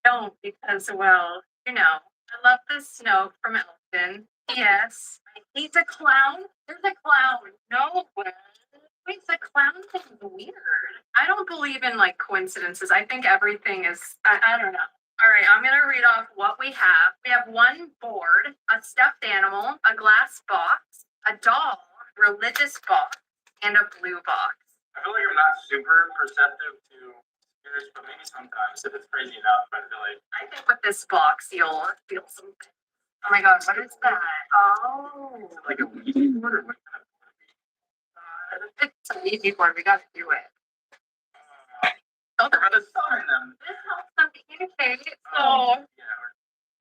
Don't, because, well, you know, I love the snow from Elton. Yes. He's a clown. There's a clown. No way. Wait, the clown thing is weird. I don't believe in like coincidences. I think everything is, I don't know. All right, I'm gonna read off what we have. We have one board, a stuffed animal, a glass box, a doll, religious box, and a blue box. I feel like I'm not super perceptive to spirits, but maybe sometimes if it's crazy enough, I feel like I think with this box, you'll feel something. Oh my God, what is that? Oh, it's like a Ouija board or what kind of it's a Ouija board. We gotta do it. They're gonna summon them. This helps them communicate. So, Yeah.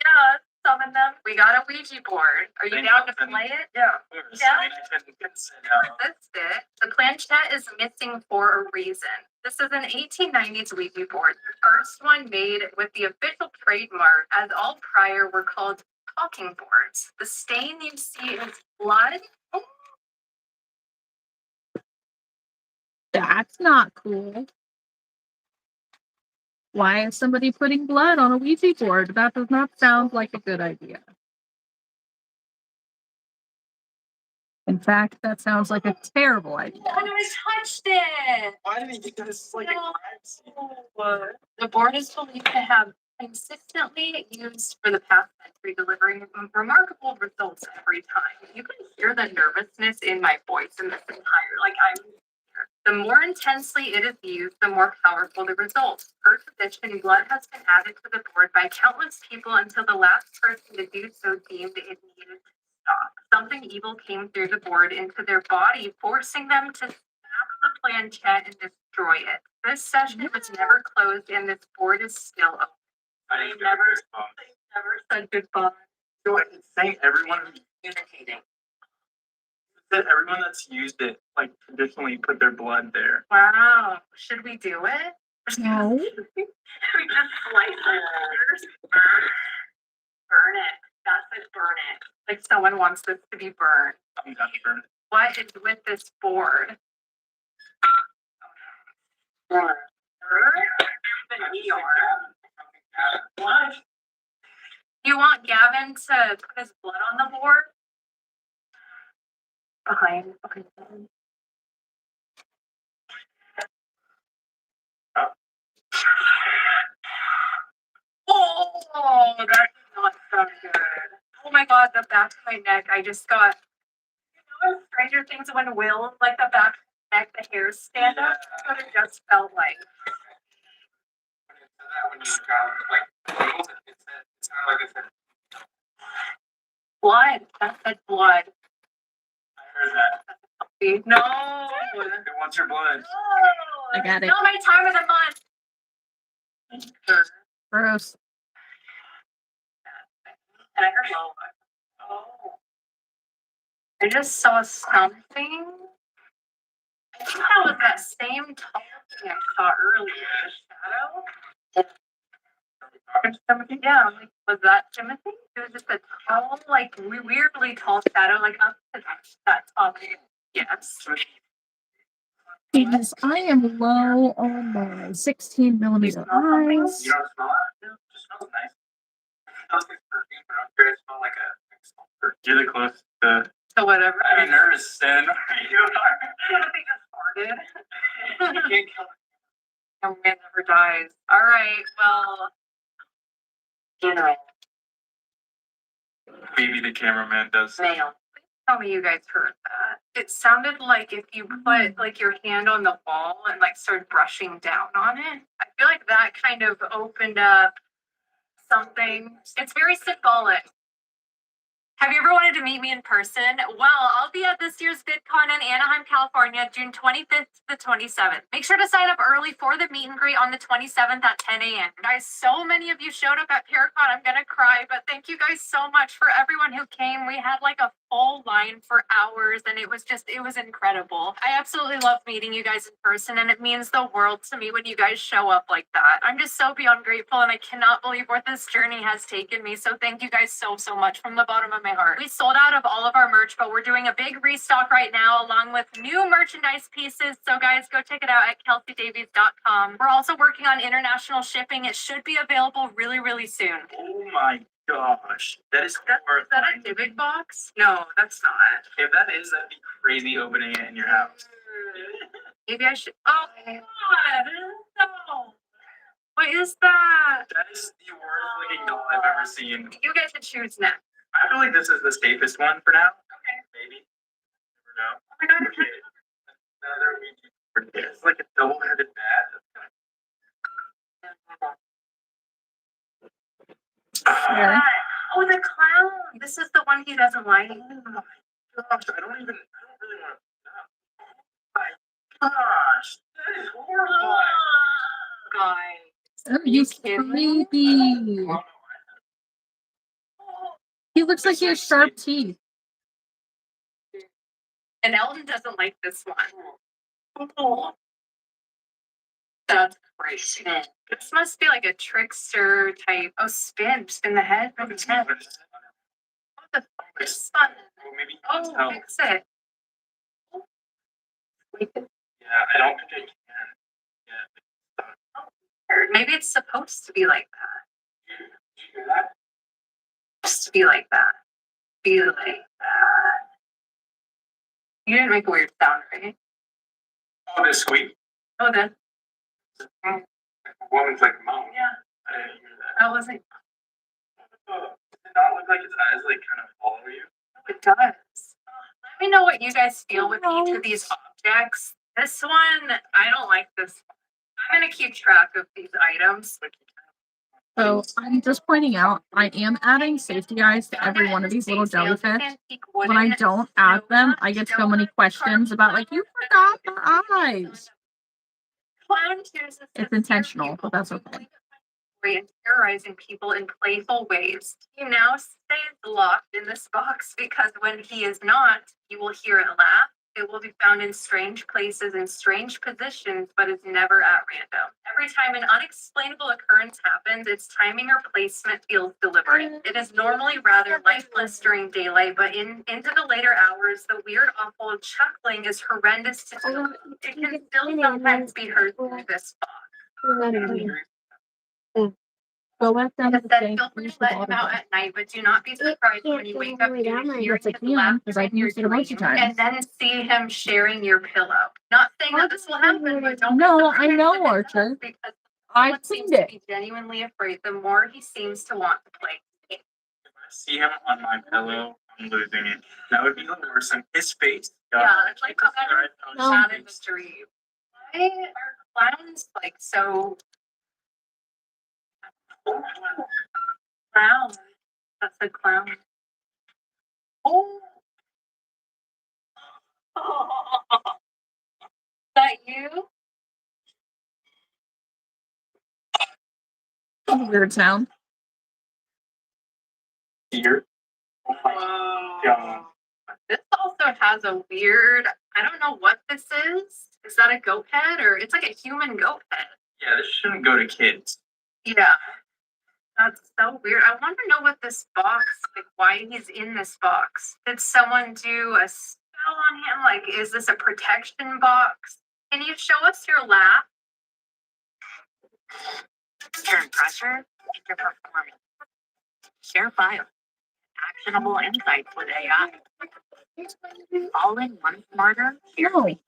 yeah, summon them. We got a Ouija board. Are you Thank down you. to play it? Yeah, of course. Yeah. I mean, I can sit down. That's it. The planchette is missing for a reason. This is an 1890s Ouija board. The first one made with the official trademark, as all prior were called talking boards. The stain you see is blood. That's not cool. Why is somebody putting blood on a Ouija board? That does not sound like a good idea. In fact, that sounds like a terrible idea. Oh, no, I touched it. Why did he get this? Like No. a crime scene? The board is believed to have consistently used for the past century, delivering remarkable results every time. You can hear the nervousness in my voice in this entire, like, I'm The more intensely it is used, the more powerful the results. Per tradition, blood has been added to the board by countless people until the last person to do so deemed it needed to stop. Something evil came through the board into their body, forcing them to snap the planchette and destroy it. This session was never closed, and this board is still open. I never Said goodbye. So it's saying everyone who's communicating. That everyone that's used it, like traditionally put their blood there. Wow. Should we do it? No. We just slice it. Burn it. That's it. Burn it. Like someone wants this to be burned. I'm not sure. What is with this board? What? You want Gavin to put his blood on the board? Behind. Okay. Oh, that's not so good. Oh my god, the back of my neck. I just got, you know, in Stranger Things when Will, like the back of the neck, the hairs stand up. That's what it just felt like. Blood. That said blood. I heard that. No. Who wants your blood? I got it. Not my time of the month. Gross. And I heard low. Oh. I just saw something. I think that was that same tall thing I saw earlier, the shadow. Talking to somebody? Yeah, I'm like, was that Timothy? It was just a tall, like weirdly tall shadow, like up to that top. Yes. Because I am low on my 16 millimeter eyes. You don't smell it? No, it just smells nice. It smells like perfume, but I'm sure it smells like a you're the closest to. So whatever. I'm nervous standing where you are. They just farted. You can't kill And man never dies. All right, well, you know, Maybe the cameraman does. mail. Tell me you guys heard that. It sounded like if you put like your hand on the wall and like started brushing down on it. I feel like that kind of opened up something. It's very symbolic. Have you ever wanted to meet me in person? Well, I'll be at this year's VidCon in Anaheim, California, June 25th to the 27th. Make sure to sign up early for the meet and greet on the 27th at 10 a.m. Guys, so many of you showed up at Paracon. I'm gonna cry, but thank you guys so much for everyone who came. We had like a full line for hours, and it was incredible. I absolutely love meeting you guys in person, and it means the world to me when you guys show up like that. I'm just so beyond grateful, and I cannot believe where this journey has taken me. So thank you guys so much from the bottom of my heart. We sold out of all of our merch, but we're doing a big restock right now along with new merchandise pieces. So guys, go check it out at kelseydavies.com. We're also working on international shipping. It should be available really soon. Oh my gosh. That is Is that horrifying. a Divid box? No, that's not. If that is, that'd be crazy opening it in your house. Maybe I should. Oh my god, no. What is that? That is the worst looking doll I've ever seen. You get to choose next. I feel like this is the safest one for now. Okay. Maybe. Never know. Oh my god, Okay. Another Ouija. It's like a double-headed bat. Sure. Oh, the clown. This is the one he doesn't like. Oh my gosh, I don't really want to. Oh my gosh, that is horrifying. Guys. Oh, he's kidding me? creepy. He looks like he has sharp teeth. And Eldon doesn't like this one. Oh. That's crazy. This must be like a trickster type. Oh, spin the head. What the fuck is fun? Well, maybe you Oh, can tell. fix it. Yeah, I don't think I can. Yeah. Or maybe it's supposed to be like that. Did you hear that? Supposed to be like that. Be like that. You didn't make a weird sound, right? Oh, this squeak. Oh, then. A woman's like, Mom. Yeah, I didn't hear that. that wasn't. Oh, does it not look like his eyes like kind of follow you? It does. Let me know what you guys feel with each of these objects. This one, I don't like this one. I'm gonna keep track of these items. So I'm just pointing out, I am adding safety eyes to every one of these little jellyfish. When I don't add them, I get so many questions about like, you forgot the eyes. Clown chooses to It's intentional, but that's okay. and terrorizing people in playful ways. He now stays locked in this box because when he is not, you will hear it laugh. It will be found in strange places in strange positions, but is never at random. Every time an unexplainable occurrence happens, its timing or placement feels deliberate. It is normally rather lifeless during daylight, but into the later hours, the weird, awful chuckling is horrendous to feel. It can still sometimes be heard through this box. Go let them Because then say, feel free use to the let him water out though. at night, but do not be surprised when you wake up and hear Yes, I his can, laughter because I've in your used it a bunch of dream, times. and then see him sharing your pillow. Not saying that this will happen, but don't No, be I surprised know, if it does, Archer. because I someone seems cleaned to it. be genuinely afraid the more he seems to want to play. If I see him on my pillow, I'm losing it. That would be the worst. And his face. Yeah, it's like God, not in the dream. Why are clowns like so clown? That's a clown. Oh. Is that you? That's a weird sound. Here. Whoa. This also has a weird, I don't know what this is. Is that a goat head or it's like a human goat head? Yeah, this shouldn't go to kids. Yeah. That's so weird. I want to know what this box, like why he's in this box. Did someone do a spell on him? Like, is this a protection box? Can you show us your laugh? Turn pressure into performance. Share file. Actionable insights with AI. All in one smarter. No.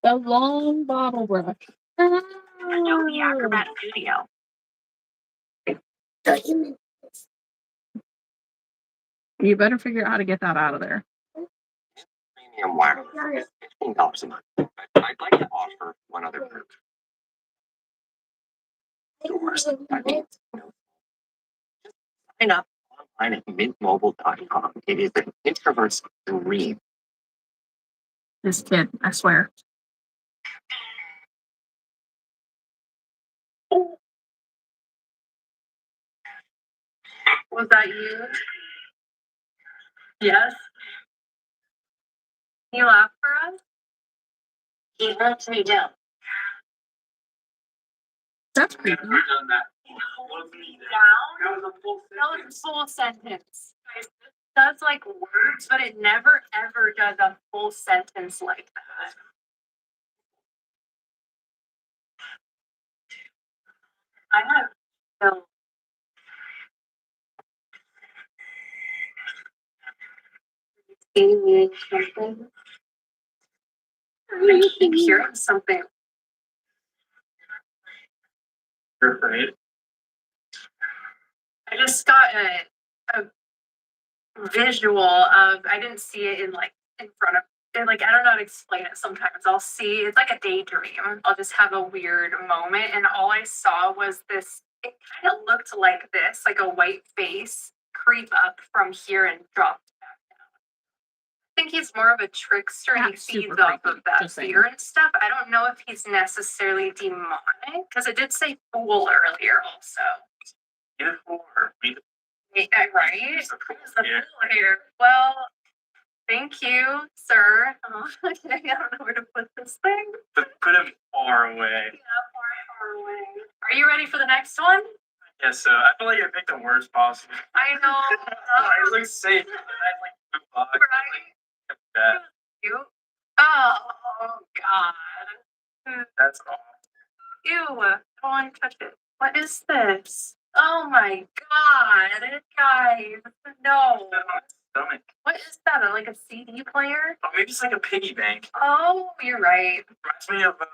The long bottle brush. Adobe Acrobat Studio. You better figure out how to get that out of there. Premium wireless is $15 a month. I'd like to offer one other perk. Doors. I mean, sign up online at mintmobile.com. It is an introvert's dream. This kid, I swear. Was that you? Yes. Can you laugh for us? He hunts me down. That's creepy. Never done that. Down? That was a full That was a full sentence. Guys, this does like words, but it never ever does a full sentence like that. I have no. Something. I keep hearing something. You're afraid. I just got a visual of, I didn't see it in like in front of it, like I don't know how to explain it. Sometimes I'll see it's like a daydream. I'll just have a weird moment and all I saw was this, it kind of looked like this, like a white face creep up from here and drop back down. I think he's more of a trickster and he That's feeds super off creepy, of that just saying. fear and stuff. I don't know if he's necessarily demonic because it did say fool earlier also. Beautiful or beautiful. Yeah, right? Who's the Yeah. fool here? Well, thank you, sir. Okay, I don't know where to put this thing. Put him far away. Yeah, far away. Are you ready for the next one? Yeah, so I feel like I picked the worst possible. I know. It looks safe. I like the box. Right? Yeah, You? Oh, God. that's all. Ew. Don't want to touch it. What is this? Oh my God. Guys. No. Stomach. What is that? Like a CD player? Oh, maybe it's like a piggy bank. Oh, you're right. Reminds me of the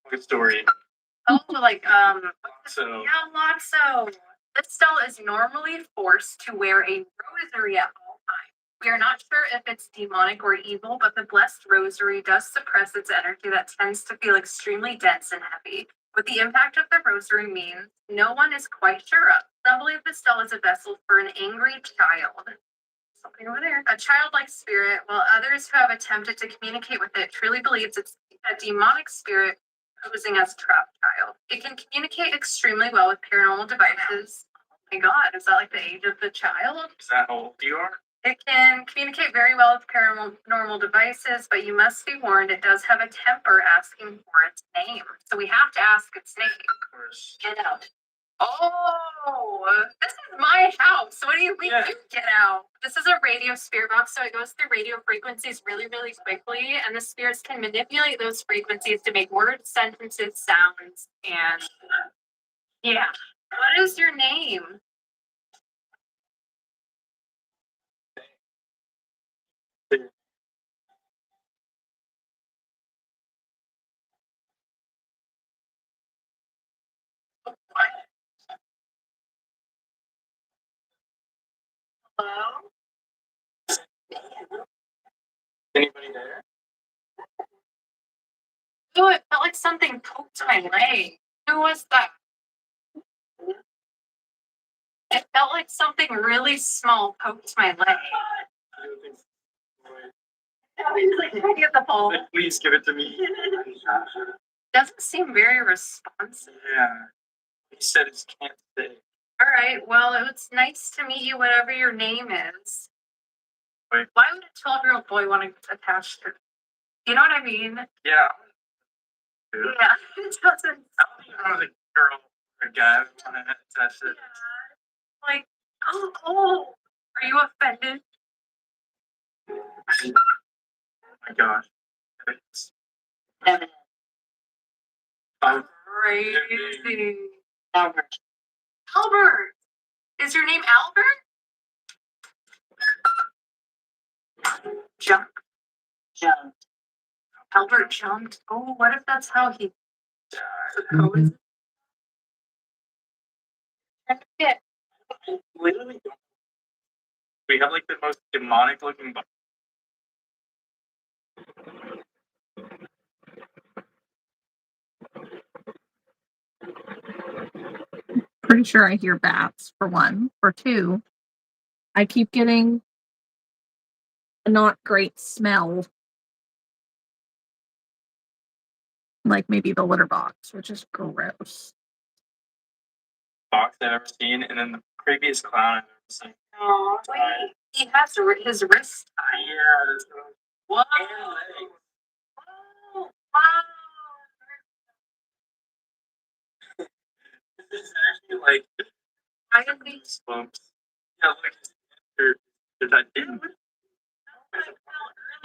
Toy Story. Oh, like, So yeah, Lotso. This doll is normally forced to wear a rosary at all times. We are not sure if it's demonic or evil, but the blessed rosary does suppress its energy that tends to feel extremely dense and heavy. What the impact of the rosary means, no one is quite sure of. Some believe this doll is a vessel for an angry child. Something over there. A childlike spirit, while others who have attempted to communicate with it truly believes it's a demonic spirit posing as a trapped child. It can communicate extremely well with paranormal devices. Oh my god, is that like the age of the child? Is that how old you are? It can communicate very well with paranormal devices, but you must be warned it does have a temper asking for its name. So we have to ask its name. Of course. Get out. Oh, this is my house. What do you mean Yeah. you get out? This is a radio spirit box, so it goes through radio frequencies really, really quickly, and the spirits can manipulate those frequencies to make words, sentences, sounds, and yeah. What is your name? Hello? Anybody there? Oh, it felt like something poked my leg. Who was that? It felt like something really small poked my leg. He's like trying to get the ball. Please give it to me. Doesn't seem very responsive. Yeah. He said it can't stay. All right, well, it's nice to meet you, whatever your name is. Wait. Why would a 12-year-old boy want to attach to? You know what I mean? Yeah. Yeah, it doesn't. I don't think I was a girl or a guy when I attached it. Like, oh, are you offended? Oh my gosh. It's Crazy. Albert. Albert! Is your name Albert? Jump. Albert jumped. Oh, what if that's how he supposed? Yeah. literally don't. We have like the most demonic looking box. Pretty sure I hear bats, for one. For two, I keep getting a not great smell. Like maybe the litter box, which is gross. Box I've ever seen, and then the creepiest clown I've ever seen. Oh, wait. He has his wrist tied. Yeah, that's Whoa. Whoa. Wow. This is actually like I didn't think bumps. Yeah, look, they're that deep.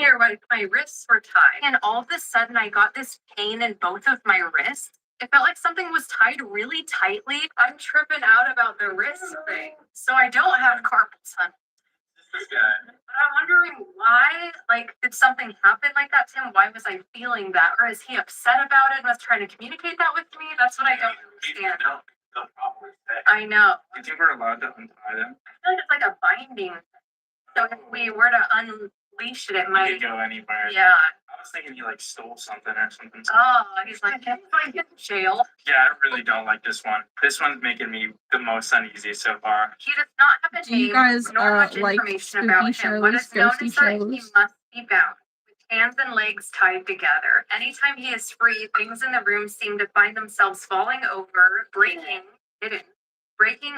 earlier my wrists were tied, and all of a sudden I got this pain in both of my wrists. It felt like something was tied really tightly. I'm tripping out about the wrist thing. So I don't have carpal tunnel. This guy. But I'm wondering why, like, did something happen like that to him? Why was I feeling that? Or is he upset about it and was trying to communicate that with me? That's what I don't understand. No, the problem is that. I know. You think we're allowed to untie them? I feel like it's like a binding. So if we were to unleash it, it You might. could go anywhere. Yeah. I was thinking he like stole something or something. Oh, he's like, I'm going to jail. Yeah, I really don't like this one. This one's making me the most uneasy so far. He does not have a Do you name guys, nor much like information spooky about him. What is shows, known ghosty is that he shows? must be bound, with hands and legs tied together. Anytime he is free, things in the room seem to find themselves falling over, breaking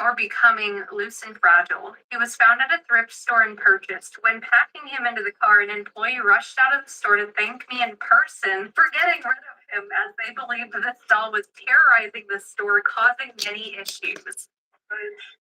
or becoming loose and fragile. He was found at a thrift store and purchased. When packing him into the car, an employee rushed out of the store to thank me in person for getting rid of him, as they believed this doll was terrorizing the store, causing many issues.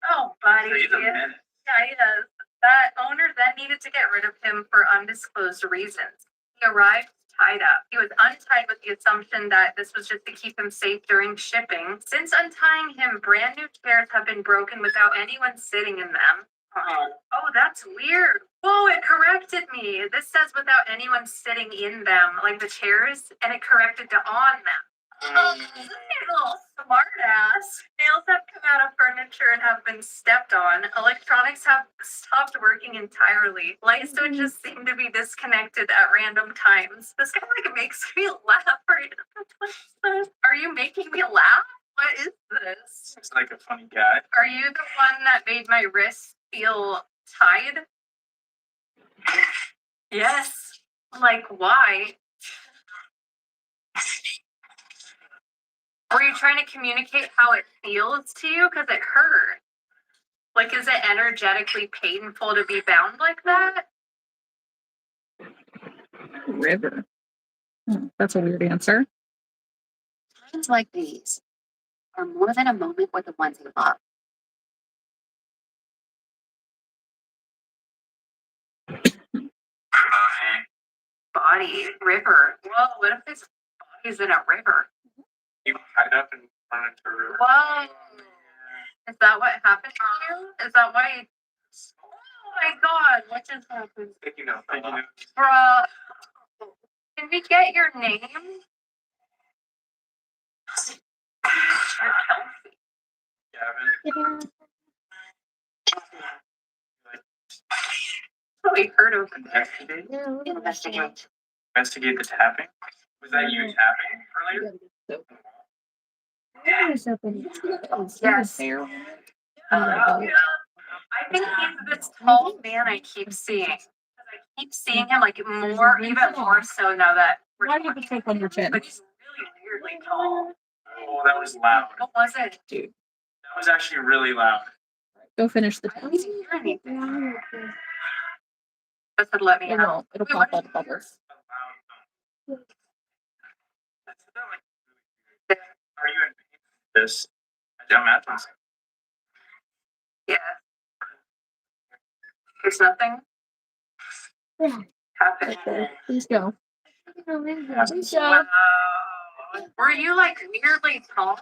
Oh, buddy. So he's a menace. Yeah, he does. That owner then needed to get rid of him for undisclosed reasons. He arrived tied up. He was untied with the assumption that this was just to keep him safe during shipping. Since untying him, brand new chairs have been broken without anyone sitting in them. Oh, that's weird. Whoa, it corrected me. This says without anyone sitting in them, like the chairs, and it corrected to on them. This is a little smart ass. Nails have come out of furniture and have been stepped on. Electronics have stopped working entirely. Light switches seem to be disconnected at random times. This kind of like makes me laugh right now. Are you making me laugh? What is this? It's like a funny guy. Are you the one that made my wrist feel tied? Yes. Like, why? Were you trying to communicate how it feels to you? Because it hurt. Like, is it energetically painful to be bound like that? River. That's a weird answer. Times like these are more than a moment with the ones you love. Body, river. Whoa, what if his body's in a river? You tied up and run into a river. Whoa. Is that what happened to you? Is that why? Oh my god, what just happened? Thinking of, Bruh. Can we get your name? Or Kelsey. Gavin. Oh, we heard over there. Investigate. Investigate the tapping. Was that you tapping earlier? Yes. I think he's this tall man I keep seeing. I keep seeing him like more, even more so now that we're Why do you have to take on your chin? but he's really weirdly tall. Oh, that was loud. What was it? Dude, That was actually really loud. go finish the I task. didn't hear anything. That said, let me It know. won't. It'll Wait, pop what all did the you bubbles. That's not like. Are you in this? I'm at this. Yeah. There's nothing. Yeah. Happened. Okay, please go. Please go. Wow. Were you like weirdly tall?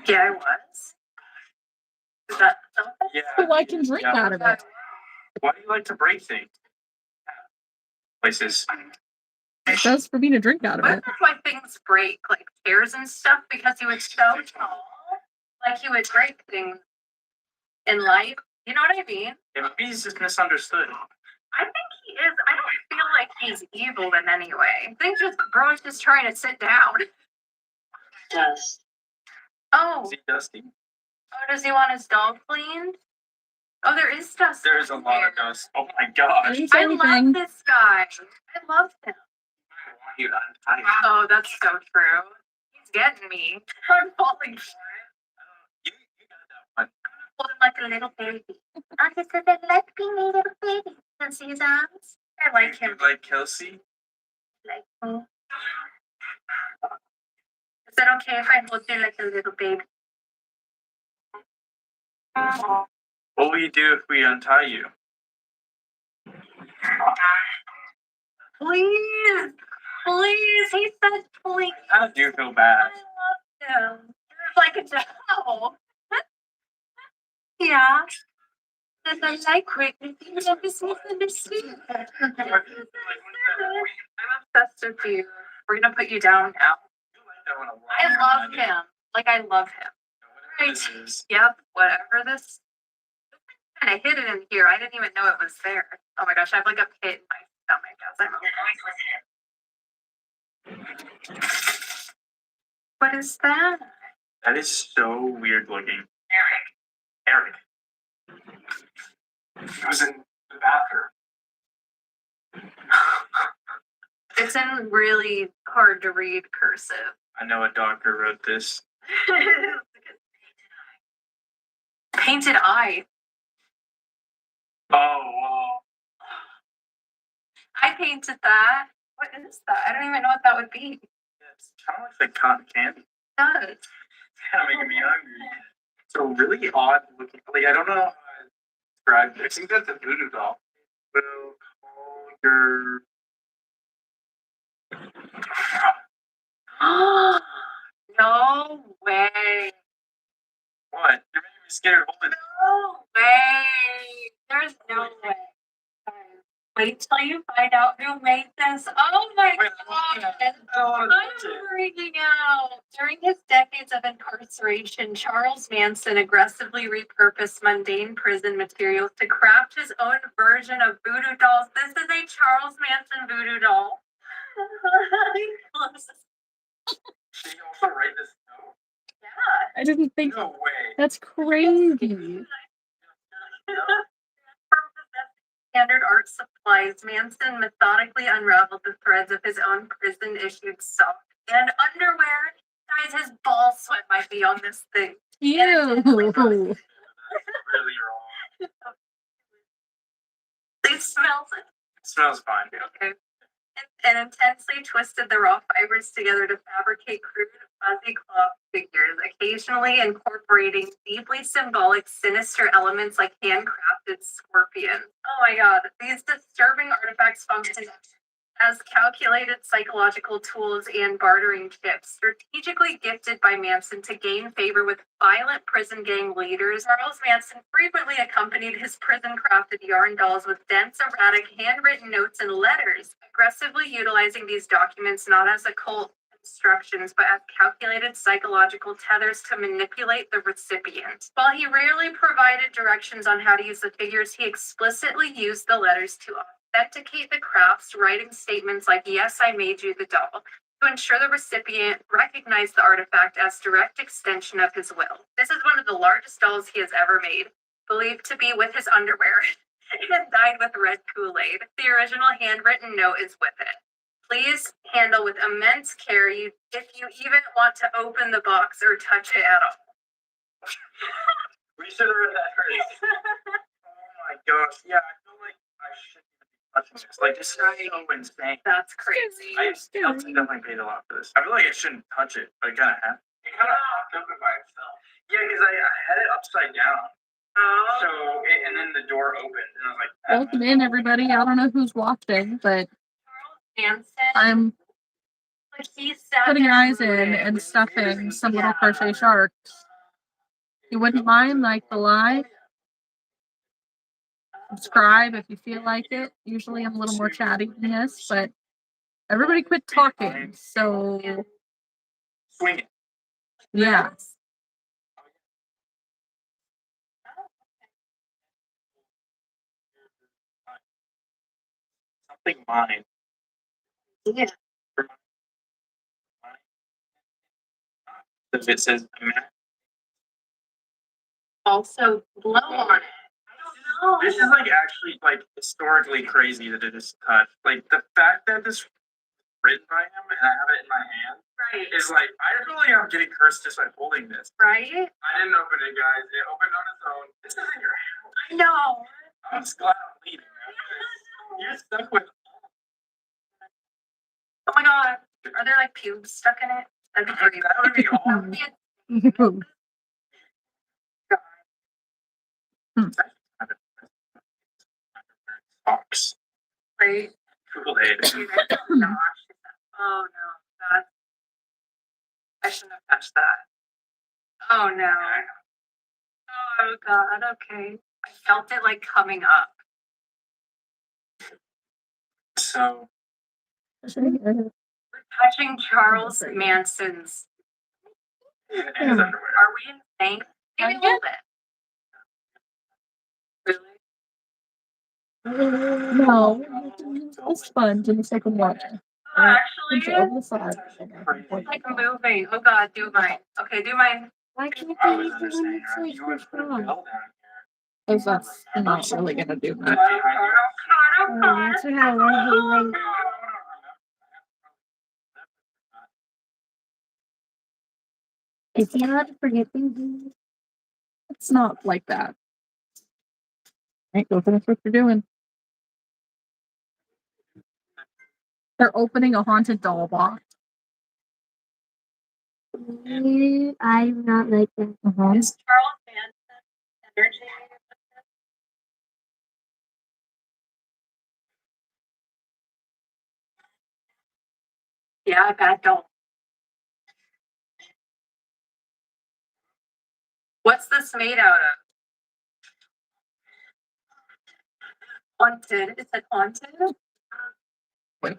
Yeah, I was. Is that something? Yeah. So I can drink out of it. Why do you like to break things? Places. It does for me to drink out of What it. if that's why things break, like chairs and stuff, because he was so tall? Like he would break things in life. You know what I mean? Yeah, maybe he's just misunderstood. I think he is. I don't feel like he's evil in any way. I think just bro's just trying to sit down. Dust. Oh, Is he dusty? oh, does he want his dog cleaned? Oh, there is dust. There's a lot of dust. Oh my gosh. Didn't say I anything. love this guy. I love him. I want you to untie him. Oh, that's so true. He's getting me. I'm falling for it. You got that one. Hold him like a little baby. I just said that let's be a little baby. Can see his arms. I like him. You like Kelsey? Like, oh. Is it okay if I hold you like a little baby? What will you do if we untie you? Please, please. He said please. How do you feel bad? I love him. You're like a doll. Yeah. Does I like quickly things of this misunderstood? I'm obsessed with you. We're gonna put you down now. I love him. Like I love him. Right. Yep. Whatever this. Kind of hidden in here. I didn't even know it was there. Oh my gosh, I have like a pit in my stomach as I'm alive. What is that? That is so weird looking. Eric. He was in the bathroom. It's in really hard to read cursive. I know a doctor wrote this. Painted eye. Oh, I painted that. What is that? I don't even know what that would be. it's kind of like cotton candy. It does. It's kind of making me hungry. It's a really odd looking. Like I don't know how to describe it. I think that's a voodoo doll. Will call your. No way. What? You're making me scared. Hold it. No way. There's no way. Wait till you find out who made this. Oh my Wait, god. I don't want to I'm touch it. freaking out. During his decades of incarceration, Charles Manson aggressively repurposed mundane prison materials to craft his own version of voodoo dolls. This is a Charles Manson voodoo doll. Did you also write this note? Yeah. I didn't think No way. that's crazy. Standard art supplies, Manson methodically unraveled the threads of his own prison-issued sock and underwear. Guys, his ball sweat might be on this thing. Ew. Really wrong. It smells It smells fine. okay. And intensely twisted the raw fibers together to fabricate crude, fuzzy cloth figures, occasionally incorporating deeply symbolic, sinister elements like handcrafted scorpions. Oh my god, these disturbing artifacts function as calculated psychological tools and bartering chips, strategically gifted by Manson to gain favor with violent prison gang leaders. Charles Manson frequently accompanied his prison-crafted yarn dolls with dense, erratic, handwritten notes and letters, aggressively utilizing these documents not as occult instructions, but as calculated psychological tethers to manipulate the recipient. While he rarely provided directions on how to use the figures, he explicitly used the letters to authenticate the crafts, writing statements like, "Yes, I made you the doll," to ensure the recipient recognized the artifact as direct extension of his will. This is one of the largest dolls he has ever made, believed to be with his underwear, and dyed with red Kool-Aid. The original handwritten note is with it. Please handle with immense care if you even want to open the box or touch it at all. We should have read that first. Oh my gosh. Yeah, I feel like I shouldn't be touching this. Like, this is so insane. That's crazy. Elton definitely paid a lot for this. I feel like I shouldn't touch it, but I kind of have. It kind of popped open by itself. Yeah, because I had it upside down. Oh. So, and then the door opened, and I was like, Welcome in, everybody. I don't know who's watching, but Manson, I'm like he sat putting there eyes in rooted. and stuffing some little crochet sharks. You wouldn't mind, like, the live? Subscribe if you feel like it. Usually I'm a little more chatty than this, but everybody quit talking. So, swing it. yeah. Something mine. Yeah. If it says Also blow on it. I don't know. this is like actually like historically crazy that it is touched. Like the fact that this was written by him and I have it in my hand Right. is like I feel like I'm getting cursed just by holding this. Right? I didn't open it, guys. It opened on its own. This isn't your house. I know. I'm just glad I'm leaving. You're stuck with. Oh my god. Are there like pubes stuck in it? That'd be pretty That would be awesome. Fox. Right? Kool-Aid. Oh no. That's I shouldn't have touched that. Oh no. Oh god, okay. I felt it like coming up. So We're touching Charles Manson's. his underwear. Are we insane? Maybe a little bit. Really? No, it's fun to the second watch. Oh, actually, Over the side. it's like moving. Oh god, do mine. Okay, do mine. Why can't I they was use the one understanding. that's like You would this put a long? bell down Because that's not really gonna do much. Oh god. That's how I here. It's not forgetting. It's not like that. Right, go finish what you're doing. They're opening a haunted doll box. I'm not like that. Is Charles Manson energy? Yeah, bad doll. What's this made out of? Haunted. Is it haunted? What?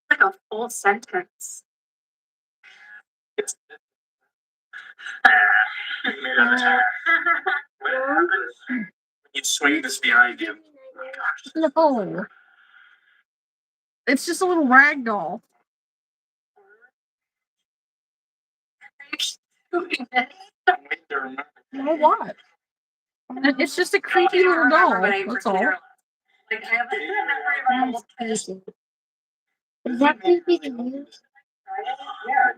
Like a full sentence. It's made out of hair. What happens when you swing this behind you? Oh my gosh. No. It's just a little rag doll. I'm waiting to remember. Well, what? It's just a creepy little doll. That's all. Like, I have a memory of a That's crazy. Is that creepy to you?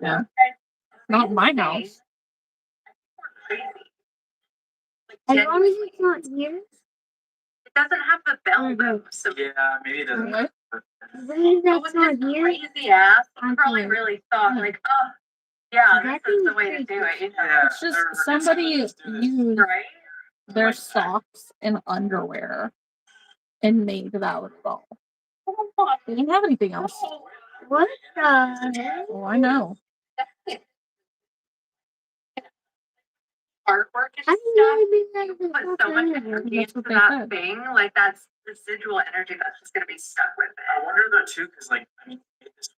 Yeah. Not in my house. As long as it's not here. It doesn't have the bell though, so Yeah, maybe it doesn't. What? As long as but that's with not this here. crazy ass, I I'm probably here. really thought like, oh, yeah, That this is the thing's way to do it. You know? Yeah, It's just or somebody just do this. used Right? their socks and underwear and made that little doll. They didn't have anything else. What the heck? Oh, I know. Artwork and I stuff. didn't know You it'd be like put this. so much energy That's into what they that said. thing, like that's residual energy that's just gonna be stuck with I it. wonder though too, because like I mean, he made this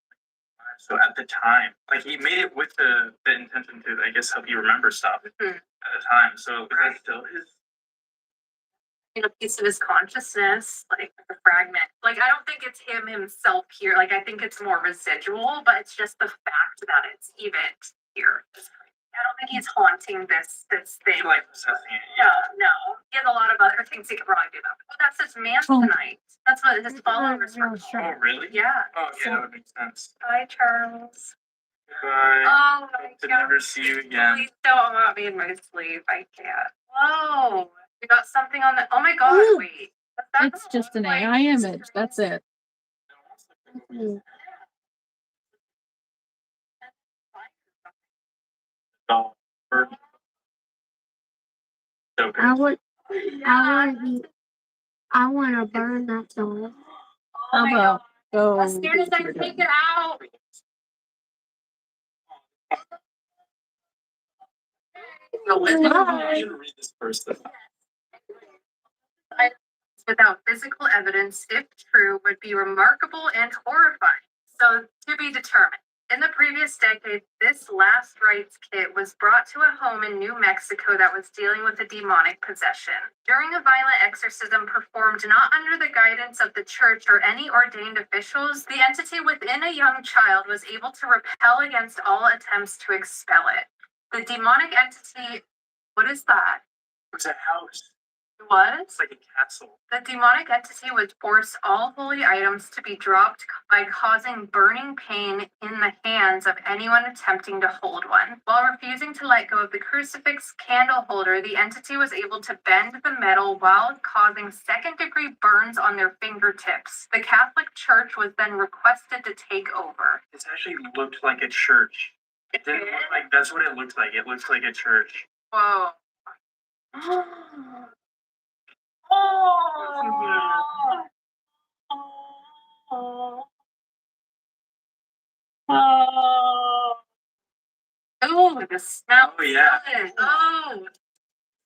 so at the time, like he made it with the intention to, I guess, help you remember stuff Mhm. at the time. So is that still his? A piece of his consciousness, like a fragment. Like I don't think it's him himself here. Like I think it's more residual, but it's just the fact that it's even here. I don't think he's haunting this thing. Like possessing it. No, no. He has a lot of other things he could probably do that. But that's his man tonight. That's what his followers were. Oh, really? Yeah. Oh, yeah, that would make sense. Bye, Charles. Goodbye. Oh my Hope to god. never see you again. Please don't want me in my sleep. I can't. Whoa. You got something on the. Oh my god, Ooh. wait. That's It's just an AI image. That's it. Oh, or- so good. I want to burn that doll. How about go? As soon as I do take your it out. I should read this first. Without physical evidence, if true, would be remarkable and horrifying. So, to be determined. In the previous decade, this last rites kit was brought to a home in New Mexico that was dealing with a demonic possession. During a violent exorcism performed not under the guidance of the church or any ordained officials, the entity within a young child was able to repel against all attempts to expel it. The demonic entity, what is that? It was a house. It was? It's like a castle. The demonic entity would force all holy items to be dropped by causing burning pain in the hands of anyone attempting to hold one. While refusing to let go of the crucifix candle holder, the entity was able to bend the metal while causing second-degree burns on their fingertips. The Catholic Church was then requested to take over. It actually looked like a church. It didn't look like, that's what it looked like. It looked like a church. Whoa. Oh, the smell. Oh, yeah. Oh, It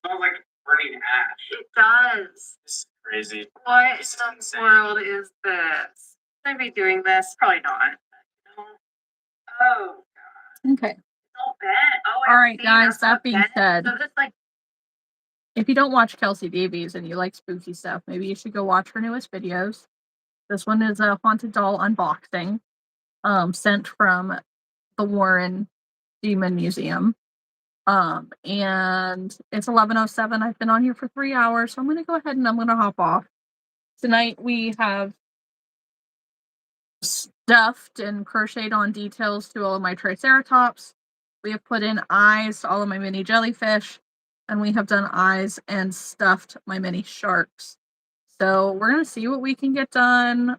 smells like burning ash. it does. This is crazy. What This is in the insane. world is this? Should I be doing this? Probably not. Oh, Okay. so bad. Oh, All right, see, guys. that's That what being bad is. said, So this like if you don't watch Kelsey Davies and you like spooky stuff, maybe you should go watch her newest videos. This one is a haunted doll unboxing, sent from the Warren Demon Museum. And it's 11:07. I've been on here for 3 hours, so I'm gonna go ahead and I'm gonna hop off. Tonight we have stuffed and crocheted on details to all of my Triceratops. We have put in eyes to all of my mini jellyfish, and we have done eyes and stuffed my mini sharks. So we're gonna see what we can get done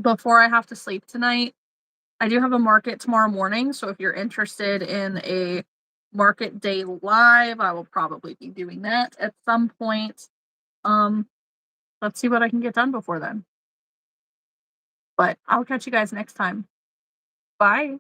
before I have to sleep tonight. I do have a market tomorrow morning, so if you're interested in a market day live, I will probably be doing that at some point. Let's see what I can get done before then. But I'll catch you guys next time. Bye.